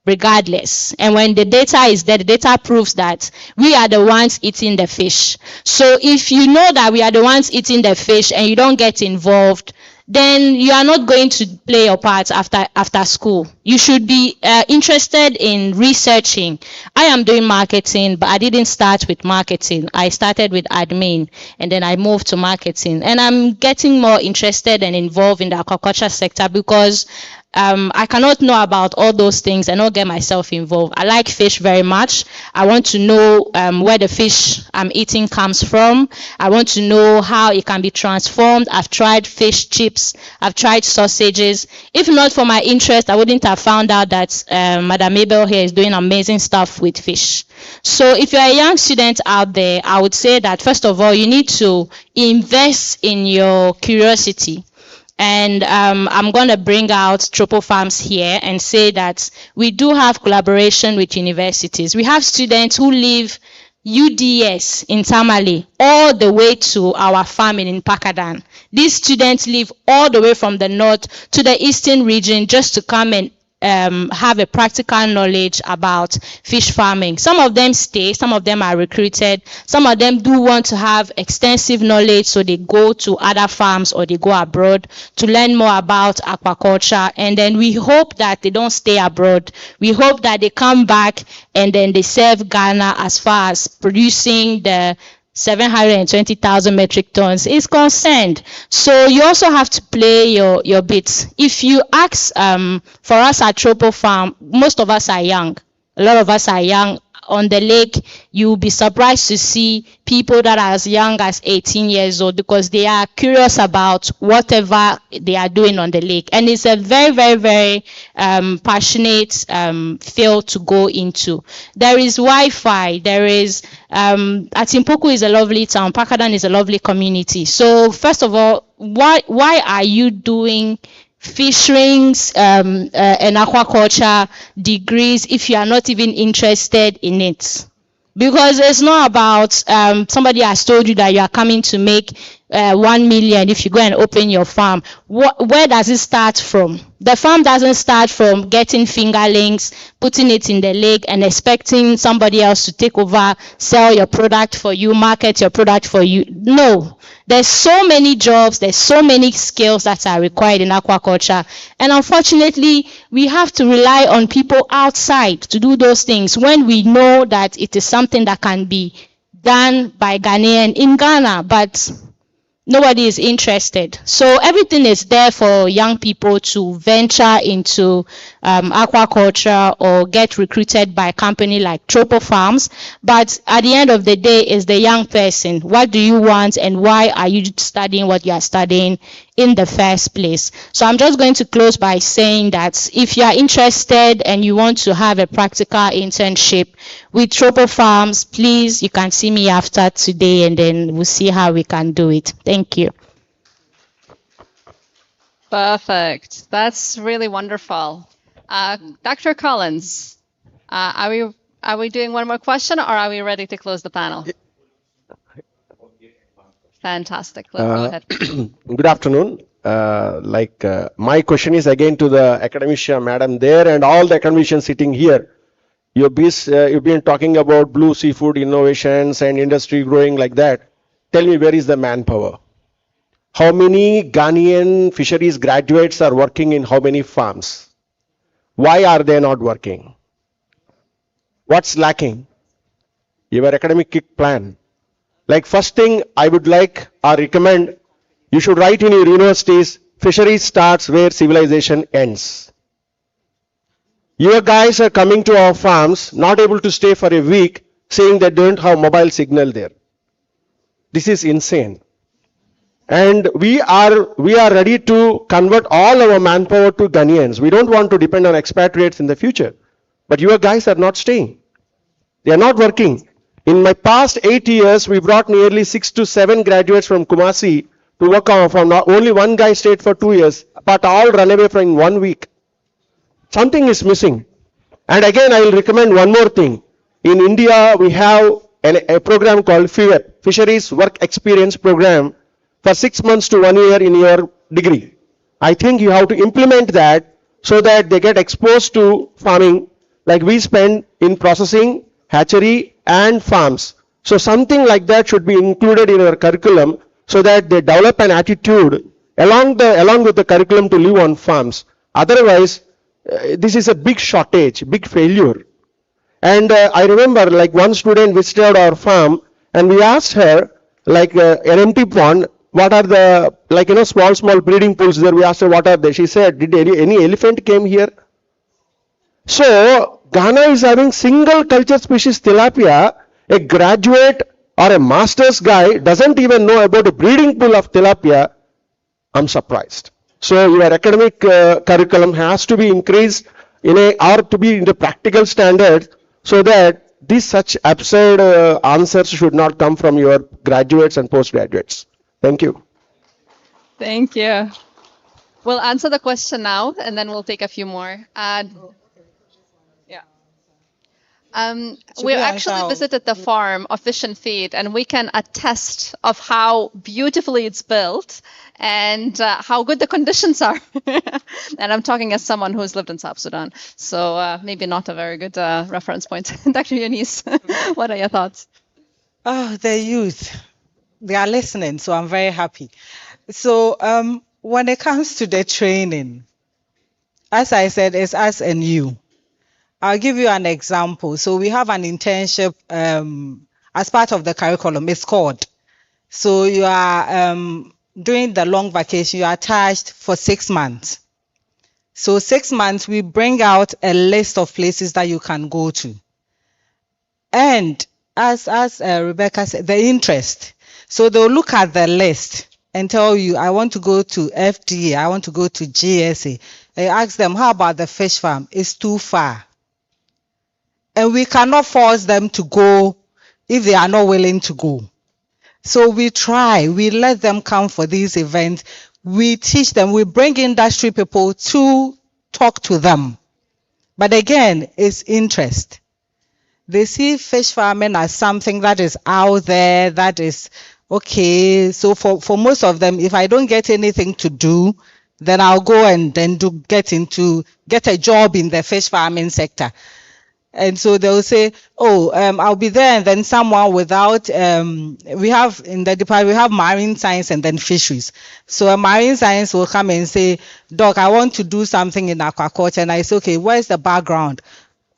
[SPEAKER 17] regardless. And when the data is there, the data proves that we are the ones eating the fish. So if you know that we are the ones eating the fish and you don't get involved, then you are not going to play your part after school. You should be interested in researching. I am doing marketing, but I didn't start with marketing. I started with admin, and then I moved to marketing. And I'm getting more interested and involved in the aquaculture sector because I cannot know about all those things and not get myself involved. I like fish very much. I want to know where the fish I'm eating comes from. I want to know how it can be transformed. I've tried fish chips. I've tried sausages. If not for my interest, I wouldn't have found out that Madam Mabel here is doing amazing stuff with fish. So if you're a young student out there, I would say that first of all, you need to invest in your curiosity. And I'm going to bring out Tropo Farms here and say that we do have collaboration with universities. We have students who live UDS in Tamale all the way to our farming in Pakadan. These students live all the way from the north to the eastern region just to come and have a practical knowledge about fish farming. Some of them stay, some of them are recruited, some of them do want to have extensive knowledge, so they go to other farms or they go abroad to learn more about aquaculture. And then we hope that they don't stay abroad. We hope that they come back and then they serve Ghana as far as producing the 720,000 metric tons is concerned. So you also have to play your bits. If you ask for us at Tropo Farm, most of us are young. A lot of us are young. On the lake, you'll be surprised to see people that are as young as 18 years old because they are curious about whatever they are doing on the lake. And it's a very, very, very passionate field to go into. There is Wi-Fi. There is, Atimpoku is a lovely town. Pakadan is a lovely community. So first of all, why are you doing fisheries and aquaculture degrees if you are not even interested in it? Because it's not about somebody has told you that you are coming to make 1 million if you go and open your farm. Where does it start from? The farm doesn't start from getting fingerlings, putting it in the lake and expecting somebody else to take over, sell your product for you, market your product for you. No. There's so many jobs, there's so many skills that are required in aquaculture. And unfortunately, we have to rely on people outside to do those things when we know that it is something that can be done by Ghanaian in Ghana, but nobody is interested. So everything is there for young people to venture into aquaculture or get recruited by a company like Tropo Farms. But at the end of the day, is the young person. What do you want and why are you studying what you are studying in the first place? So I'm just going to close by saying that if you are interested and you want to have a practical internship with Tropo Farms, please, you can see me after today and then we'll see how we can do it. Thank you.
[SPEAKER 14] Perfect. That's really wonderful. Dr. Collins, are we doing one more question or are we ready to close the panel? Fantastic. Let's go ahead.
[SPEAKER 4] Good afternoon. My question is again to the academician madam there and all the academicians sitting here. You've been talking about blue seafood innovations and industry growing like that. Tell me, where is the manpower? How many Ghanaian fisheries graduates are working in how many farms? Why are they not working? What's lacking? Your academic plan. Like first thing I would like or recommend, you should write in your universities, fisheries starts where civilization ends. Your guys are coming to our farms, not able to stay for a week, saying they don't have mobile signal there. This is insane. And we are ready to convert all our manpower to Ghanaians. We don't want to depend on expatriates in the future. But your guys are not staying. They are not working. In my past 8 years, we brought nearly 6 to 7 graduates from Kumasi to work on our farm. Not only one guy stayed for 2 years, but all run away from 1 week. Something is missing. And again, I will recommend one more thing. In India, we have a program called FIWEP, Fisheries Work Experience Program, for 6 months to 1 year in your degree. I think you have to implement that so that they get exposed to farming like we spend in processing, hatchery, and farms. So something like that should be included in our curriculum so that they develop an attitude along with the curriculum to live on farms. Otherwise, this is a big shortage, big failure. And I remember like one student visited our farm and we asked her like an empty pond, what are the, like, you know, small breeding pools there. We asked her what are they. She said, did any elephant came here? So Ghana is having single culture species tilapia. A graduate or a master's guy doesn't even know about a breeding pool of tilapia. I'm surprised. So your academic curriculum has to be increased or to be in the practical standards so that these such absurd answers should not come from your graduates and postgraduates. Thank you.
[SPEAKER 14] Thank you. We'll answer the question now, and then we'll take a few more. We actually visited the farm of Fish and Feed, and we can attest of how beautifully it's built and how good the conditions are. And I'm talking as someone who's lived in South Sudan, so maybe not a very good reference point. Dr. Eunice, what are your thoughts?
[SPEAKER 15] Oh, the youth, they are listening, so I'm very happy. So when it comes to the training, as I said, it's us and you. I'll give you an example. So we have an internship as part of the curriculum. It's called. So you are during the long vacation, you are attached for 6 months. So 6 months, we bring out a list of places that you can go to. And as Rebecca said, the interest. So they'll look at the list and tell you, I want to go to FDA, I want to go to GSA. I ask them, how about the fish farm? It's too far. And we cannot force them to go if they are not willing to go. So we try, we let them come for these events. We teach them, we bring industry people to talk to them. But again, it's interest. They see fish farming as something that is out there, that is okay. So for most of them, if I don't get anything to do, then I'll go and then get a job in the fish farming sector. And so they'll say, oh, I'll be there, and then someone without, we have in the department, we have marine science and then fisheries. So a marine science will come and say, Doc, I want to do something in aquaculture. And I say, okay, where's the background?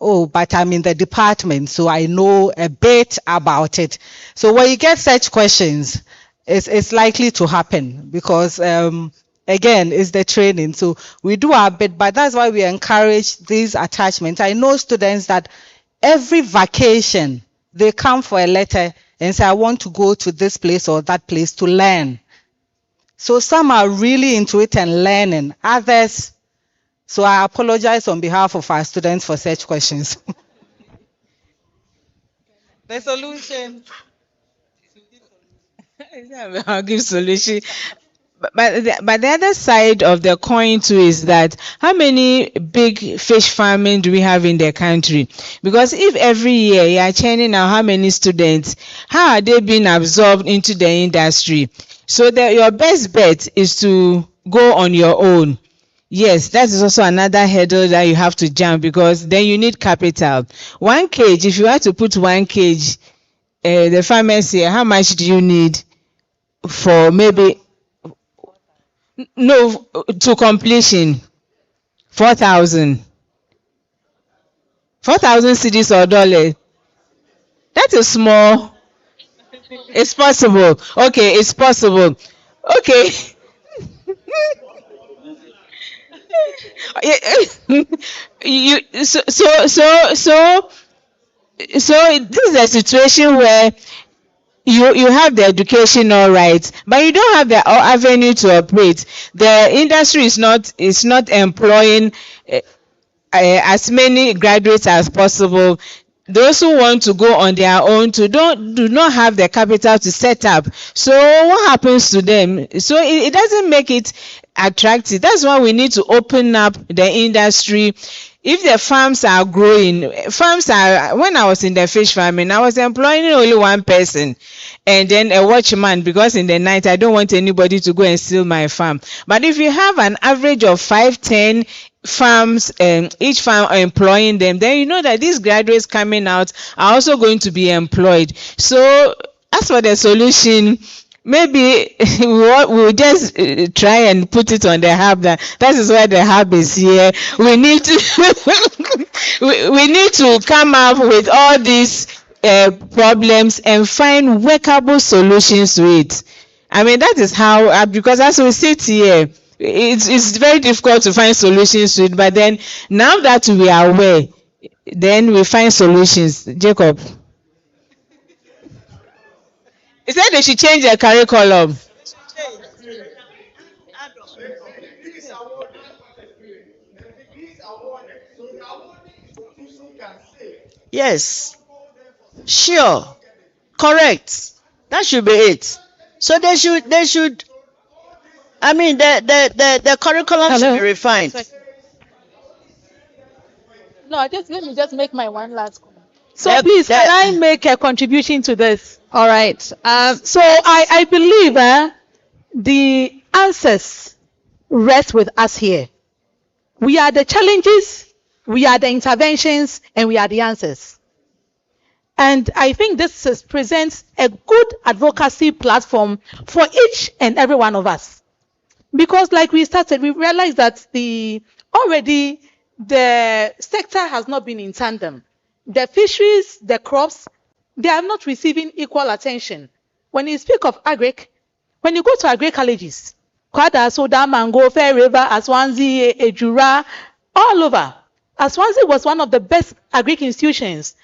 [SPEAKER 15] Oh, but I'm in the department, so I know a bit about it. So when you get such questions, it's likely to happen because, again, it's the training. So we do our bit, but that's why we encourage these attachments. I know students that every vacation, they come for a letter and say, I want to go to this place or that place to learn. So some are really into it and learning. Others, so I apologize on behalf of our students for such questions. The solution.
[SPEAKER 16] I'll give solution. But the other side of the coin too is that how many big fish farming do we have in the country? Because if every year you are churning out how many students, how are they being absorbed into the industry? So your best bet is to go on your own. Yes, that is also another hurdle that you have to jump because then you need capital. 1 cage, if you have to put 1 cage, the farmers here, how much do you need for maybe... No, to completion, 4,000. 4,000 cedis or dollars. That is small. It's possible. Okay, it's possible. Okay. So this is a situation where you have the education all right, but you don't have the avenue to operate. The industry is not employing as many graduates as possible. Those who want to go on their own do not have the capital to set up. So what happens to them? So it doesn't make it attractive. That's why we need to open up the industry. If the farms are growing, when I was in the fish farming, I was employing only 1 person and then a watchman because in the night I don't want anybody to go and steal my farm. But if you have an average of 5, 10 farms, each farm employing them, then you know that these graduates coming out are also going to be employed. So as for the solution, maybe we'll just try and put it on the hub. That is why the hub is here. We need to we need to come up with all these problems and find workable solutions to it. I mean, that is how, because as we sit here, it's very difficult to find solutions to it. But then, now that we are aware, then we find solutions. Jacob. He said they should change their curriculum.
[SPEAKER 19] Yes. Sure. Correct. That should be it. So they should, I mean, the curriculum should be refined.
[SPEAKER 5] No, just let me just make my one last comment. So please, can I make a contribution to this?
[SPEAKER 14] All right.
[SPEAKER 5] So I believe the answers rest with us here. We are the challenges, we are the interventions, and we are the answers. And I think this presents a good advocacy platform for each and every one of us. Because like we started, we realized that already the sector has not been in tandem. The fisheries, the crops, they are not receiving equal attention. When you speak of agric, when you go to agri colleges, Kwada, Soda, Mango, Fair River, Aswanzi, Ejura, all over. Aswanzi was one of the best agric institutions.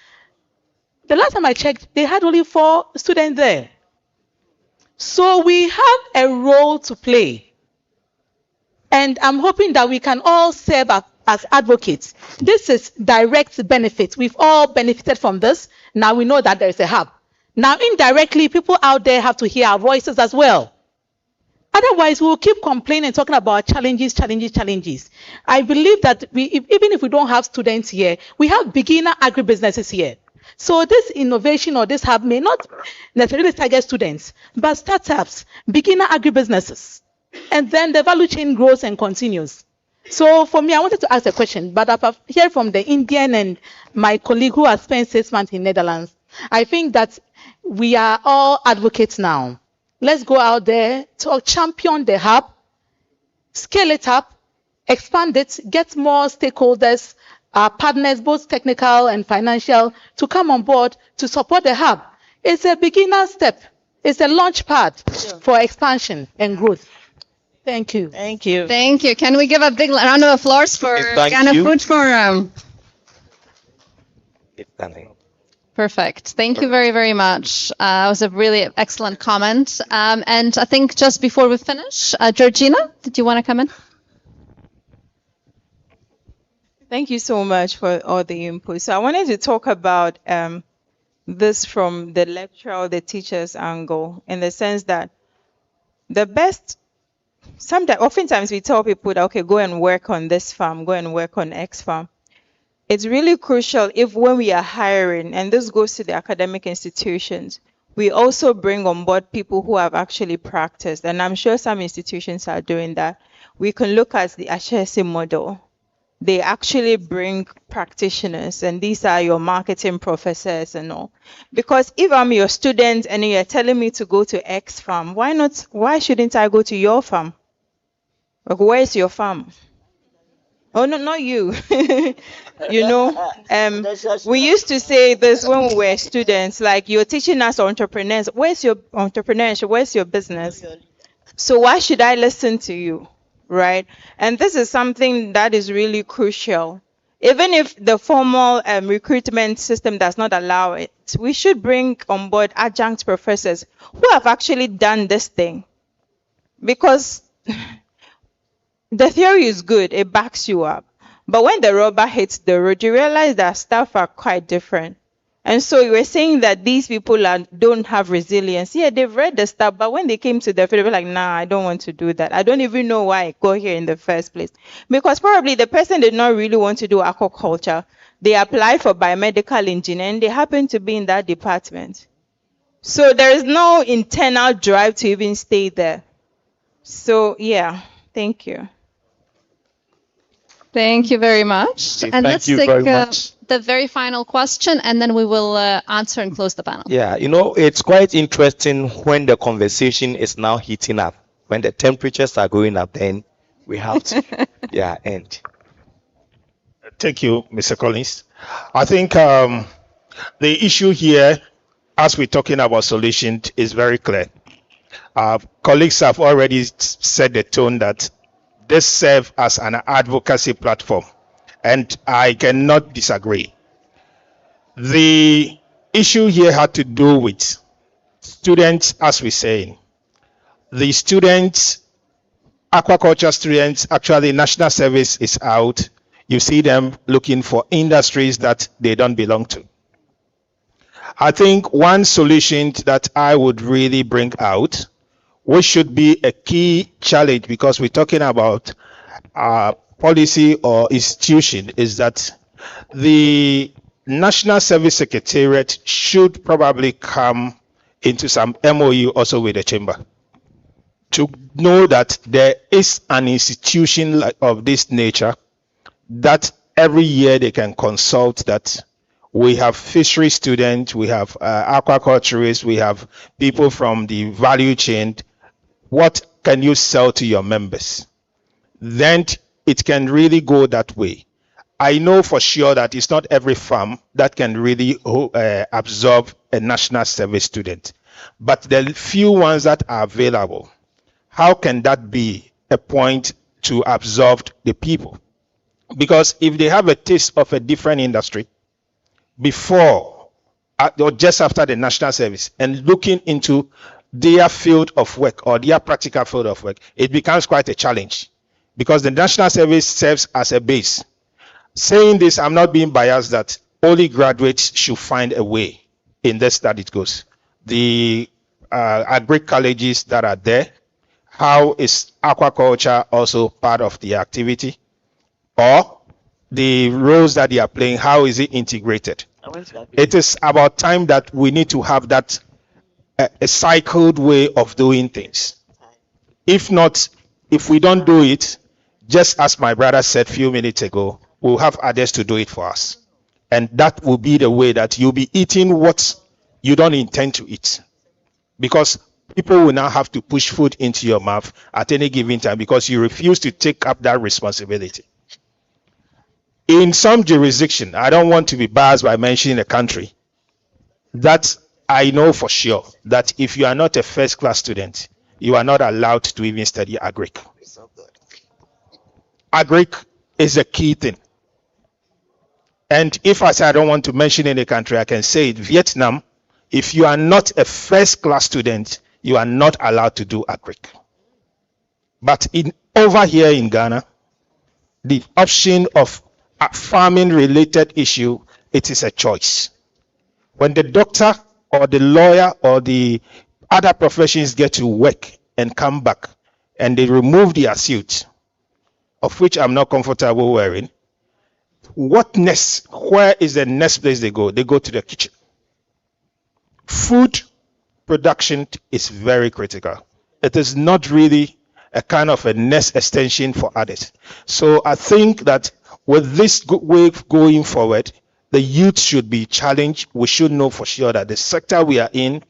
[SPEAKER 5] The last time I checked, they had only 4 students there. So we have a role to play. And I'm hoping that we can all serve as advocates. This is direct benefit. We've all benefited from this. Now we know that there is a hub. Now indirectly, people out there have to hear our voices as well. Otherwise, we will keep complaining, talking about challenges. I believe that even if we don't have students here, we have beginner agribusinesses here. So this innovation or this hub may not necessarily target students, but startups, beginner agribusinesses. And then the value chain grows and continues. So for me, I wanted to ask a question, but I've heard from the Indian and my colleague who has spent 6 months in Netherlands. I think that we are all advocates now. Let's go out there to champion the hub, scale it up, expand it, get more stakeholders, partners, both technical and financial, to come on board to support the hub. It's a beginner step. It's a launch pad for expansion and growth. Thank you.
[SPEAKER 19] Thank you.
[SPEAKER 14] Thank you. Can we give a big round of applause for Ghana Food Forum? Perfect. Thank you very, very much. It was a really excellent comment. And I think just before we finish, Georgina, did you want to come in?
[SPEAKER 22] Thank you so much for all the input. So I wanted to talk about this from the lecturer or the teacher's angle, in the sense that oftentimes we tell people that, okay, go and work on this farm, go and work on X farm. It's really crucial if when we are hiring, and this goes to the academic institutions, we also bring on board people who have actually practiced. And I'm sure some institutions are doing that. We can look at the HSC model. They actually bring practitioners, and these are your marketing professors and all. Because if I'm your student and you're telling me to go to X farm, why shouldn't I go to your farm? Like, where's your farm? Oh, no, not you. You know, we used to say this when we were students, like, you're teaching us entrepreneurs. Where's your entrepreneurship? Where's your business? So why should I listen to you, right? And this is something that is really crucial. Even if the formal recruitment system does not allow it, we should bring on board adjunct professors who have actually done this thing. Because the theory is good, it backs you up. But when the rubber hits the road, you realize that stuff are quite different. And so you were saying that these people don't have resilience. Yeah, they've read the stuff, but when they came to the field, they were like, nah, I don't want to do that. I don't even know why I go here in the first place. Because probably the person did not really want to do aquaculture. They applied for biomedical engineering. They happen to be in that department. So there is no internal drive to even stay there. So, yeah, thank you.
[SPEAKER 14] Thank you very much.
[SPEAKER 2] Okay,
[SPEAKER 14] And
[SPEAKER 2] thank
[SPEAKER 14] let's
[SPEAKER 2] you
[SPEAKER 14] take
[SPEAKER 2] very much.
[SPEAKER 14] the very final question, and then we will answer and close the panel.
[SPEAKER 2] Yeah, it's quite interesting when the conversation is now heating up. When the temperatures are going up, then we have to, end.
[SPEAKER 6] Thank you, Mr. Collins. I think the issue here, as we're talking about solutions, is very clear. Colleagues have already set the tone that this serves as an advocacy platform, and I cannot disagree. The issue here had to do with students, as we're saying. The students, aquaculture students, actually national service is out. You see them looking for industries that they don't belong to. I think one solution that I would really bring out, which should be a key challenge because we're talking about policy or institution, is that the National Service Secretariat should probably come into some MOU also with the chamber to know that there is an institution of this nature that every year they can consult, that we have fishery students, we have aquaculturists, we have people from the value chain. What can you sell to your members? Then it can really go that way. I know for sure that it's not every farm that can really absorb a national service student, but the few ones that are available, how can that be a point to absorb the people? Because if they have a taste of a different industry before or just after the national service and looking into their field of work or their practical field of work, it becomes quite a challenge because the national service serves as a base. Saying this, I'm not being biased that only graduates should find a way in this that it goes. The agri colleges that are there, how is aquaculture also part of the activity? Or the roles that they are playing, how is it integrated? It is about time that we need to have that a cycled way of doing things. If not, if we don't do it, just as my brother said a few minutes ago, we'll have others to do it for us. And that will be the way that you'll be eating what you don't intend to eat. Because people will now have to push food into your mouth at any given time because you refuse to take up that responsibility. In some jurisdiction, I don't want to be biased by mentioning a country, that I know for sure that if you are not a first-class student, you are not allowed to even study agric. Agric is a key thing. And if I say I don't want to mention any country, I can say it. Vietnam, if you are not a first-class student, you are not allowed to do agric. But over here in Ghana, the option of a farming-related issue, it is a choice. When the doctor or the lawyer or the other professions get to work and come back and they remove their suit, of which I'm not comfortable wearing, what next? Where is the next place they go? They go to the kitchen. Food production is very critical. It is not really a kind of a next extension for others. So I think that with this wave going forward, the youth should be challenged. We should know for sure that the sector we are in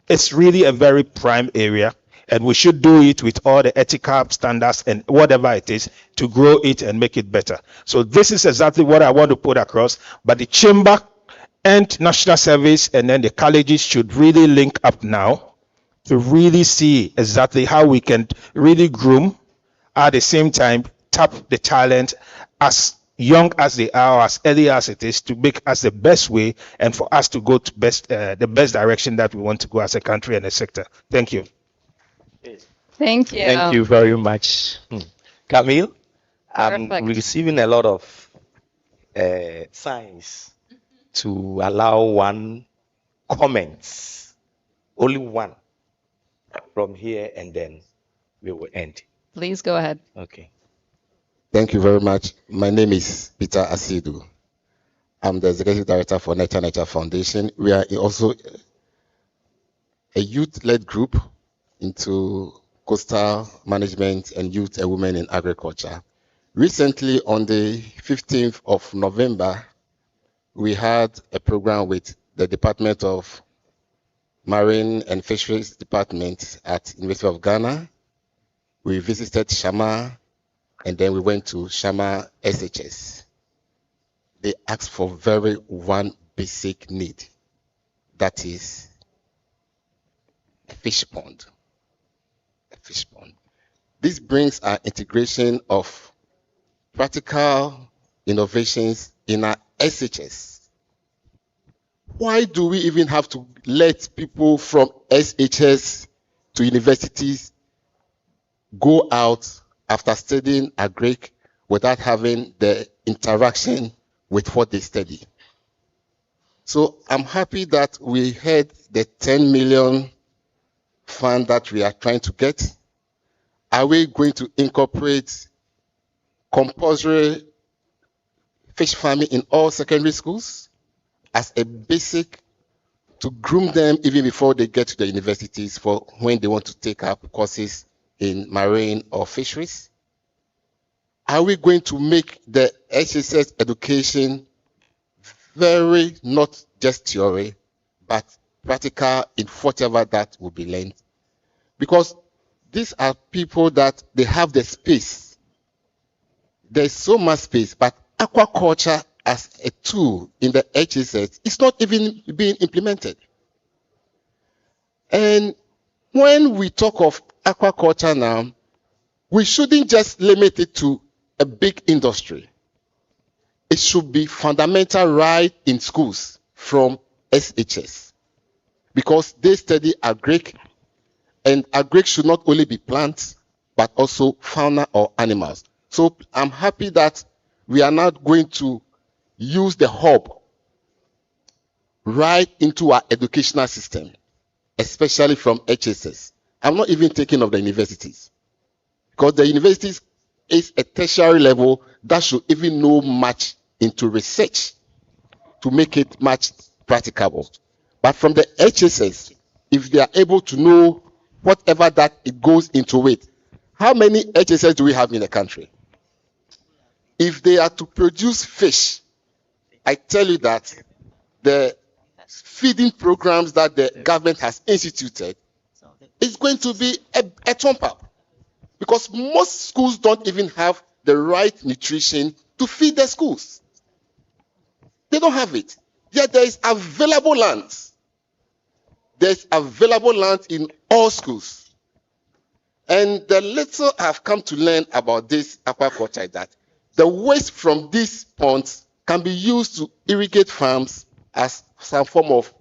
[SPEAKER 6] is really a very prime area, and we should do it with all the ethical standards and whatever it is to grow it and make it better. So this is exactly what I want to put across. But the chamber and national service and then the colleges should really link up now to really see exactly how we can really groom, at the same time tap the talent as young as they are, as early as it is, to make us the best way and for us to go to the best direction that we want to go as a country and a sector. Thank you.
[SPEAKER 14] Thank you.
[SPEAKER 2] Thank you very much. Camille, I'm receiving a lot of signs to allow one comment, only one from here, and then we will end.
[SPEAKER 14] Please go ahead.
[SPEAKER 2] Okay.
[SPEAKER 7] Thank you very much. My name is Peter Asidu. I'm the Executive Director for Nature Foundation. We are also a youth-led group into coastal management and youth and women in agriculture. Recently, on the 15th of November, we had a program with the Department of Marine and Fisheries Department at University of Ghana. We visited Shama, and then we went to Shama SHS. They asked for very one basic need, that is a fish pond. A fish pond. This brings our integration of practical innovations in our SHS. Why do we even have to let people from SHS to universities go out after studying agric without having the interaction with what they study? So I'm happy that we had the 10 million fund that we are trying to get. Are we going to incorporate compulsory fish farming in all secondary schools as a basic to groom them even before they get to the universities for when they want to take up courses in marine or fisheries? Are we going to make the HSS education very not just theory, but practical in whatever that will be learned? Because these are people that they have the space. There's so much space, but aquaculture as a tool in the HSS is not even being implemented. And when we talk of aquaculture now, we shouldn't just limit it to a big industry. It should be fundamental right in schools from SHS, because they study agric, and agric should not only be plants, but also fauna or animals. So I'm happy that we are now going to use the hub right into our educational system, especially from HSS. I'm not even thinking of the universities, because the universities is a tertiary level that should even know much into research to make it much practicable. But from the HSS, if they are able to know whatever that it goes into it, how many HSS do we have in the country? If they are to produce fish, I tell you that the feeding programs that the government has instituted is going to be a thump up, because most schools don't even have the right nutrition to feed their schools. They don't have it. Yet there is available land. There's available land in all schools. And the little I've come to learn about this aquaculture is that the waste from these ponds can be used to irrigate farms as some form of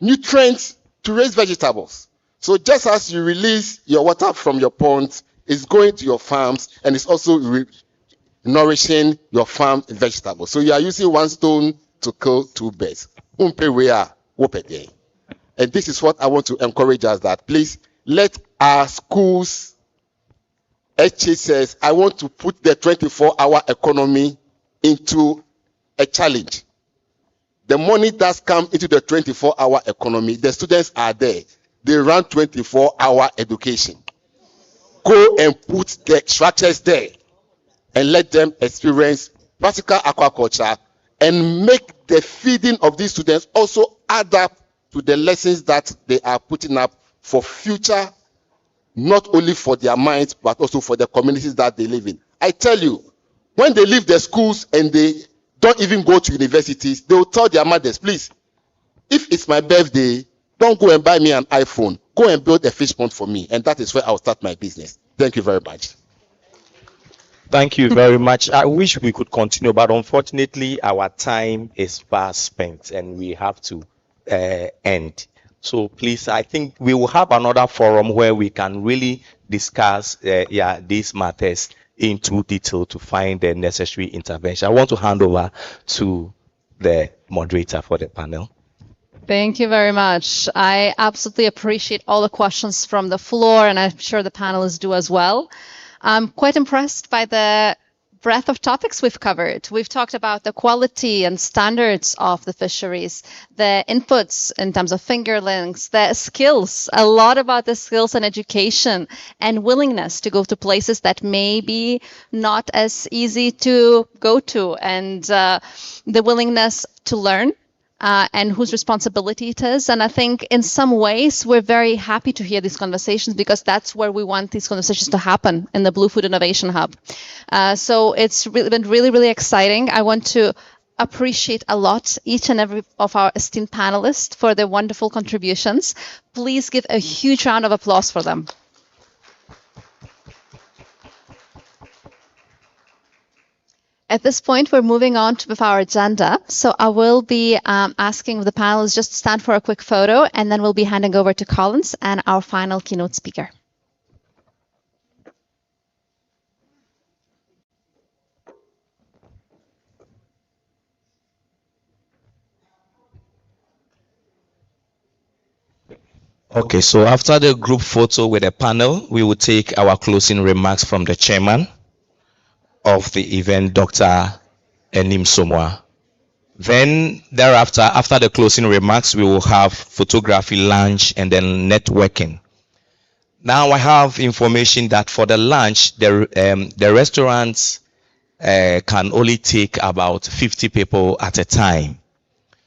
[SPEAKER 7] nutrients to raise vegetables. So just as you release your water from your ponds, it's going to your farms, and it's also nourishing your farm vegetables. So you are using one stone to kill two birds. And this is what I want to encourage us, that please let our schools, HSS, I want to put the 24-hour economy into a challenge. The money that's come into the 24-hour economy, the students are there. They run 24-hour education. Go and put the structures there and let them experience practical aquaculture, and make the feeding of these students also add up to the lessons that they are putting up for future, not only for their minds, but also for the communities that they live in. I tell you, when they leave the schools and they don't even go to universities, they will tell their mothers, please, if it's my birthday, don't go and buy me an iPhone. Go and build a fish pond for me, and that is where I'll start my business. Thank you very much.
[SPEAKER 2] Thank you very much. I wish we could continue, but unfortunately, our time is fast spent and we have to end. So please, I think we will have another forum where we can really discuss these matters into detail to find the necessary intervention. I want to hand over to the moderator for the panel.
[SPEAKER 14] Thank you very much. I absolutely appreciate all the questions from the floor, and I'm sure the panelists do as well. I'm quite impressed by the breadth of topics we've covered. We've talked about the quality and standards of the fisheries, the inputs in terms of fingerlings, the skills, a lot about the skills and education and willingness to go to places that may be not as easy to go to, and the willingness to learn. And whose responsibility it is. And I think in some ways, we're very happy to hear these conversations because that's where we want these conversations to happen in the Blue Food Innovation Hub. So it's been really, really exciting. I want to appreciate a lot each and every of our esteemed panelists for their wonderful contributions. Please give a huge round of applause for them. At this point, we're moving on with our agenda. So I will be asking the panelists just to stand for a quick photo, and then we'll be handing over to Collins and our final keynote speaker.
[SPEAKER 2] Okay, so after the group photo with the panel, we will take our closing remarks from the chairman of the event, Dr. Enim Somwa. Then thereafter, after the closing remarks, we will have photography, lunch, and then networking. Now I have information that for the lunch, the restaurants can only take about 50 people at a time.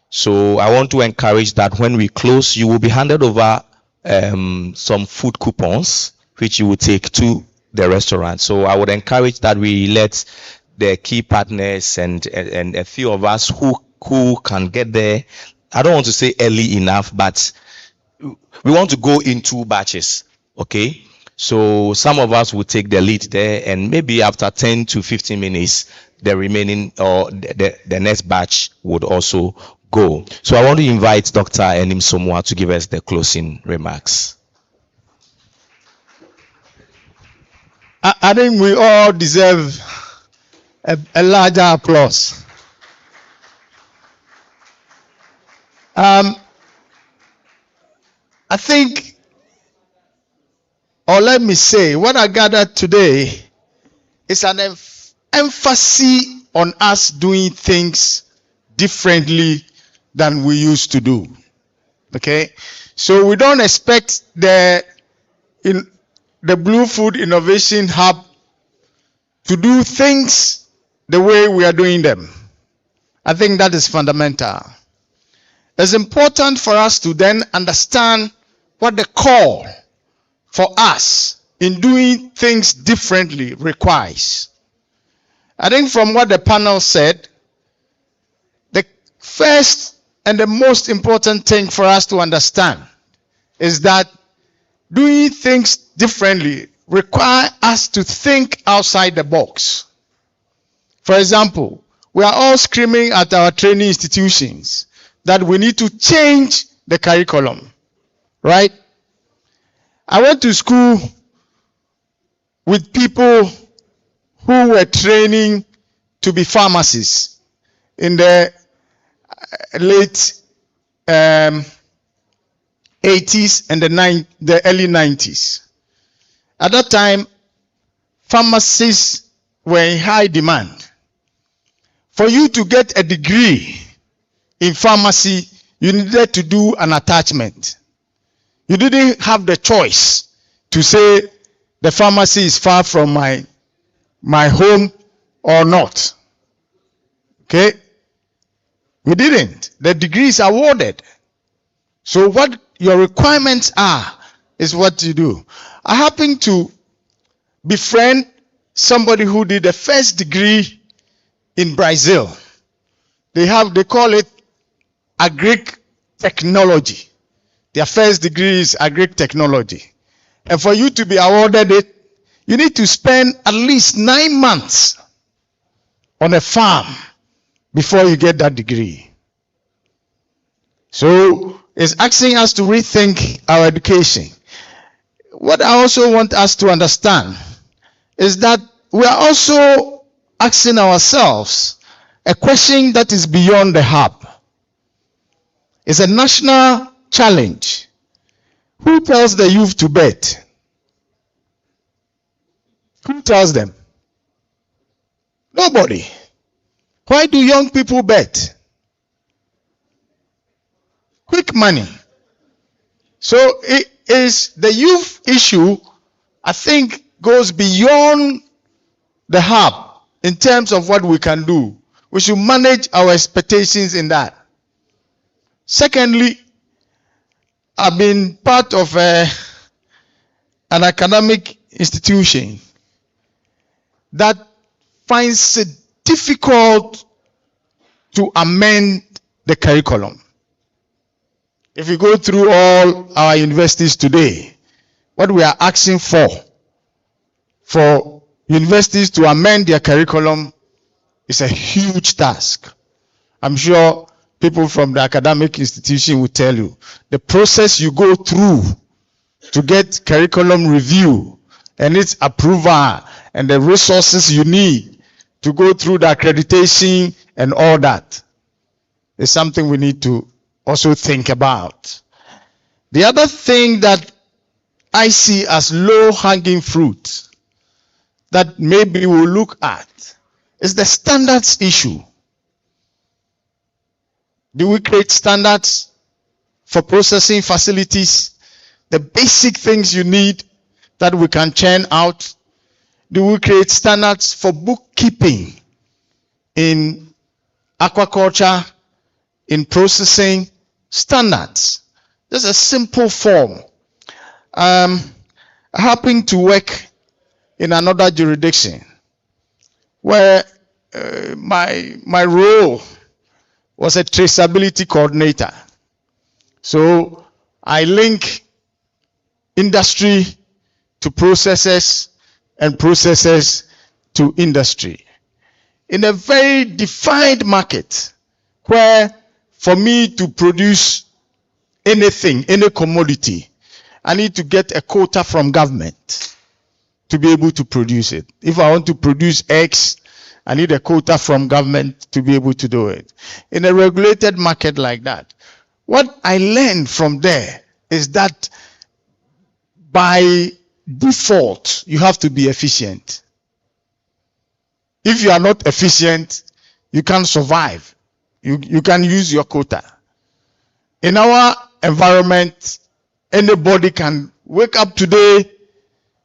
[SPEAKER 2] So I want to encourage that when we close, you will be handed over some food coupons, which you will take to the restaurant. So I would encourage that we let the key partners and a few of us who can get there. I don't want to say early enough, but we want to go in 2 batches. Okay, so some of us will take the lead there, and maybe after 10 to 15 minutes, the remaining or the next batch would also go. So I want to invite Dr. Enim Somwa to give us the closing remarks.
[SPEAKER 8] I think we all deserve a larger applause. I think, or let me say, what I gathered today is an emphasis on us doing things differently than we used to do. Okay, so we don't expect the Blue Food Innovation Hub to do things the way we are doing them. I think that is fundamental. It's important for us to then understand what the call for us in doing things differently requires. I think from what the panel said, the first and the most important thing for us to understand is that doing things differently require us to think outside the box. For example, we are all screaming at our training institutions that we need to change the curriculum, right? I went to school with people who were training to be pharmacists in the late 80s and the early 90s. At that time, pharmacists were in high demand. For you to get a degree in pharmacy, you needed to do an attachment. You didn't have the choice to say the pharmacy is far from my home or not. Okay? We didn't. The degree is awarded. So what your requirements are is what you do. I happen to befriend somebody who did the first degree in Brazil. They call it agric technology. Their first degree is agric technology. And for you to be awarded it, you need to spend at least 9 months on a farm before you get that degree. So it's asking us to rethink our education. What I also want us to understand is that we are also asking ourselves a question that is beyond the hub. It's a national challenge. Who tells the youth to bet? Who tells them? Nobody. Why do young people bet? Quick money. So it is the youth issue, I think, goes beyond the hub in terms of what we can do. We should manage our expectations in that. Secondly, I've been part of an academic institution that finds it difficult to amend the curriculum. If you go through all our universities today, what we are asking for universities to amend their curriculum is a huge task. I'm sure people from the academic institution will tell you the process you go through to get curriculum review and its approval and the resources you need to go through the accreditation and all that is something we need to also think about. The other thing that I see as low-hanging fruit that maybe we'll look at is the standards issue. Do we create standards for processing facilities? The basic things you need that we can churn out? Do we create standards for bookkeeping in aquaculture, in processing? Standards. There's a simple form. I happen to work in another jurisdiction where my role was a traceability coordinator. So I link industry to processes and processes to industry in a very defined market where for me to produce anything, any commodity, I need to get a quota from government to be able to produce it. If I want to produce X, I need a quota from government to be able to do it. In a regulated market like that, what I learned from there is that by default, you have to be efficient. If you are not efficient, you can't survive. You can use your quota. In our environment, anybody can wake up today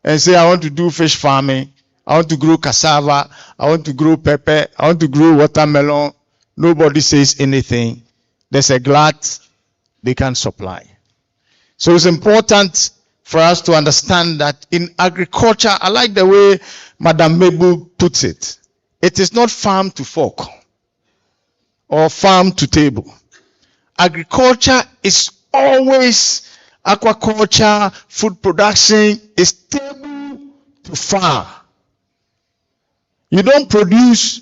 [SPEAKER 8] and say, I want to do fish farming, I want to grow cassava, I want to grow pepper, I want to grow watermelon. Nobody says anything. There's a glut they can supply. So it's important for us to understand that in agriculture, I like the way Madam Mabel puts it. It is not farm to fork or farm to table. Agriculture is always aquaculture, food production is table to farm. You don't produce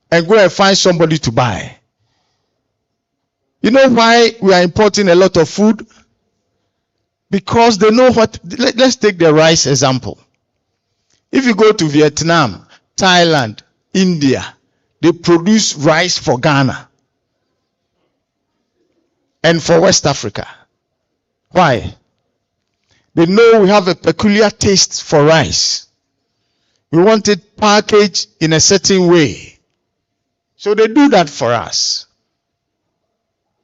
[SPEAKER 8] and go and find somebody to buy. You know why we are importing a lot of food? Because they know what. Let's take the rice example. If you go to Vietnam, Thailand, India, they produce rice for Ghana and for West Africa. Why? They know we have a peculiar taste for rice. We want it packaged in a certain way. So they do that for us.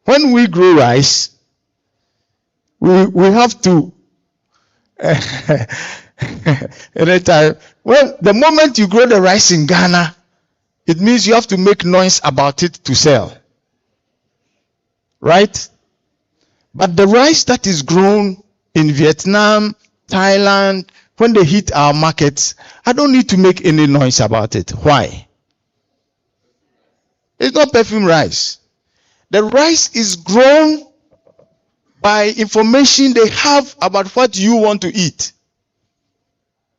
[SPEAKER 8] When we grow rice, we have to anytime. Well, the moment you grow the rice in Ghana, it means you have to make noise about it to sell. Right? But the rice that is grown in Vietnam, Thailand, when they hit our markets, I don't need to make any noise about it. Why? It's not perfume rice. The rice is grown by information they have about what you want to eat.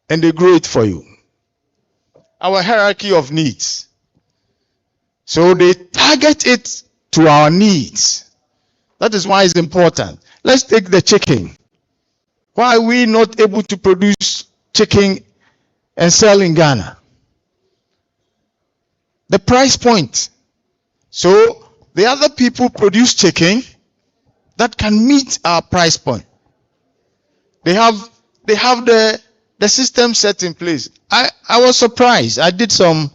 [SPEAKER 8] And they grow it for you. Our hierarchy of needs. So they target it to our needs. That is why it's important. Let's take the chicken. Why are we not able to produce chicken and sell in Ghana? The price point. So the other people produce chicken that can meet our price point. They have the system set in place. I was surprised. I did some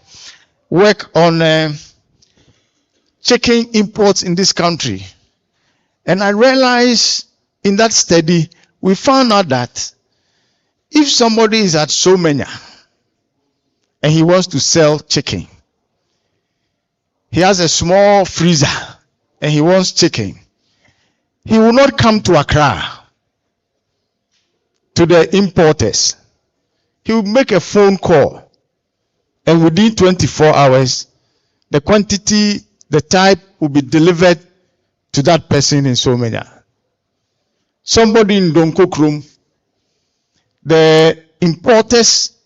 [SPEAKER 8] work on chicken imports in this country. And I realized in that study, we found out that if somebody is at Somenya and he wants to sell chicken, he has a small freezer and he wants chicken, he will not come to Accra to the importers. He will make a phone call, and within 24 hours, the quantity, the type will be delivered to that person in Somenya. Somebody in Donkokrum, the importers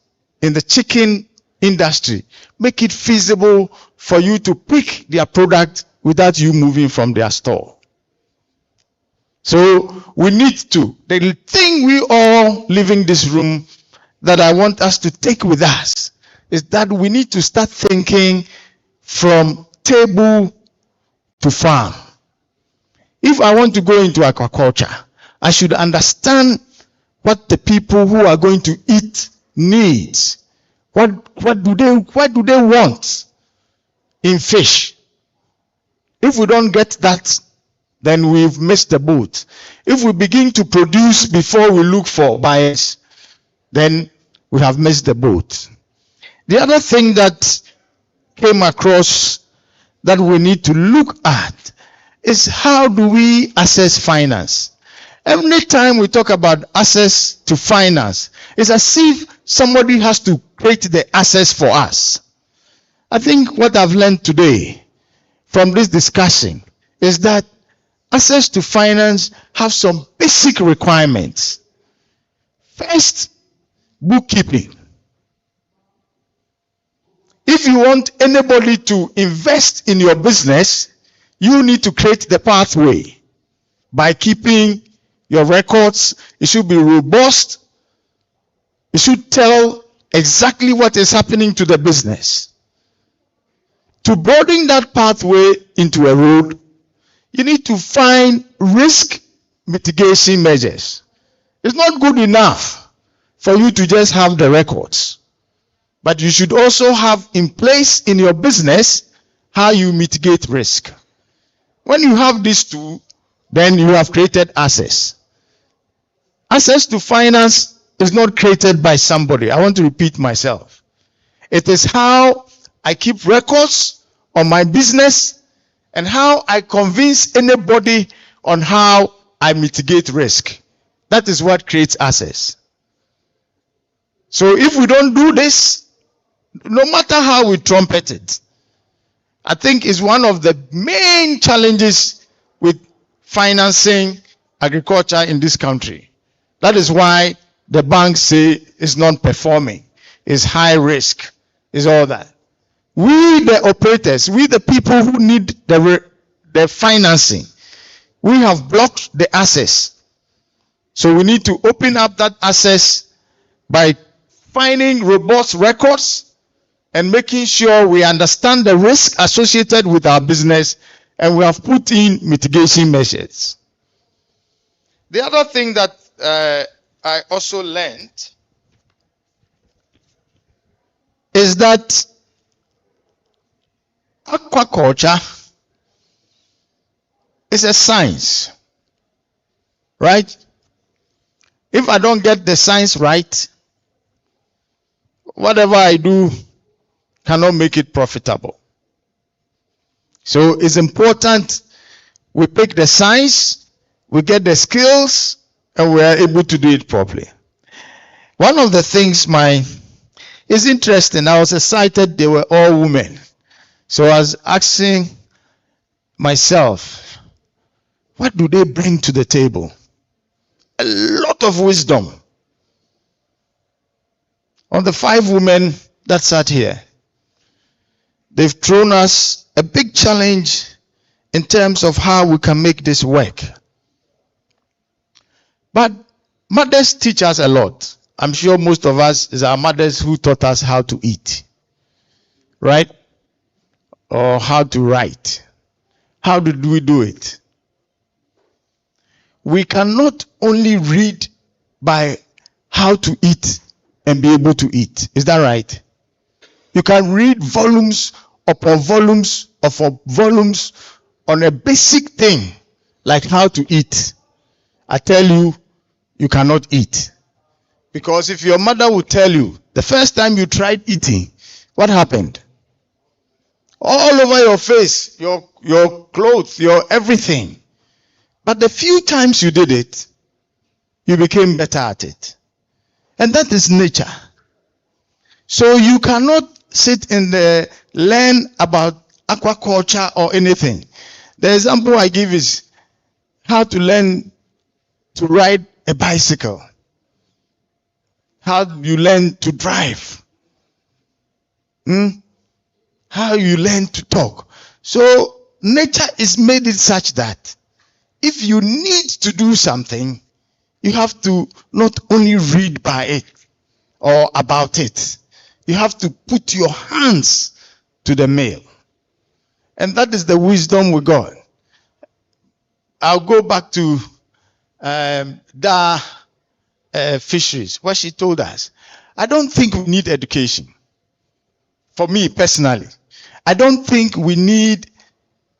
[SPEAKER 8] in the chicken industry make it feasible for you to pick their product without you moving from their store. So we need to, the thing we all leaving this room that I want us to take with us is that we need to start thinking from table to farm. If I want to go into aquaculture, I should understand what the people who are going to eat need. What do they want in fish? If we don't get that, then we've missed the boat. If we begin to produce before we look for buyers, then we have missed the boat. The other thing that came across that we need to look at is how do we access finance? Every time we talk about access to finance, it's as if somebody has to create the access for us. I think what I've learned today from this discussion is that access to finance have some basic requirements. First, bookkeeping. If you want anybody to invest in your business, you need to create the pathway by keeping your records. It should be robust. It should tell exactly what is happening to the business. To broaden that pathway into a road, you need to find risk mitigation measures. It's not good enough for you to just have the records, but you should also have in place in your business how you mitigate risk. When you have these two, then you have created access. Access to finance is not created by somebody. I want to repeat myself. It is how I keep records on my business and how I convince anybody on how I mitigate risk. That is what creates access. So if we don't do this, no matter how we trumpet it, I think is one of the main challenges with financing agriculture in this country. That is why the banks say it's non-performing, it's high risk, it's all that. We, the operators, we, the people who need the financing, we have blocked the access. So we need to open up that access by finding robust records and making sure we understand the risk associated with our business, and we have put in mitigation measures. The other thing that I also learned is that aquaculture is a science, right? If I don't get the science right, whatever I do cannot make it profitable. So it's important we pick the science, we get the skills, and we are able to do it properly. One of the things is interesting. I was excited they were all women. So I was asking myself, what do they bring to the table? A lot of wisdom. On the 5 women that sat here, they've thrown us a big challenge in terms of how we can make this work. But mothers teach us a lot. I'm sure most of us is our mothers who taught us how to eat, right? Or how to write. How did we do it? We cannot only read by how to eat and be able to eat. Is that right? You can read volumes upon volumes upon volumes on a basic thing like how to eat. I tell you, you cannot eat. Because if your mother would tell you, the first time you tried eating, what happened? All over your face, your clothes, your everything. But the few times you did it, you became better at it. And that is nature. So you cannot sit in the learn about aquaculture or anything. The example I give is how to learn to ride a bicycle. How you learn to drive. How you learn to talk. So nature is made it such that if you need to do something, you have to not only read by it or about it. You have to put your hands to the mill. And that is the wisdom we got. I'll go back to fisheries, what she told us. I don't think we need education. For me personally, I don't think we need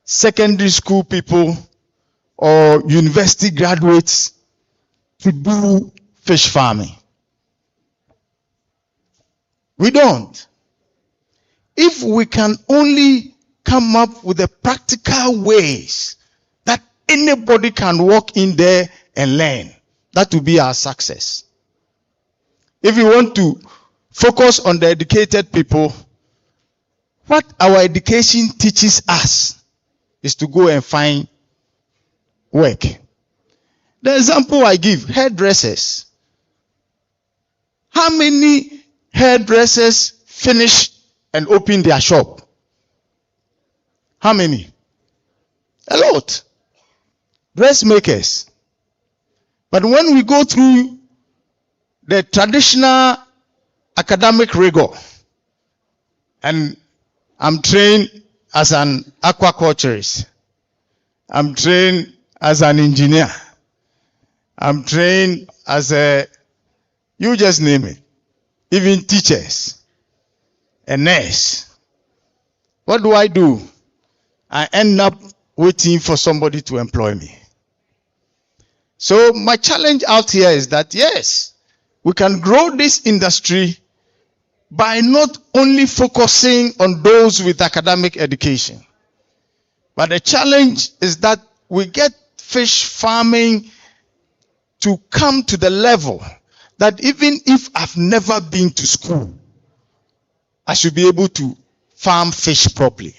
[SPEAKER 8] secondary school people or university graduates to do fish farming. We don't. If we can only come up with the practical ways that anybody can walk in there and learn, that will be our success. If we want to focus on the educated people, what our education teaches us is to go and find work. The example I give, hairdressers. How many hairdressers finish and open their shop? How many? A lot. Dressmakers. But when we go through the traditional academic rigor, and I'm trained as an aquaculturist, I'm trained as an engineer, I'm trained as you just name it, even teachers, a nurse. What do? I end up waiting for somebody to employ me. So my challenge out here is that, yes, we can grow this industry by not only focusing on those with academic education, but the challenge is that we get fish farming to come to the level that even if I've never been to school, I should be able to farm fish properly.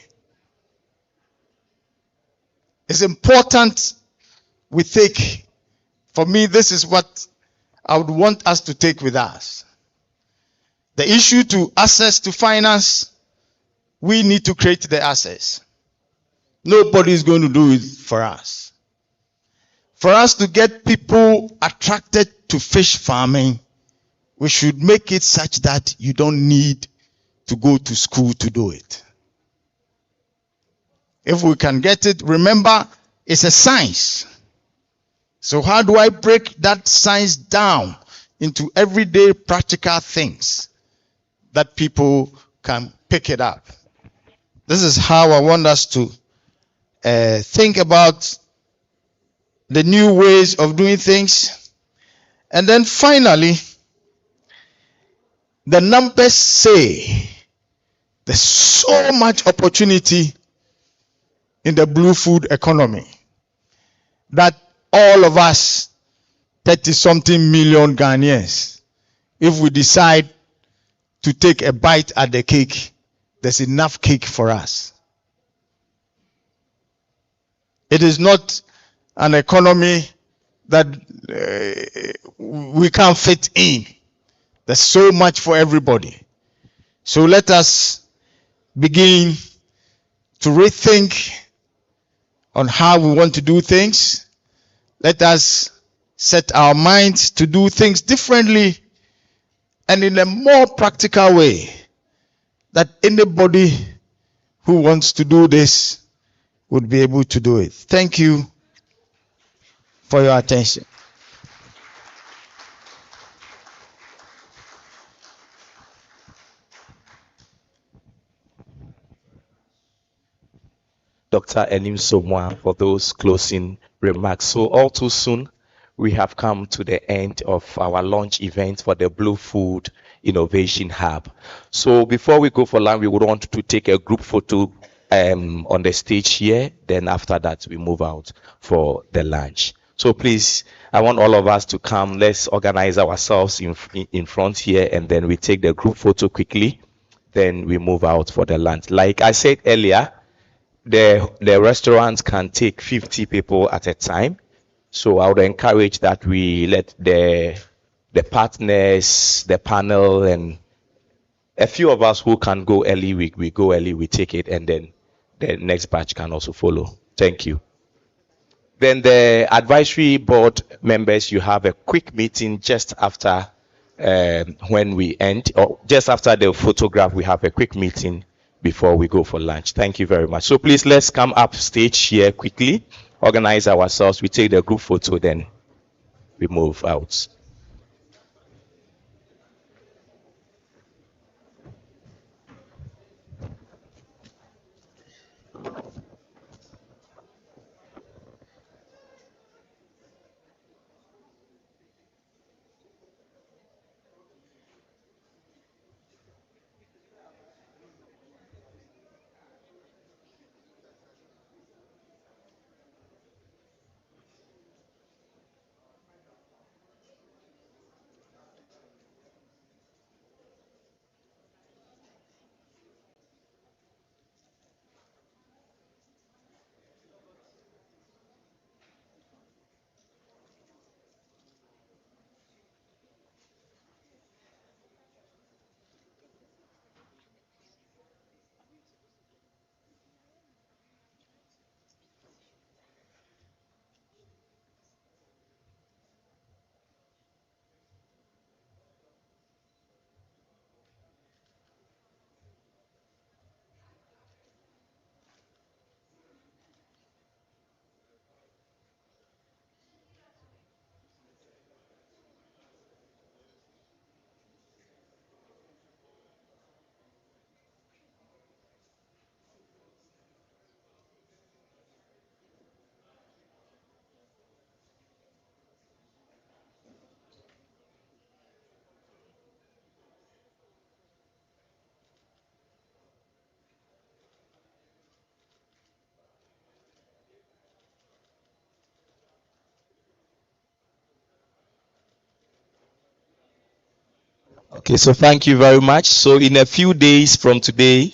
[SPEAKER 8] It's important we take, for me, this is what I would want us to take with us. The issue to access to finance, we need to create the access. Nobody is going to do it for us. For us to get people attracted to fish farming, we should make it such that you don't need to go to school to do it. If we can get it, remember, it's a science. So how do I break that science down into everyday practical things that people can pick it up? This is how I want us to think about the new ways of doing things. And then finally, the numbers say there's so much opportunity in the blue food economy that all of us, 30-something million Ghanaians, if we decide to take a bite at the cake, there's enough cake for us. It is not an economy that we can't fit in. There's so much for everybody. So let us begin to rethink on how we want to do things. Let us set our minds to do things differently and in a more practical way, that anybody who wants to do this would be able to do it. Thank you for your attention.
[SPEAKER 2] Dr. Enim Somwa for those closing remarks. So all too soon, we have come to the end of our launch event for the Blue Food Innovation Hub. So before we go for lunch, we would want to take a group photo on the stage here. Then after that, we move out for the lunch. So please, I want all of us to come. Let's organize ourselves in front here, and then we take the group photo quickly. Then we move out for the lunch. Like I said earlier, the restaurant can take 50 people at a time. So I would encourage that we let the partners, the panel, and a few of us who can go early, we go early, we take it, and then the next batch can also follow. Thank you. Then the advisory board members, you have a quick meeting just after when we end, or just after the photograph, we have a quick meeting before we go for lunch. Thank you very much. So please, let's come up stage here quickly, organize ourselves. We take the group photo, then we move out. Okay, so thank you very much. So in a few days from today,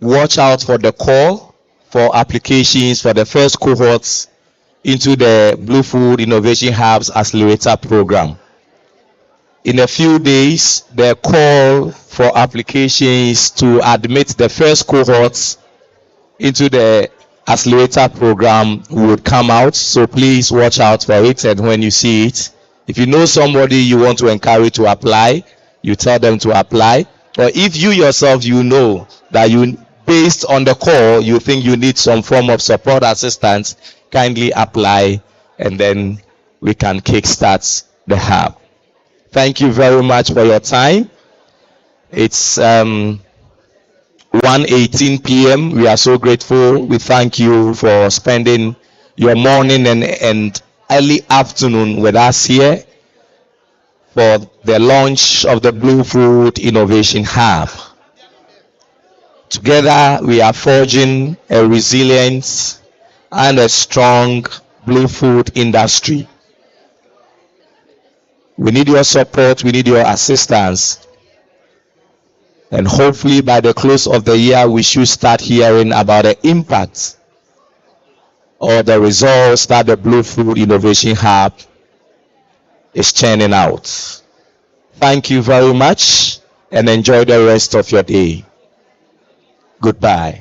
[SPEAKER 2] watch out for the call for applications for the first cohorts into the Blue Food Innovation Hub's Accelerator program. In a few days, the call for applications to admit the first cohorts into the Accelerator program would come out. So please watch out for it, and when you see it, if you know somebody you want to encourage to apply, you tell them to apply. Or if you yourself, you know that you, based on the call, you think you need some form of support assistance, kindly apply, and then we can kickstart the hub. Thank you very much for your time. It's 1:18 p.m. We are so grateful. We thank you for spending your morning and early afternoon with us here for the launch of the Blue Food Innovation Hub. Together, we are forging a resilient and a strong blue food industry. We need your support, we need your assistance. And hopefully by the close of the year, we should start hearing about the impact or the results that the Blue Food Innovation Hub is churning out. Thank you very much and enjoy the rest of your day. Goodbye.